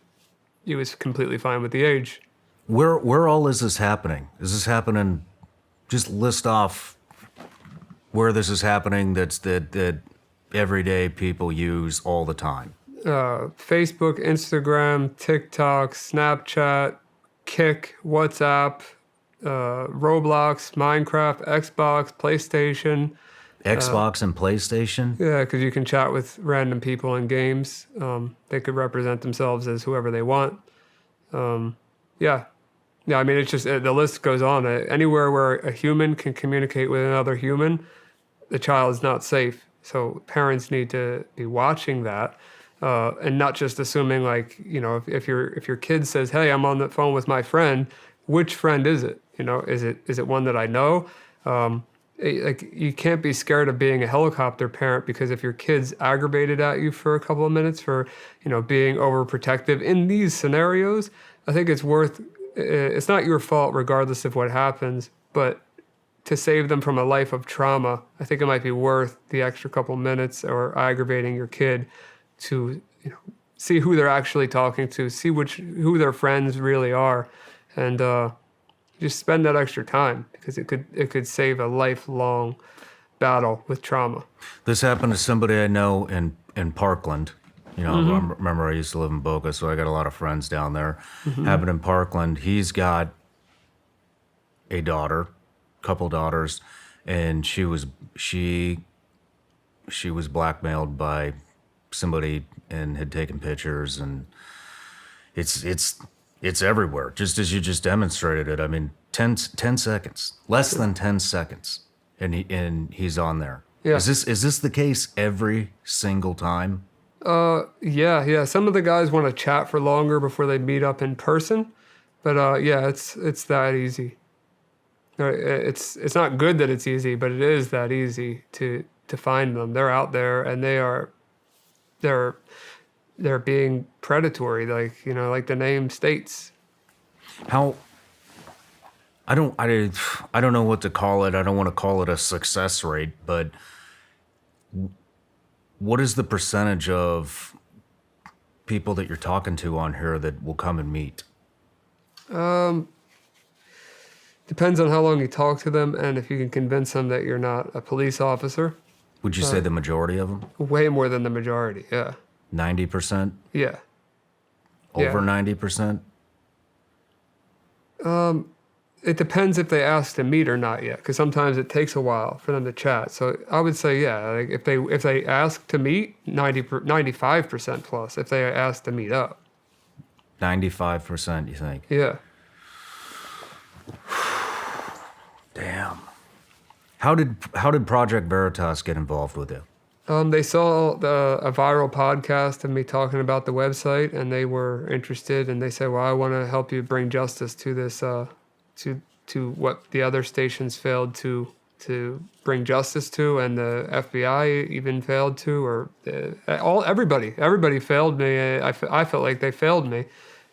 he was completely fine with the age. Where all is this happening? Is this happening? Just list off where this is happening that everyday people use all the time. Facebook, Instagram, TikTok, Snapchat, Kik, WhatsApp, Roblox, Minecraft, Xbox, PlayStation. Xbox and PlayStation? Yeah, because you can chat with random people in games. They could represent themselves as whoever they want. Yeah, I mean, it's just, the list goes on. Anywhere where a human can communicate with another human, the child is not safe. So parents need to be watching that. And not just assuming if your kid says, "Hey, I'm on the phone with my friend," which friend is it? Is it one that I know? You can't be scared of being a helicopter parent, because if your kid's aggravated at you for a couple of minutes for being overprotective in these scenarios, I think it's not your fault regardless of what happens, but to save them from a life of trauma, I think it might be worth the extra couple minutes or aggravating your kid to see who they're actually talking to, see who their friends really are, and just spend that extra time, because it could save a lifelong battle with trauma. This happened to somebody I know in Parkland. I remember I used to live in Boca, so I got a lot of friends down there. Happened in Parkland. He's got a couple daughters, and she was blackmailed by somebody and had taken pictures, and it's everywhere, just as you just demonstrated it. I mean, 10 seconds, less than 10 seconds, and he's on there. Yeah. Is this the case every single time? Yeah. Some of the guys want to chat for longer before they meet up in person, but yeah, it's that easy. It's not good that it's easy, but it is that easy to find them. They're out there, and they're being predatory, like the name states. How? I don't know what to call it. I don't want to call it a success rate, but what is the percentage of people that you're talking to on here that will come and meet? Depends on how long you talk to them, and if you can convince them that you're not a police officer. Would you say the majority of them? Way more than the majority, yeah. 90%? Yeah. Over 90%? It depends if they ask to meet or not yet, because sometimes it takes a while for them to chat. So I would say, yeah, like if they ask to meet, 95% plus if they ask to meet up. 95%, you think? Yeah. Damn. How did Project Veritas get involved with you? They saw a viral podcast of me talking about the website, and they were interested, and they said, well, I want to help you bring justice to this, to what the other stations failed to bring justice to, and the FBI even failed to, or everybody failed me. I felt like they failed me.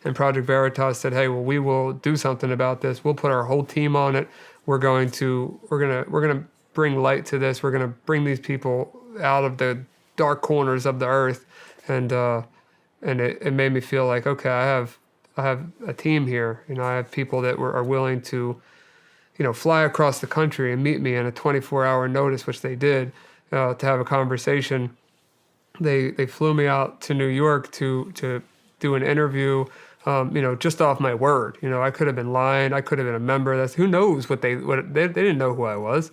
And Project Veritas said, hey, well, we will do something about this. We'll put our whole team on it. We're gonna bring light to this. We're gonna bring these people out of the dark corners of the earth, and it made me feel like, okay, I have a team here. I have people that are willing to, fly across the country and meet me in a 24-hour notice, which they did, to have a conversation. They flew me out to New York to do an interview. Just off my word. I could have been lying. I could have been a member. Who knows what they didn't know who I was.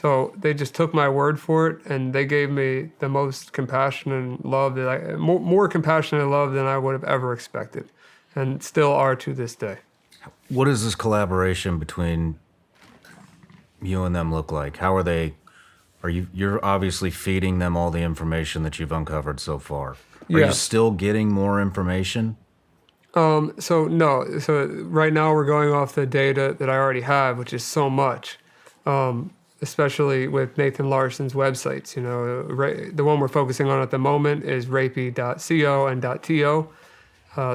So they just took my word for it, and they gave me the most compassion and love more compassion and love than I would have ever expected, and still are to this day. What does this collaboration between you and them look like? How are they? You're obviously feeding them all the information that you've uncovered so far. Are you still getting more information? So right now we're going off the data that I already have, which is so much, especially with Nathan Larson's websites. The one we're focusing on at the moment is rapey.co and .to.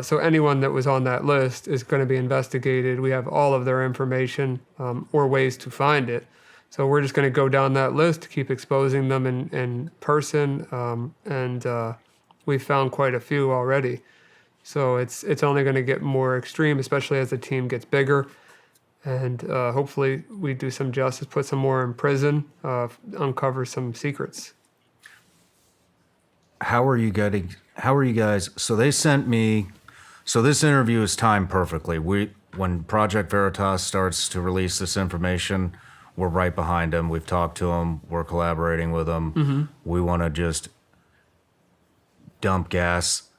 So anyone that was on that list is going to be investigated. We have all of their information, or ways to find it. So we're just going to go down that list, keep exposing them in person, and we've found quite a few already. So it's only going to get more extreme, especially as the team gets bigger. And hopefully we do some justice, put some more in prison, uncover some secrets. How are you guys? So they sent me. So this interview is timed perfectly. When Project Veritas starts to release this information, we're right behind them. We've talked to them. We're collaborating with them. Mm-hmm. We want to just dump gas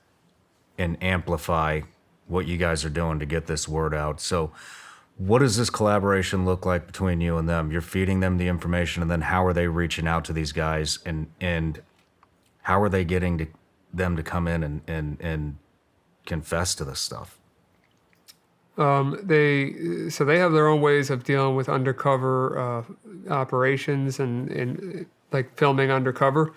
and amplify what you guys are doing to get this word out. So what does this collaboration look like between you and them? You're feeding them the information, and then how are they reaching out to these guys, and how are they getting them to come in and confess to this stuff? They have their own ways of dealing with undercover operations and like filming undercover.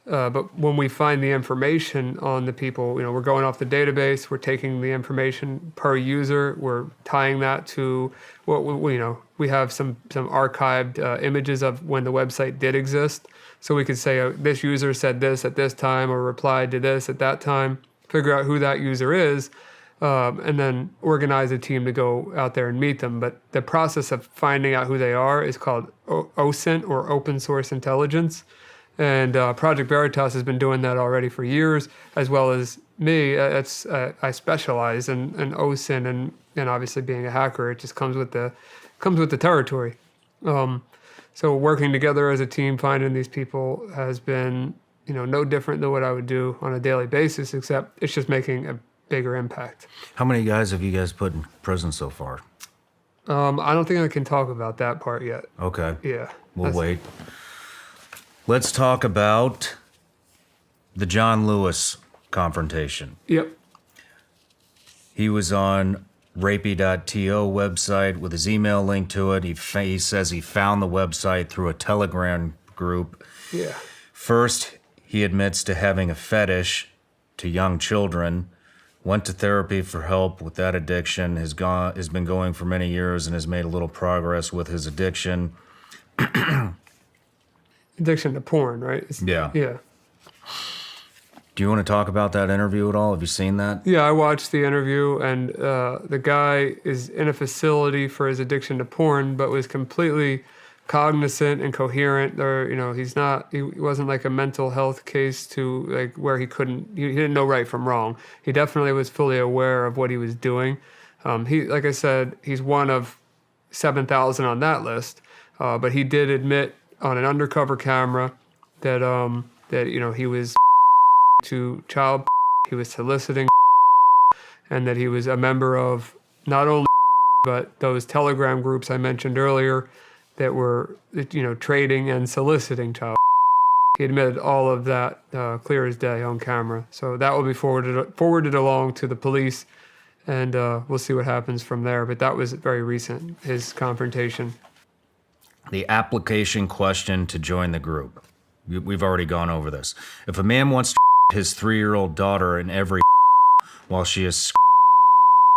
But when we find the information on the people, we're going off the database, we're taking the information per user, we're tying that to what we have some archived images of when the website did exist. So we could say this user said this at this time or replied to this at that time, figure out who that user is, and then organize a team to go out there and meet them. But the process of finding out who they are is called OSINT, or Open Source Intelligence. And Project Veritas has been doing that already for years, as well as me. I specialize in OSINT, and obviously being a hacker, it just comes with the territory. So working together as a team, finding these people has been, no different than what I would do on a daily basis, except it's just making a bigger impact. How many guys have you guys put in prison so far? I don't think I can talk about that part yet. Okay. Yeah. We'll wait. Let's talk about the John Lewis confrontation. Yep. He was on rapey.to website with his email link to it. He says he found the website through a Telegram group. Yeah. First, he admits to having a fetish to young children, went to therapy for help with that addiction, has been going for many years and has made a little progress with his addiction. Addiction to porn, right? Yeah. Yeah. Do you want to talk about that interview at all? Have you seen that? Yeah, I watched the interview, and the guy is in a facility for his addiction to porn, but was completely cognizant and coherent. There, he wasn't like a mental health case to like where he didn't know right from wrong. He definitely was fully aware of what he was doing. Like I said, he's one of 7,000 on that list, but he did admit on an undercover camera that he was to child, he was soliciting, and that he was a member of not only but those Telegram groups I mentioned earlier that were trading and soliciting child. He admitted all of that clear as day on camera. So that will be forwarded along to the police, and we'll see what happens from there. But that was very recent, his confrontation. The application question to join the group. We've already gone over this. If a man wants to his 3-year-old daughter in every while she is,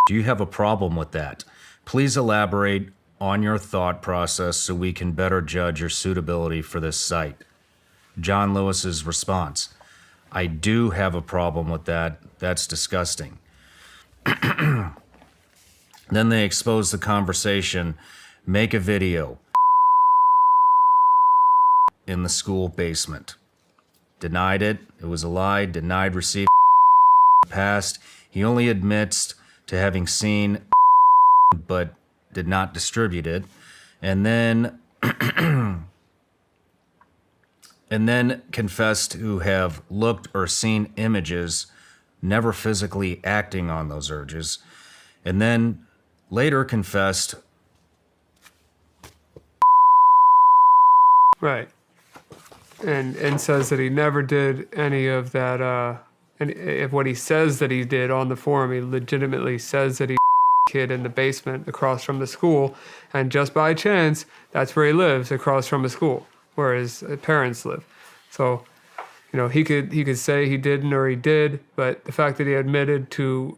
do you have a problem with that? Please elaborate on your thought process so we can better judge your suitability for this site. John Lewis's response: I do have a problem with that. That's disgusting. Then they expose the conversation, make a video in the school basement. Denied it. It was a lie. Denied receipt. Passed. He only admits to having seen but did not distribute it. And then confessed to have looked or seen images, never physically acting on those urges. And then later confessed. Right. And says that he never did any of that. And if what he says that he did on the forum, he legitimately says that he kid in the basement across from the school, and just by chance, that's where he lives, across from a school where his parents live. So, he could say he didn't or he did, but the fact that he admitted to,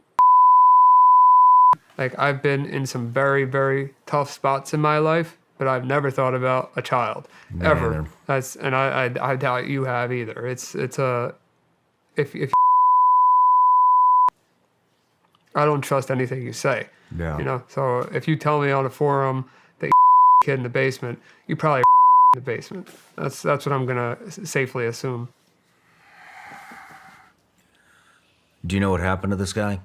like, I've been in some very, very tough spots in my life, but I've never thought about a child ever. Either. I doubt you have either. If I don't trust anything you say. Yeah. So if you tell me on a forum that kid in the basement, you probably in the basement. That's what I'm gonna safely assume. Do you know what happened to this guy?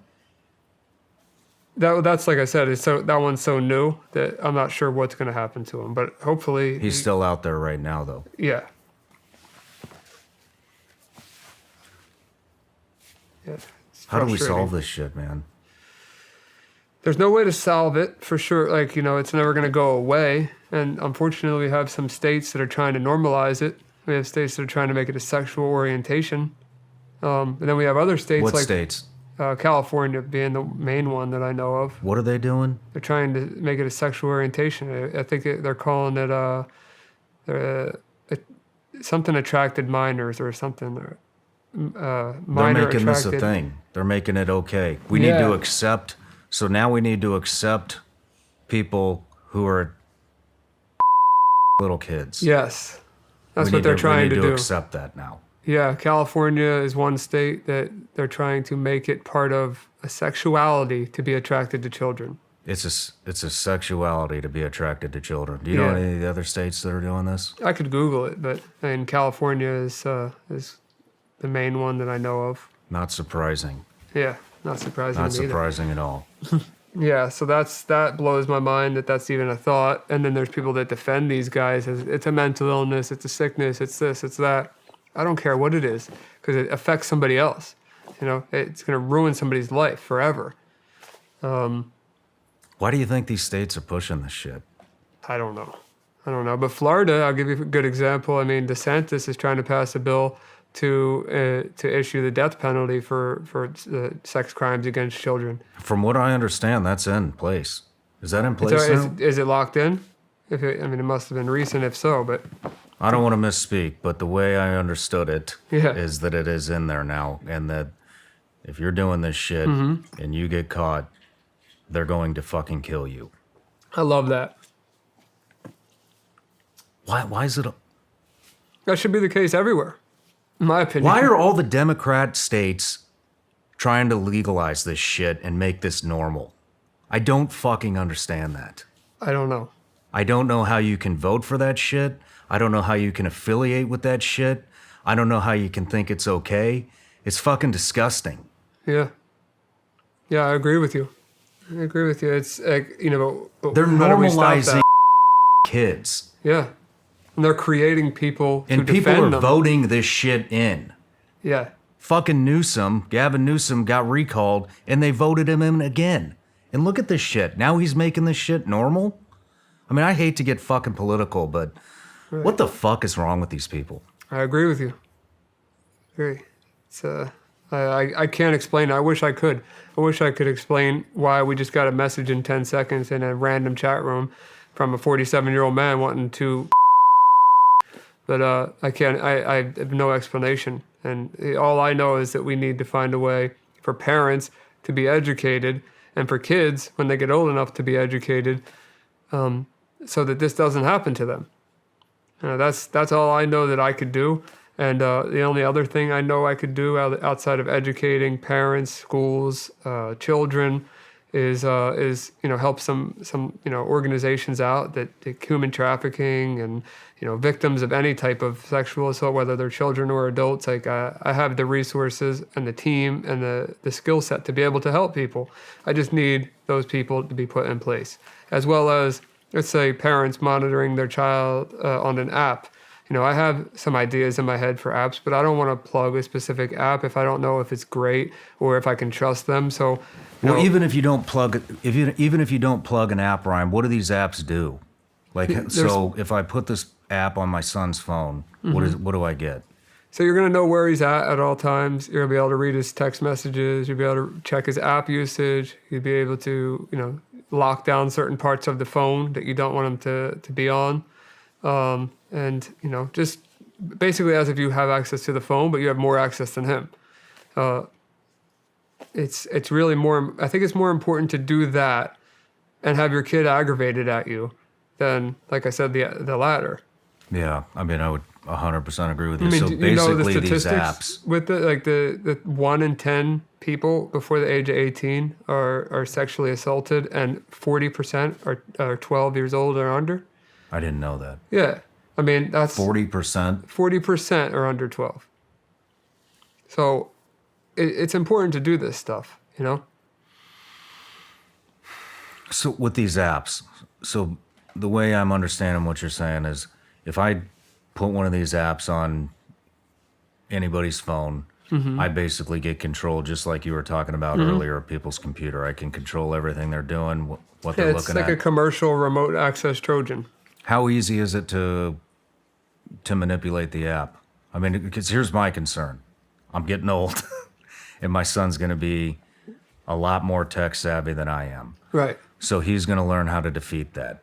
That's like I said, that one's so new that I'm not sure what's going to happen to him, but hopefully He's still out there right now, though. Yeah. How do we solve this shit, man? There's no way to solve it for sure. Like, it's never going to go away. And unfortunately, we have some states that are trying to normalize it. We have states that are trying to make it a sexual orientation. And then we have other states What like states? California being the main one that I know of. What are they doing? They're trying to make it a sexual orientation. I think they're calling it something attracted minors or something. They're making this a thing. They're making it okay. We need to accept. So now we need to accept people who are little kids. Yes. That's what they're trying to do. Accept that now. Yeah, California is one state that they're trying to make it part of a sexuality to be attracted to children. It's a sexuality to be attracted to children. Do you know any of the other states that are doing this? I could Google it, but California is the main one that I know of. Not surprising. Yeah, not surprising. Not surprising at all. Yeah, so that blows my mind that's even a thought. And then there's people that defend these guys as it's a mental illness, it's a sickness, it's this, it's that. I don't care what it is, because it affects somebody else. You know, it's going to ruin somebody's life forever. Why do you think these states are pushing this shit? I don't know. But Florida, I'll give you a good example. I mean, DeSantis is trying to pass a bill to issue the death penalty for sex crimes against children. From what I understand, that's in place. Is that in place now? Is it locked in? It must have been recent if so, but... I don't want to misspeak, but the way I understood it is that it is in there now, and that if you're doing this shit and you get caught, they're going to fucking kill you. I love that. Why is it... That should be the case everywhere, in my opinion. Why are all the Democrat states trying to legalize this shit and make this normal? I don't fucking understand that. I don't know. I don't know how you can vote for that shit. I don't know how you can affiliate with that shit. I don't know how you can think it's okay. It's fucking disgusting. Yeah. Yeah, I agree with you. It's like, but they're how do we stop normalizing that? kids. Yeah. And they're creating people and to people defend are them. voting this shit in. Yeah. Fucking Gavin Newsom got recalled and they voted him in again. And look at this shit. Now he's making this shit normal? I mean, I hate to get fucking political, but what the fuck is wrong with these people? I agree with you. It's I can't explain. I wish I could. I wish I could explain why we just got a message in 10 seconds in a random chat room from a 47-year-old man wanting to. But I can't. I have no explanation. And all I know is that we need to find a way for parents to be educated and for kids, when they get old enough, to be educated, so that this doesn't happen to them. That's all I know that I could do. And the only other thing I know I could do outside of educating parents, schools, children, is help some organizations out that human trafficking and victims of any type of sexual assault, whether they're children or adults. Like I have the resources and the team and the skill set to be able to help people. I just need those people to be put in place, as well as, let's say, parents monitoring their child on an app. I have some ideas in my head for apps, but I don't want to plug a specific app if I don't know if it's great or if I can trust them. So, even if you don't plug, even if you don't plug an app, Ryan, what do these apps do? Like, so if I put this app on my son's phone, what do I get? So you're going to know where he's at all times. You're going to be able to read his text messages. You'll be able to check his app usage. You'll be able to, lock down certain parts of the phone that you don't want him to be on. And just basically as if you have access to the phone, but you have more access than him. It's really more, I think it's more important to do that and have your kid aggravated at you than, like I said, the latter. Yeah, I mean, I would 100% agree with you. I mean, So basically, the these statistics apps with the 1 in 10 people before the age of 18 are sexually assaulted, and 40% are 12 years old or under. I didn't know that. Yeah, I mean that's 40%. 40% are under 12. So it's important to do this stuff, So with these apps, so the way I'm understanding what you're saying is, if I put one of these apps on anybody's phone, I basically get control, just like you were talking about earlier, of people's computer. I can control everything they're doing, what they're looking at. It's like a commercial remote access Trojan. How easy is it to manipulate the app? I mean, because here's my concern. I'm getting old, and my son's going to be a lot more tech savvy than I am. Right. So he's going to learn how to defeat that.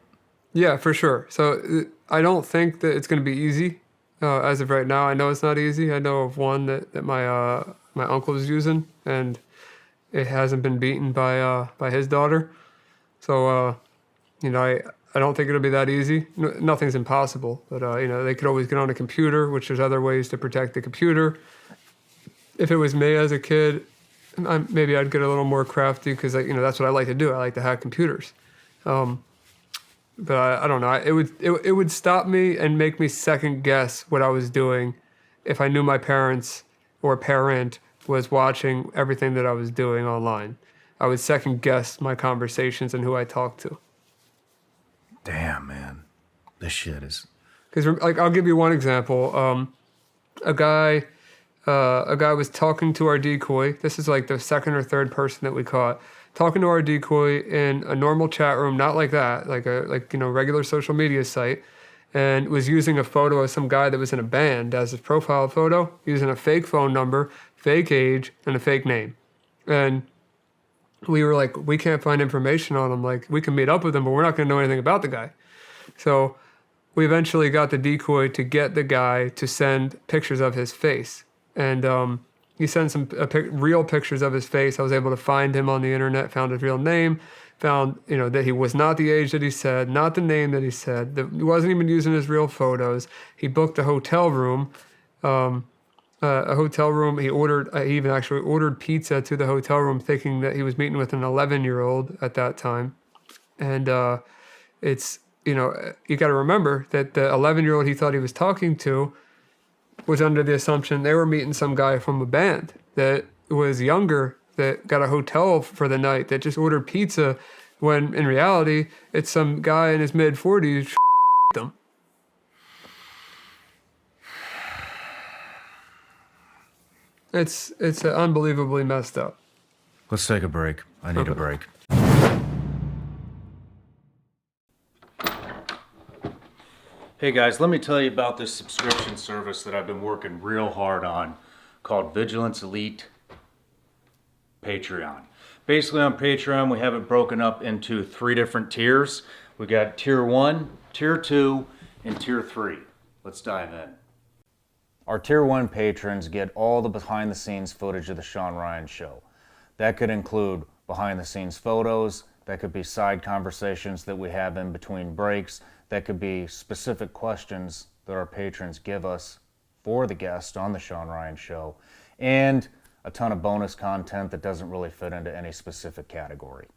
Yeah, for sure. So I don't think that it's going to be easy. As of right now, I know it's not easy. I know of one that my uncle is using, and it hasn't been beaten by his daughter. So I don't think it'll be that easy. Nothing's impossible, but they could always get on a computer, which there's other ways to protect the computer. If it was me as a kid, maybe I'd get a little more crafty because that's what I like to do. I like to hack computers. But I don't know. It would stop me and make me second guess what I was doing if I knew my parents or parent was watching everything that I was doing online. I would second guess my conversations and who I talked to. Damn, man. This shit is... Because I'll give you one example. A guy was talking to our decoy. This is like the second or third person that we caught. Talking to our decoy in a normal chat room, not like that, like regular social media site, and was using a photo of some guy that was in a band as his profile photo, using a fake phone number, fake age, and a fake name. And we were like, we can't find information on him. Like, we can meet up with him, but we're not going to know anything about the guy. So we eventually got the decoy to get the guy to send pictures of his face. And he sent some real pictures of his face. I was able to find him on the internet, found his real name, found that he was not the age that he said, not the name that he said, that he wasn't even using his real photos. He booked a hotel room. He ordered. He even actually ordered pizza to the hotel room, thinking that he was meeting with an 11-year-old at that time. And it's you got to remember that the 11-year-old he thought he was talking to was under the assumption they were meeting some guy from a band that was younger, that got a hotel for the night, that just ordered pizza, when in reality it's some guy in his mid-40s them. It's unbelievably messed up. Let's take a break. I need a break. Hey guys, let me tell you about this subscription service that I've been working real hard on called Vigilance Elite Patreon. Basically on Patreon, we have it broken up into 3 different tiers. We got tier 1, tier 2, and tier 3. Let's dive in. Our tier 1 patrons get all the behind the scenes footage of the Shawn Ryan Show. That could include behind the scenes photos, that could be side conversations that we have in between breaks, that could be specific questions that our patrons give us for the guest on the Shawn Ryan Show, and a ton of bonus content that doesn't really fit into any specific category.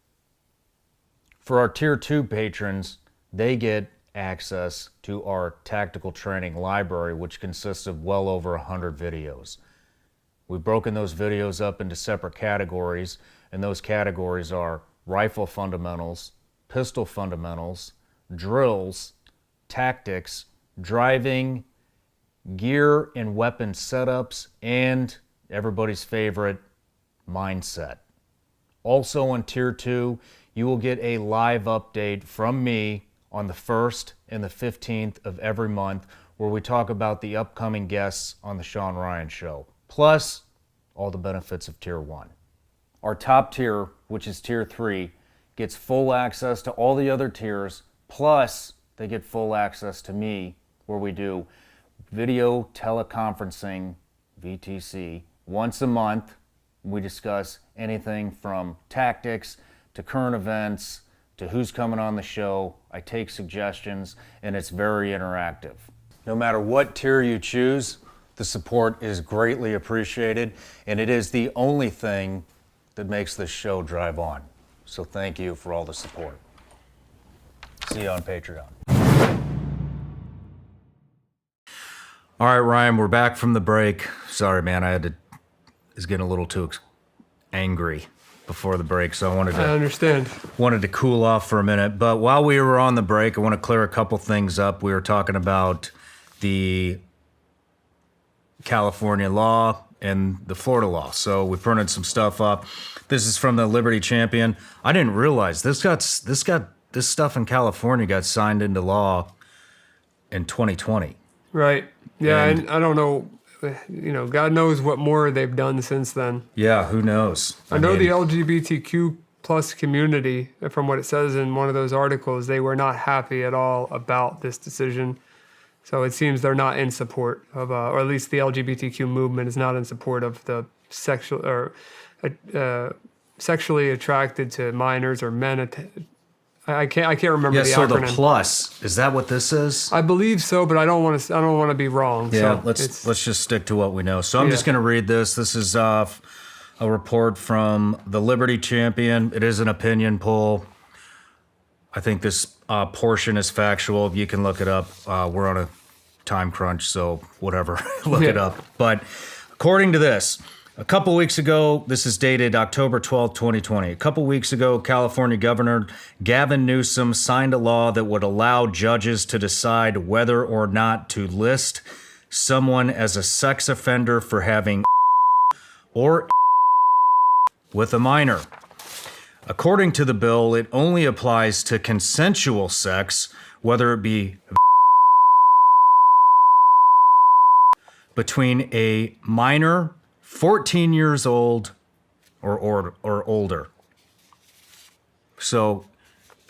For our tier 2 patrons, they get access to our tactical training library, which consists of well over 100 videos. We've broken those videos up into separate categories, and those categories are rifle fundamentals, pistol fundamentals, drills, tactics, driving, gear and weapon setups, and everybody's favorite, mindset. Also on tier 2, you will get a live update from me on the 1st and the 15th of every month, where we talk about the upcoming guests on the Shawn Ryan Show, plus all the benefits of tier 1. Our top tier, which is tier 3, gets full access to all the other tiers, plus they get full access to me, where we do video teleconferencing, VTC, once a month. We discuss anything from tactics to current events to who's coming on the show. I take suggestions, and it's very interactive. No matter what tier you choose, the support is greatly appreciated, and it is the only thing that makes this show drive on. So thank you for all the support. See you on Patreon. All right, Ryan, we're back from the break. Sorry, man, I was getting a little too angry before the break, so I understand. Wanted to cool off for a minute. But while we were on the break, I want to clear a couple things up. We were talking about the California law and the Florida law. So we printed some stuff up. This is from the Liberty Champion. I didn't realize this stuff in California got signed into law in 2020. Right. Yeah, and I don't know. God knows what more they've done since then. Yeah, who knows? I know the LGBTQ plus community, from what it says in one of those articles, they were not happy at all about this decision. So it seems they're not in support of, or at least the LGBTQ movement is not in support of the sexually attracted to minors or men I can't remember Yeah, the so acronym. the plus, is that what this is? I believe so, but I don't want to be wrong. Yeah, so let's just stick to what we know. So I'm just going to read this. This is a report from the Liberty Champion. It is an opinion poll. I think this portion is factual. You can look it up. We're on a time crunch, so whatever, look it up. But according to this, a couple weeks ago, this is dated October 12th, 2020. A couple weeks ago, California Governor Gavin Newsom signed a law that would allow judges to decide whether or not to list someone as a sex offender for having or with a minor. According to the bill, it only applies to consensual sex, whether it be between a minor 14 years old or older. So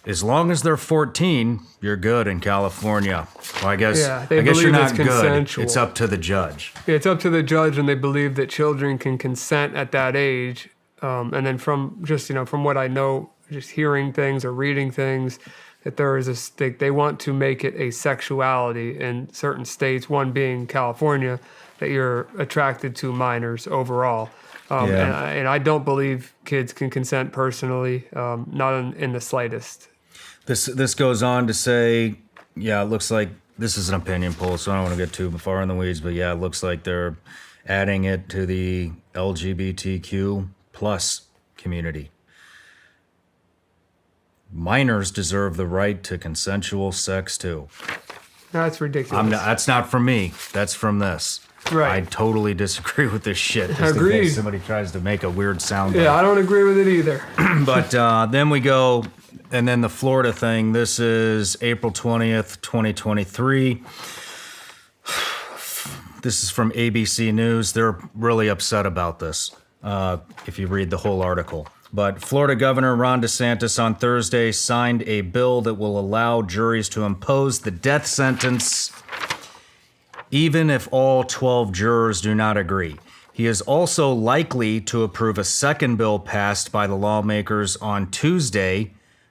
as long as they're 14, you're good in California. Well, I guess you're not good. Consensual. It's up to the judge. Yeah, it's up to the judge, and they believe that children can consent at that age. And then from what I know, just hearing things or reading things, that there is they want to make it a sexuality in certain states, one being California, that you're attracted to minors overall. And I don't believe kids can consent personally, not in the slightest. This goes on to say, it looks like this is an opinion poll, so I don't want to get too far in the weeds, but it looks like they're adding it to the LGBTQ plus community. Minors deserve the right to consensual sex too. That's ridiculous. That's not from me. That's from this. Right. I totally disagree with this shit. Just Agreed. in case somebody tries to make a weird sound. Yeah, I don't agree with it either. But then we go, and then the Florida thing. This is April 20th, 2023. This is from ABC News. They're really upset about this, if you read the whole article. But Florida Governor Ron DeSantis on Thursday signed a bill that will allow juries to impose the death sentence even if all 12 jurors do not agree. He is also likely to approve a second bill passed by the lawmakers on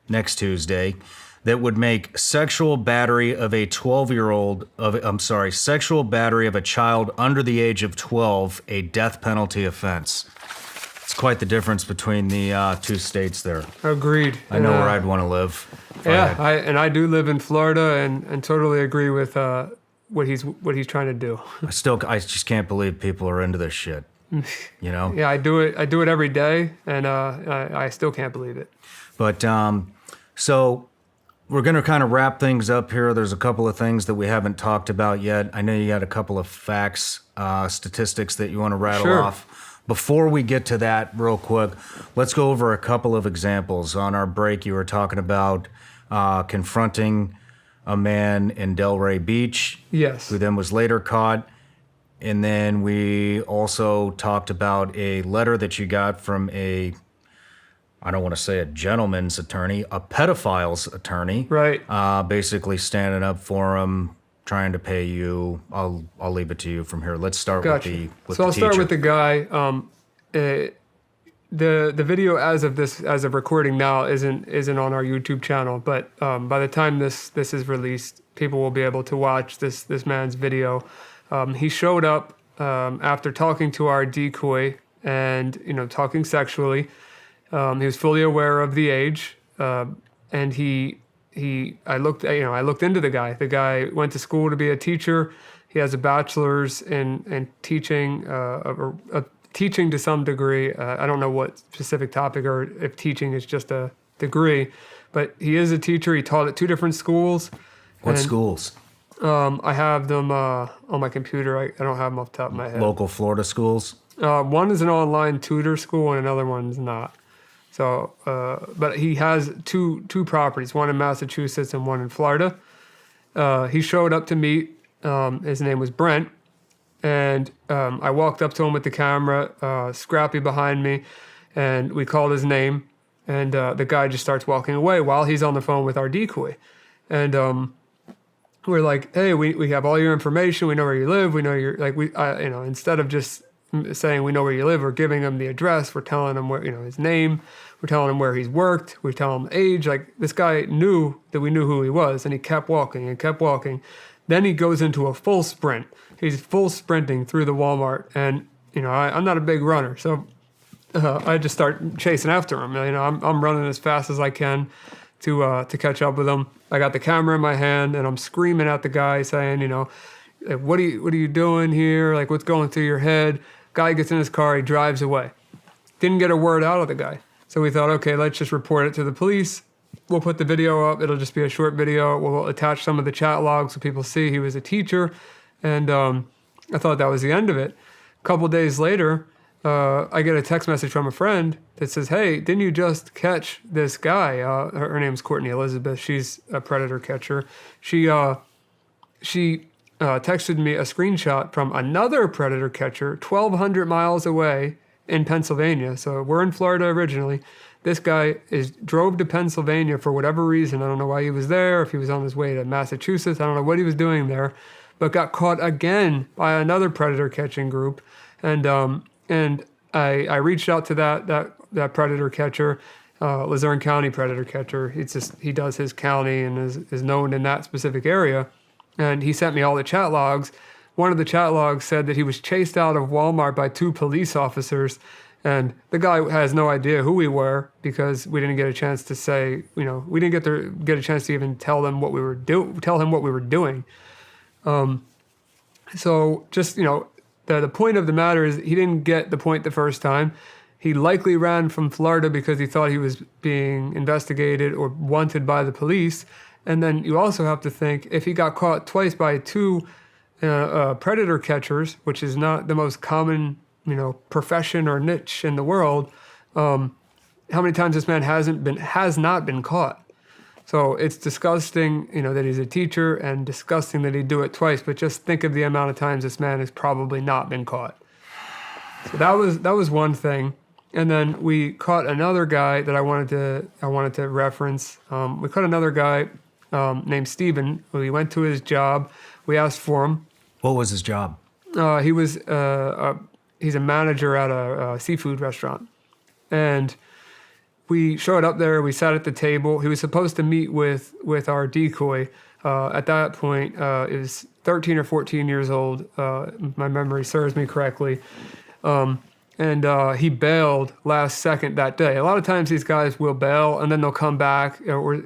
next Tuesday, that would make sexual battery of a child under the age of 12 a death penalty offense. It's quite the difference between the two states there. Agreed. I know where I'd want to live. I do live in Florida and totally agree with what he's trying to do. I just can't believe people are into this shit. You know? Yeah, I do it every day, and I still can't believe it. But so we're going to kind of wrap things up here. There's a couple of things that we haven't talked about yet. I know you got a couple of facts, statistics that you want to rattle off. Before we get to that real quick, let's go over a couple of examples. On our break, you were talking about confronting a man in Delray Beach, yes, who then was later caught. And then we also talked about a letter that you got from I don't want to say a gentleman's attorney, a pedophile's attorney. Right. Basically standing up for him, trying to pay you. I'll leave it to you from here. Let's start with the teacher. So I'll start with the guy. The video as of recording now isn't on our YouTube channel, but by the time this is released, people will be able to watch this man's video. He showed up after talking to our decoy and talking sexually. He was fully aware of the age, and I looked into the guy. The guy went to school to be a teacher. He has a bachelor's in teaching, teaching to some degree. I don't know what specific topic or if teaching is just a degree, but he is a teacher. He taught at 2 different schools. What schools? I have them on my computer. I don't have them off the top of my head. Local Florida schools? One is an online tutor school and another one's not. So, but he has two properties, one in Massachusetts and one in Florida. He showed up to meet. His name was Brent. And I walked up to him with the camera, Scrappy behind me, and we called his name. And the guy just starts walking away while he's on the phone with our decoy. And we're like, hey, we have all your information. We know where you live. We know you're like, instead of just saying we know where you live. We're giving him the address. We're telling him where, his name. We're telling him where he's worked. We're telling him age. Like, this guy knew that we knew who he was, and he kept walking and kept walking. Then he goes into a full sprint. He's full sprinting through the Walmart, and I'm not a big runner, so I just start chasing after him. I'm running as fast as I can to catch up with him. I got the camera in my hand, and I'm screaming at the guy, saying, like, what are you doing here? Like, what's going through your head? Guy gets in his car, he drives away. Didn't get a word out of the guy. So we thought, okay, let's just report it to the police. We'll put the video up. It'll just be a short video. We'll attach some of the chat logs so people see he was a teacher. And I thought that was the end of it. A couple days later, I get a text message from a friend that says, hey, didn't you just catch this guy? Her name's Courtney Elizabeth. She's a predator catcher. She texted me a screenshot from another predator catcher 1,200 miles away in Pennsylvania. So we're in Florida originally. This guy drove to Pennsylvania for whatever reason. I don't know why he was there, if he was on his way to Massachusetts. I don't know what he was doing there, but got caught again by another predator catching group. And I reached out to that predator catcher, Luzerne County predator catcher. He does his county and is known in that specific area. And he sent me all the chat logs. One of the chat logs said that he was chased out of Walmart by 2 police officers. And the guy has no idea who we were because we didn't get a chance to say, we didn't get a chance to even tell him what we were doing. So just, the point of the matter is he didn't get the point the first time. He likely ran from Florida because he thought he was being investigated or wanted by the police. And then you also have to think, if he got caught twice by 2 predator catchers, which is not the most common, profession or niche in the world, how many times this man has not been caught? So it's disgusting, that he's a teacher, and disgusting that he'd do it twice. But just think of the amount of times this man has probably not been caught. So that was one thing. And then we caught another guy that I wanted to reference. We caught another guy named Steven. We went to his job. We asked for him. What was his job? He's a manager at a seafood restaurant. And we showed up there. We sat at the table. He was supposed to meet with our decoy. At that point, it was 13 or 14 years old. My memory serves me correctly. And he bailed last second that day. A lot of times these guys will bail and then they'll come back, or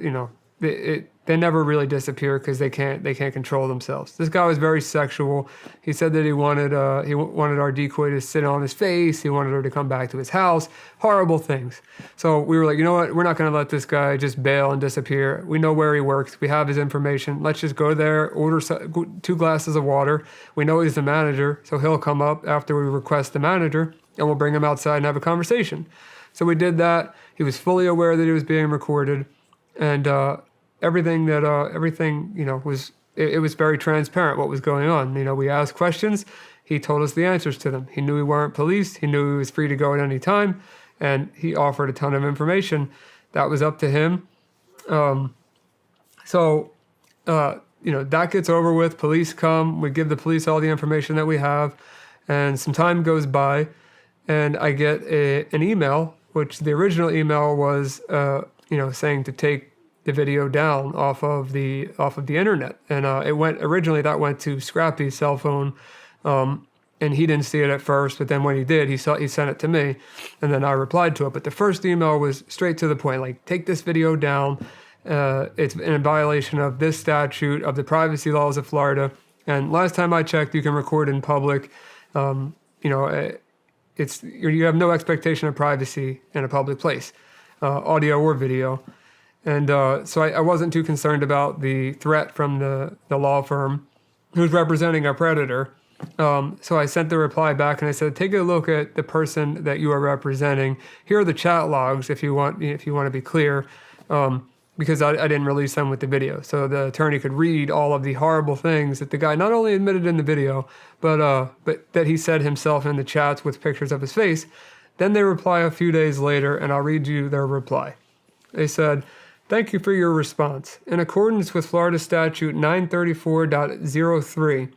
they never really disappear because they can't control themselves. This guy was very sexual. He said that he wanted our decoy to sit on his face. He wanted her to come back to his house. Horrible things. So we were like, you know what? We're not going to let this guy just bail and disappear. We know where he works. We have his information. Let's just go there, order 2 glasses of water. We know he's the manager, so he'll come up after we request the manager, and we'll bring him outside and have a conversation. So we did that. He was fully aware that he was being recorded, and everything was very transparent what was going on. We asked questions. He told us the answers to them. He knew we weren't police. He knew he was free to go at any time, and he offered a ton of information. That was up to him. That gets over with. Police come. We give the police all the information that we have, and some time goes by, and I get an email, which the original email was, saying to take the video down off of the internet, and that went to Scrappy's cell phone, and he didn't see it at first, but then when he did, he sent it to me, and then I replied to it. But the first email was straight to the point, like, take this video down. It's in violation of this statute, of the privacy laws of Florida, and last time I checked, you can record in public. You have no expectation of privacy in a public place, audio or video. And so I wasn't too concerned about the threat from the law firm who's representing our predator. So I sent the reply back and I said, take a look at the person that you are representing. Here are the chat logs if you want to be clear, because I didn't release them with the video. So the attorney could read all of the horrible things that the guy not only admitted in the video, but that he said himself in the chats with pictures of his face. Then they reply a few days later, and I'll read you their reply. They said, thank you for your response. In accordance with Florida Statute 934.03,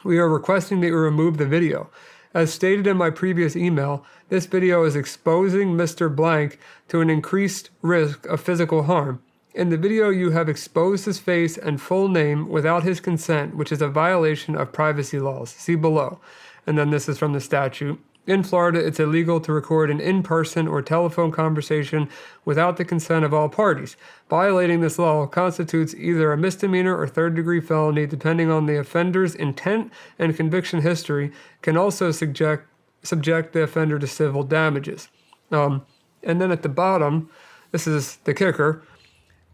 we are requesting that you remove the video, As stated in my previous email, this video is exposing Mr. Blank to an increased risk of physical harm. In the video, you have exposed his face and full name without his consent, which is a violation of privacy laws. See below. And then this is from the statute. In Florida, it's illegal to record an in-person or telephone conversation without the consent of all parties. Violating this law constitutes either a misdemeanor or third-degree felony, depending on the offender's intent and conviction history, can also subject the offender to civil damages. And then at the bottom, this is the kicker,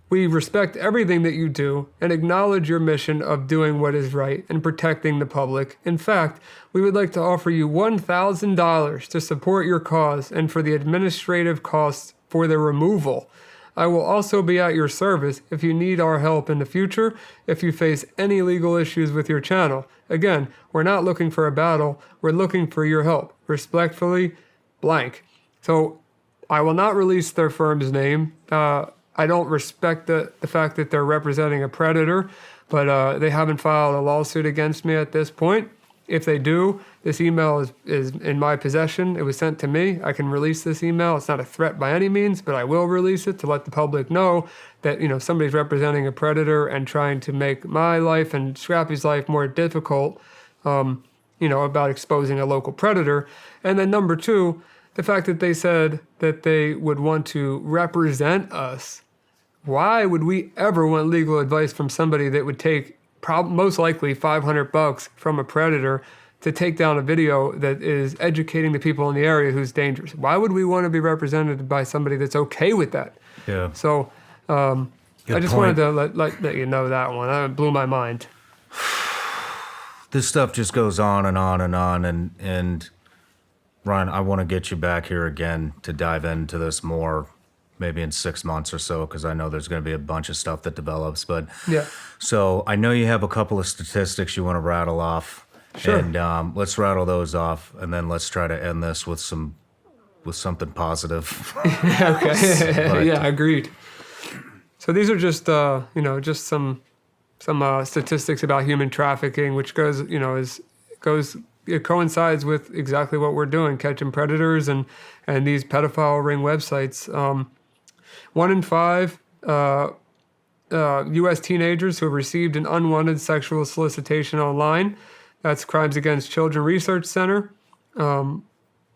we respect everything that you do and acknowledge your mission of doing what is right and protecting the public. In fact, we would like to offer you $1,000 to support your cause and for the administrative costs for the removal. I will also be at your service if you need our help in the future, if you face any legal issues with your channel. Again, we're not looking for a battle, we're looking for your help. Respectfully, Blank. So I will not release their firm's name. I don't respect the fact that they're representing a predator, but they haven't filed a lawsuit against me at this point. If they do, this email is in my possession. It was sent to me. I can release this email. It's not a threat by any means, but I will release it to let the public know that, somebody's representing a predator and trying to make my life and Scrappy's life more difficult, about exposing a local predator. And then number two, the fact that they said that they would want to represent us. Why would we ever want legal advice from somebody that would take most likely $500 from a predator to take down a video that is educating the people in the area who's dangerous? Why would we want to be represented by somebody that's okay with that? Yeah. So I just wanted to let you know that one. That blew my mind. This stuff just goes on and on and on. And Ryan, I want to get you back here again to dive into this more, maybe in 6 months or so, because I know there's going to be a bunch of stuff that develops. But yeah. So I know you have a couple of statistics you want to rattle off. Sure. And let's rattle those off, and then let's try to end this with something positive. Okay. Yeah, agreed. So these are just just some statistics about human trafficking, which it coincides with exactly what we're doing, catching predators and these pedophile ring websites. 1 in 5 U.S. teenagers who have received an unwanted sexual solicitation online. That's Crimes Against Children Research Center.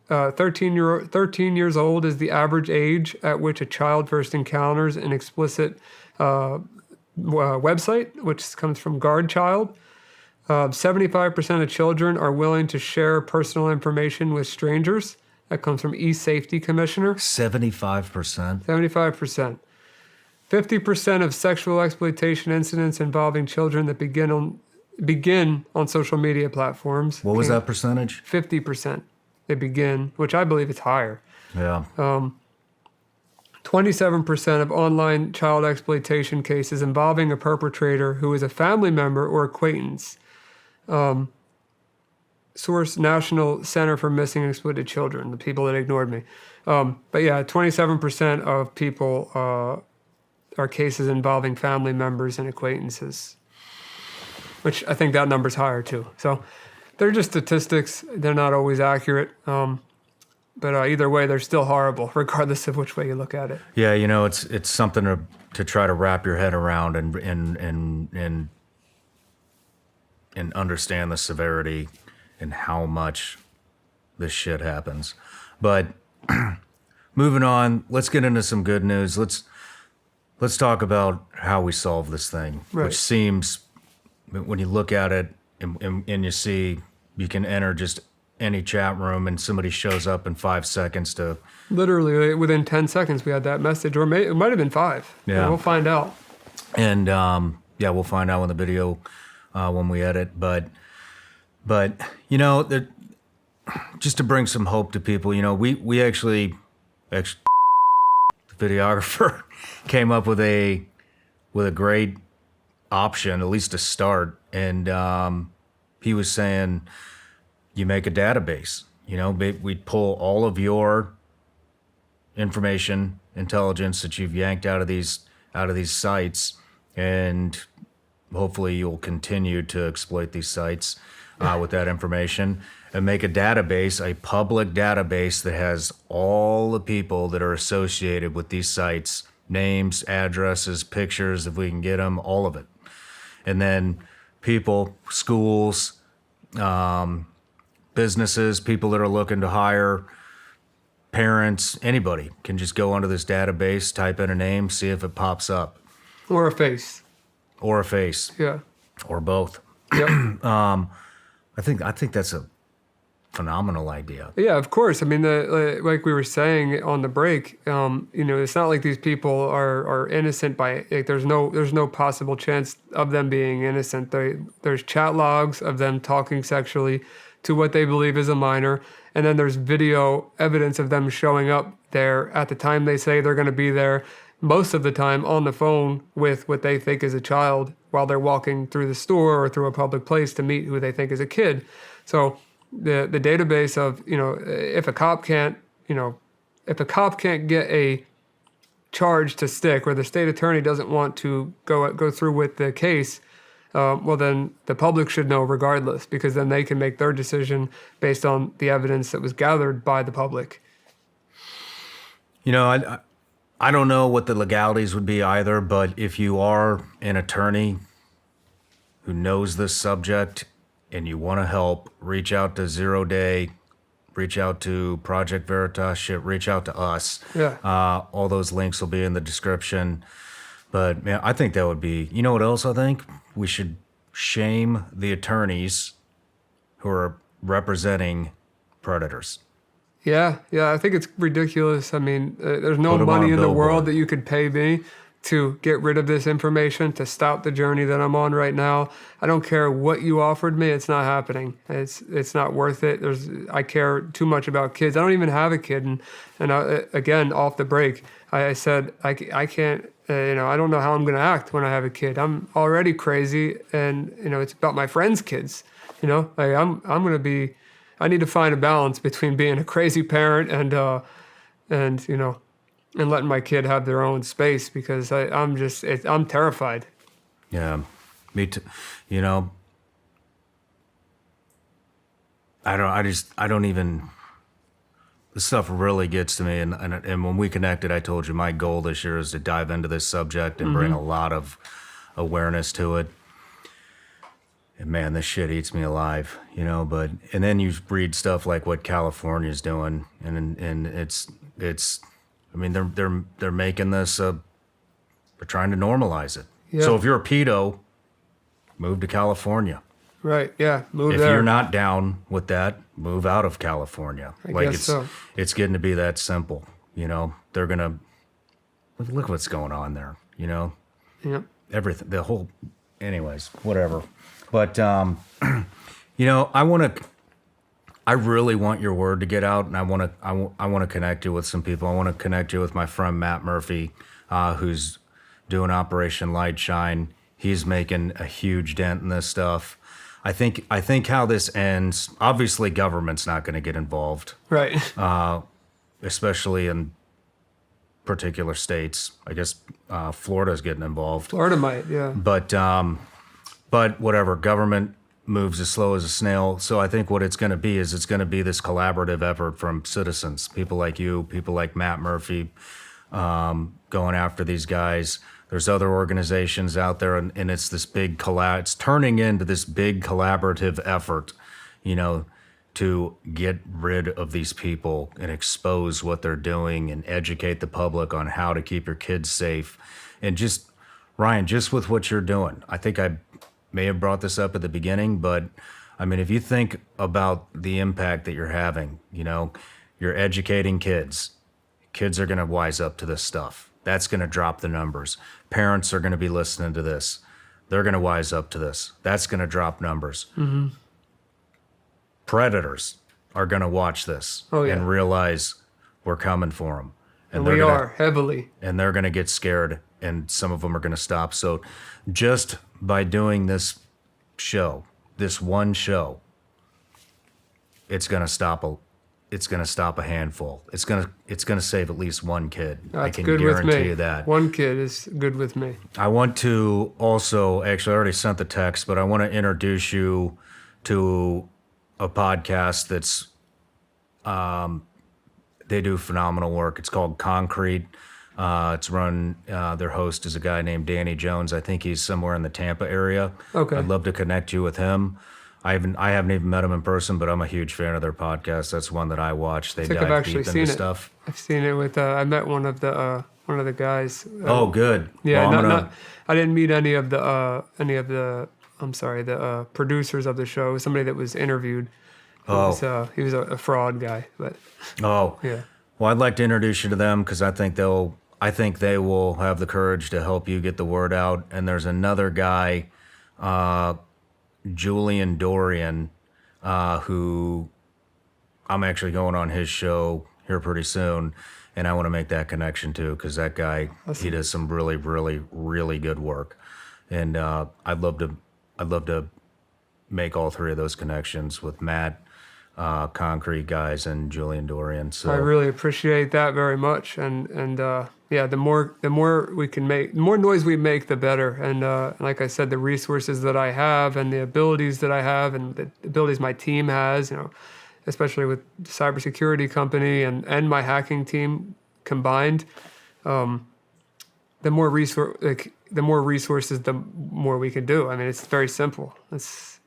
13 years old is the average age at which a child first encounters an explicit website, which comes from Guard Child. 75% of children are willing to share personal information with strangers. That comes from eSafety Commissioner. 75%? 75%. 50% of sexual exploitation incidents involving children that begin on social media platforms. What was that percentage? 50%. They begin, which I believe is higher. Yeah. 27% of online child exploitation cases involving a perpetrator who is a family member or acquaintance. Source: National Center for Missing and Exploited Children, the people that ignored me. But yeah, 27% of people are cases involving family members and acquaintances, which I think that number's higher too. So they're just statistics. They're not always accurate. But either way, they're still horrible, regardless of which way you look at it. Yeah, it's something to try to wrap your head around and understand the severity and how much this shit happens. But moving on, let's get into some good news. Let's talk about how we solve this thing, right. Which seems, when you look at it and you see you can enter just any chat room and somebody shows up in 5 seconds to... Literally, within 10 seconds, we had that message, or it might have been 5. Yeah. We'll find out. And, we'll find out in the video when we edit. But just to bring some hope to people, we actually the videographer came up with a great option, at least to start. And he was saying, you make a database. We'd pull all of your information, intelligence that you've yanked out of these sites, and hopefully you'll continue to exploit these sites with that information. and make a database, a public database that has all the people that are associated with these sites, names, addresses, pictures, if we can get them, all of it. And then people, schools, businesses, people that are looking to hire, parents, anybody can just go onto this database, type in a name, see if it pops up. Or a face. Or a face. Yeah. Or both. Yep. I think that's a phenomenal idea. Yeah, of course. I mean, like we were saying on the break, it's not like these people are innocent by like, there's no possible chance of them being innocent. There's chat logs of them talking sexually to what they believe is a minor, and then there's video evidence of them showing up there at the time they say they're going to be there, most of the time on the phone with what they think is a child while they're walking through the store or through a public place to meet who they think is a kid. So the database of, if a cop can't get a charge to stick, or the state attorney doesn't want to go through with the case, well, then the public should know regardless, because then they can make their decision based on the evidence that was gathered by the public. I don't know what the legalities would be either, but if you are an attorney who knows this subject and you want to help, reach out to 0 Day, reach out to Project Veritas, reach out to us. Yeah. All those links will be in the description. But man, I think that would be, you know what else I think? We should shame the attorneys who are representing predators. Yeah, I think it's ridiculous. I mean, there's no Put 'em on money a in the world billboard. that you could pay me to get rid of this information, to stop the journey that I'm on right now. I don't care what you offered me. It's not happening. It's not worth it. I care too much about kids. I don't even have a kid. And again, off the break, I said, I can't, I don't know how I'm going to act when I have a kid. I'm already crazy, and, it's about my friends' kids. I'm going to be, I need to find a balance between being a crazy parent and letting my kid have their own space, because I'm terrified. Yeah, me too. I don't even, this stuff really gets to me. And when we connected, I told you my goal this year is to dive into this subject and bring a lot of awareness to it. And man, this shit eats me alive, and then you read stuff like what California's doing, and it's, I mean, they're making this, they're trying to normalize it. Yeah. So if you're a pedo, move to California. Right, yeah, move If there. you're not down with that, move out of California. I guess so. It's getting to be that simple, They're gonna, look what's going on there, Yep. Everything, the whole, anyways, whatever. But, I really want your word to get out, and I want to connect you with some people. I want to connect you with my friend Matt Murphy, who's doing Operation Light Shine. He's making a huge dent in this stuff. I think how this ends, obviously government's not going to get involved, Right. especially in particular states. I guess Florida's getting involved. Florida might, yeah. But whatever, government moves as slow as a snail. So I think what it's going to be is it's going to be this collaborative effort from citizens, people like you, people like Matt Murphy, going after these guys. There's other organizations out there, and it's this big it's turning into this big collaborative effort, to get rid of these people and expose what they're doing and educate the public on how to keep your kids safe. And just, Ryan, just with what you're doing, I think I may have brought this up at the beginning, but I mean, if you think about the impact that you're having, you're educating kids. Kids are going to wise up to this stuff. That's going to drop the numbers. Parents are going to be listening to this. They're going to wise up to this. That's going to drop numbers. Mm-hmm. Predators are going to watch this and realize we're coming for them. And we are heavily. And they're going to get scared, and some of them are going to stop. So just by doing this show, this one show, it's going to stop a handful. It's going to save at least one kid. That's I can good with guarantee me. you that. One kid is good with me. I want to also, actually I already sent the text, but I want to introduce you to a podcast that's they do phenomenal work. It's called Concrete. It's run. Their host is a guy named Danny Jones. I think he's somewhere in the Tampa area. Okay. I'd love to connect you with him. I haven't even met him in person, but I'm a huge fan of their podcast. That's one that I watch. They I think I've dive actually deep seen into it. stuff. I've seen it with. I met one of the guys. Oh, good. Yeah, Well, I didn't meet any of the. I'm sorry, the producers of the show. It was somebody that was interviewed. He was a fraud guy, but yeah. Well, I'd like to introduce you to them because I think they will have the courage to help you get the word out. And there's another guy, Julian Dorian, who I'm actually going on his show here pretty soon, and I want to make that connection too because that guy he does some really, really, really good work, and I'd love to make all three of those connections with Matt, Concrete guys, and Julian Dorian. So I really appreciate that very much, and yeah, the more we can make, the more noise we make, the better. And like I said, the resources that I have, and the abilities that I have, and the abilities my team has, especially with the cybersecurity company and my hacking team combined, the more resources, the more we can do. I mean, it's very simple. If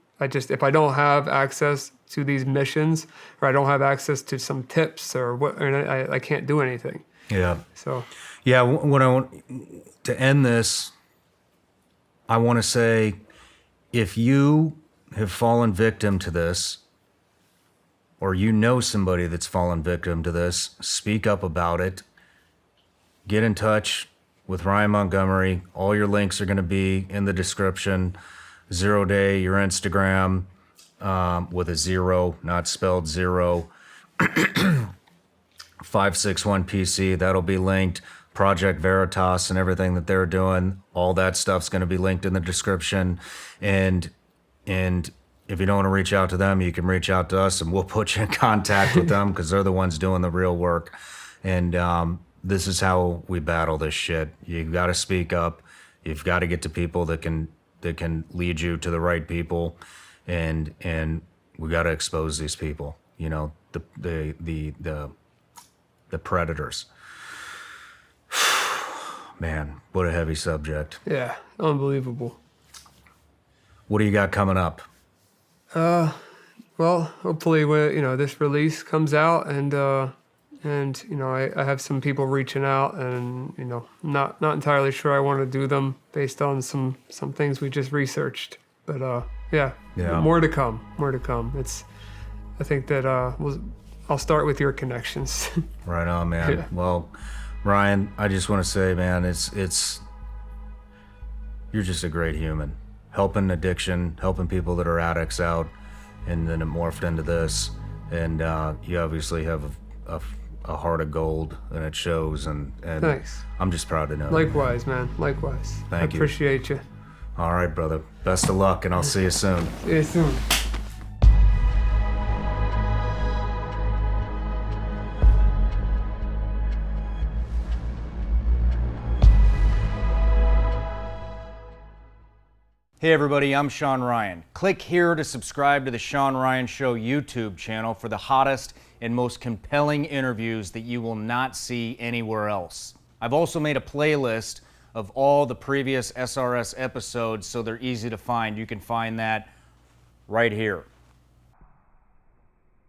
I don't have access to these missions, or I don't have access to some tips or what, I can't do anything. yeah. So Yeah, what I want to end this, I want to say, if you have fallen victim to this, or you know somebody that's fallen victim to this, speak up about it. Get in touch with Ryan Montgomery. All your links are going to be in the description. 0 Day, your Instagram, with a 0, not spelled 0. 561PC, that'll be linked. Project Veritas and everything that they're doing, all that stuff's going to be linked in the description. And if you don't want to reach out to them, you can reach out to us and we'll put you in contact with them because they're the ones doing the real work. And this is how we battle this shit. You've got to speak up. You've got to get to people that can lead you to the right people, and we got to expose these people. The predators. Man, what a heavy subject. yeah, unbelievable. What do you got coming up? Well, hopefully, when this release comes out, and I have some people reaching out, and not entirely sure I want to do them based on some things we just researched, but yeah, more to come. I think that I'll start with your connections. Right on, man. Yeah. Well, Ryan, I just want to say, man, it's you're just a great human. Helping addiction, helping people that are addicts out, and then it morphed into this. And you obviously have a heart of gold, and it shows. And Thanks. I'm just proud to know. Likewise, man. Likewise. Thank you. I appreciate you. All right, brother. Best of luck, and I'll see you soon. See you soon. Hey everybody, I'm Shawn Ryan. Click here to subscribe to the Shawn Ryan Show YouTube channel for the hottest and most compelling interviews that you will not see anywhere else. I've also made a playlist of all the previous SRS episodes so they're easy to find. You can find that right here.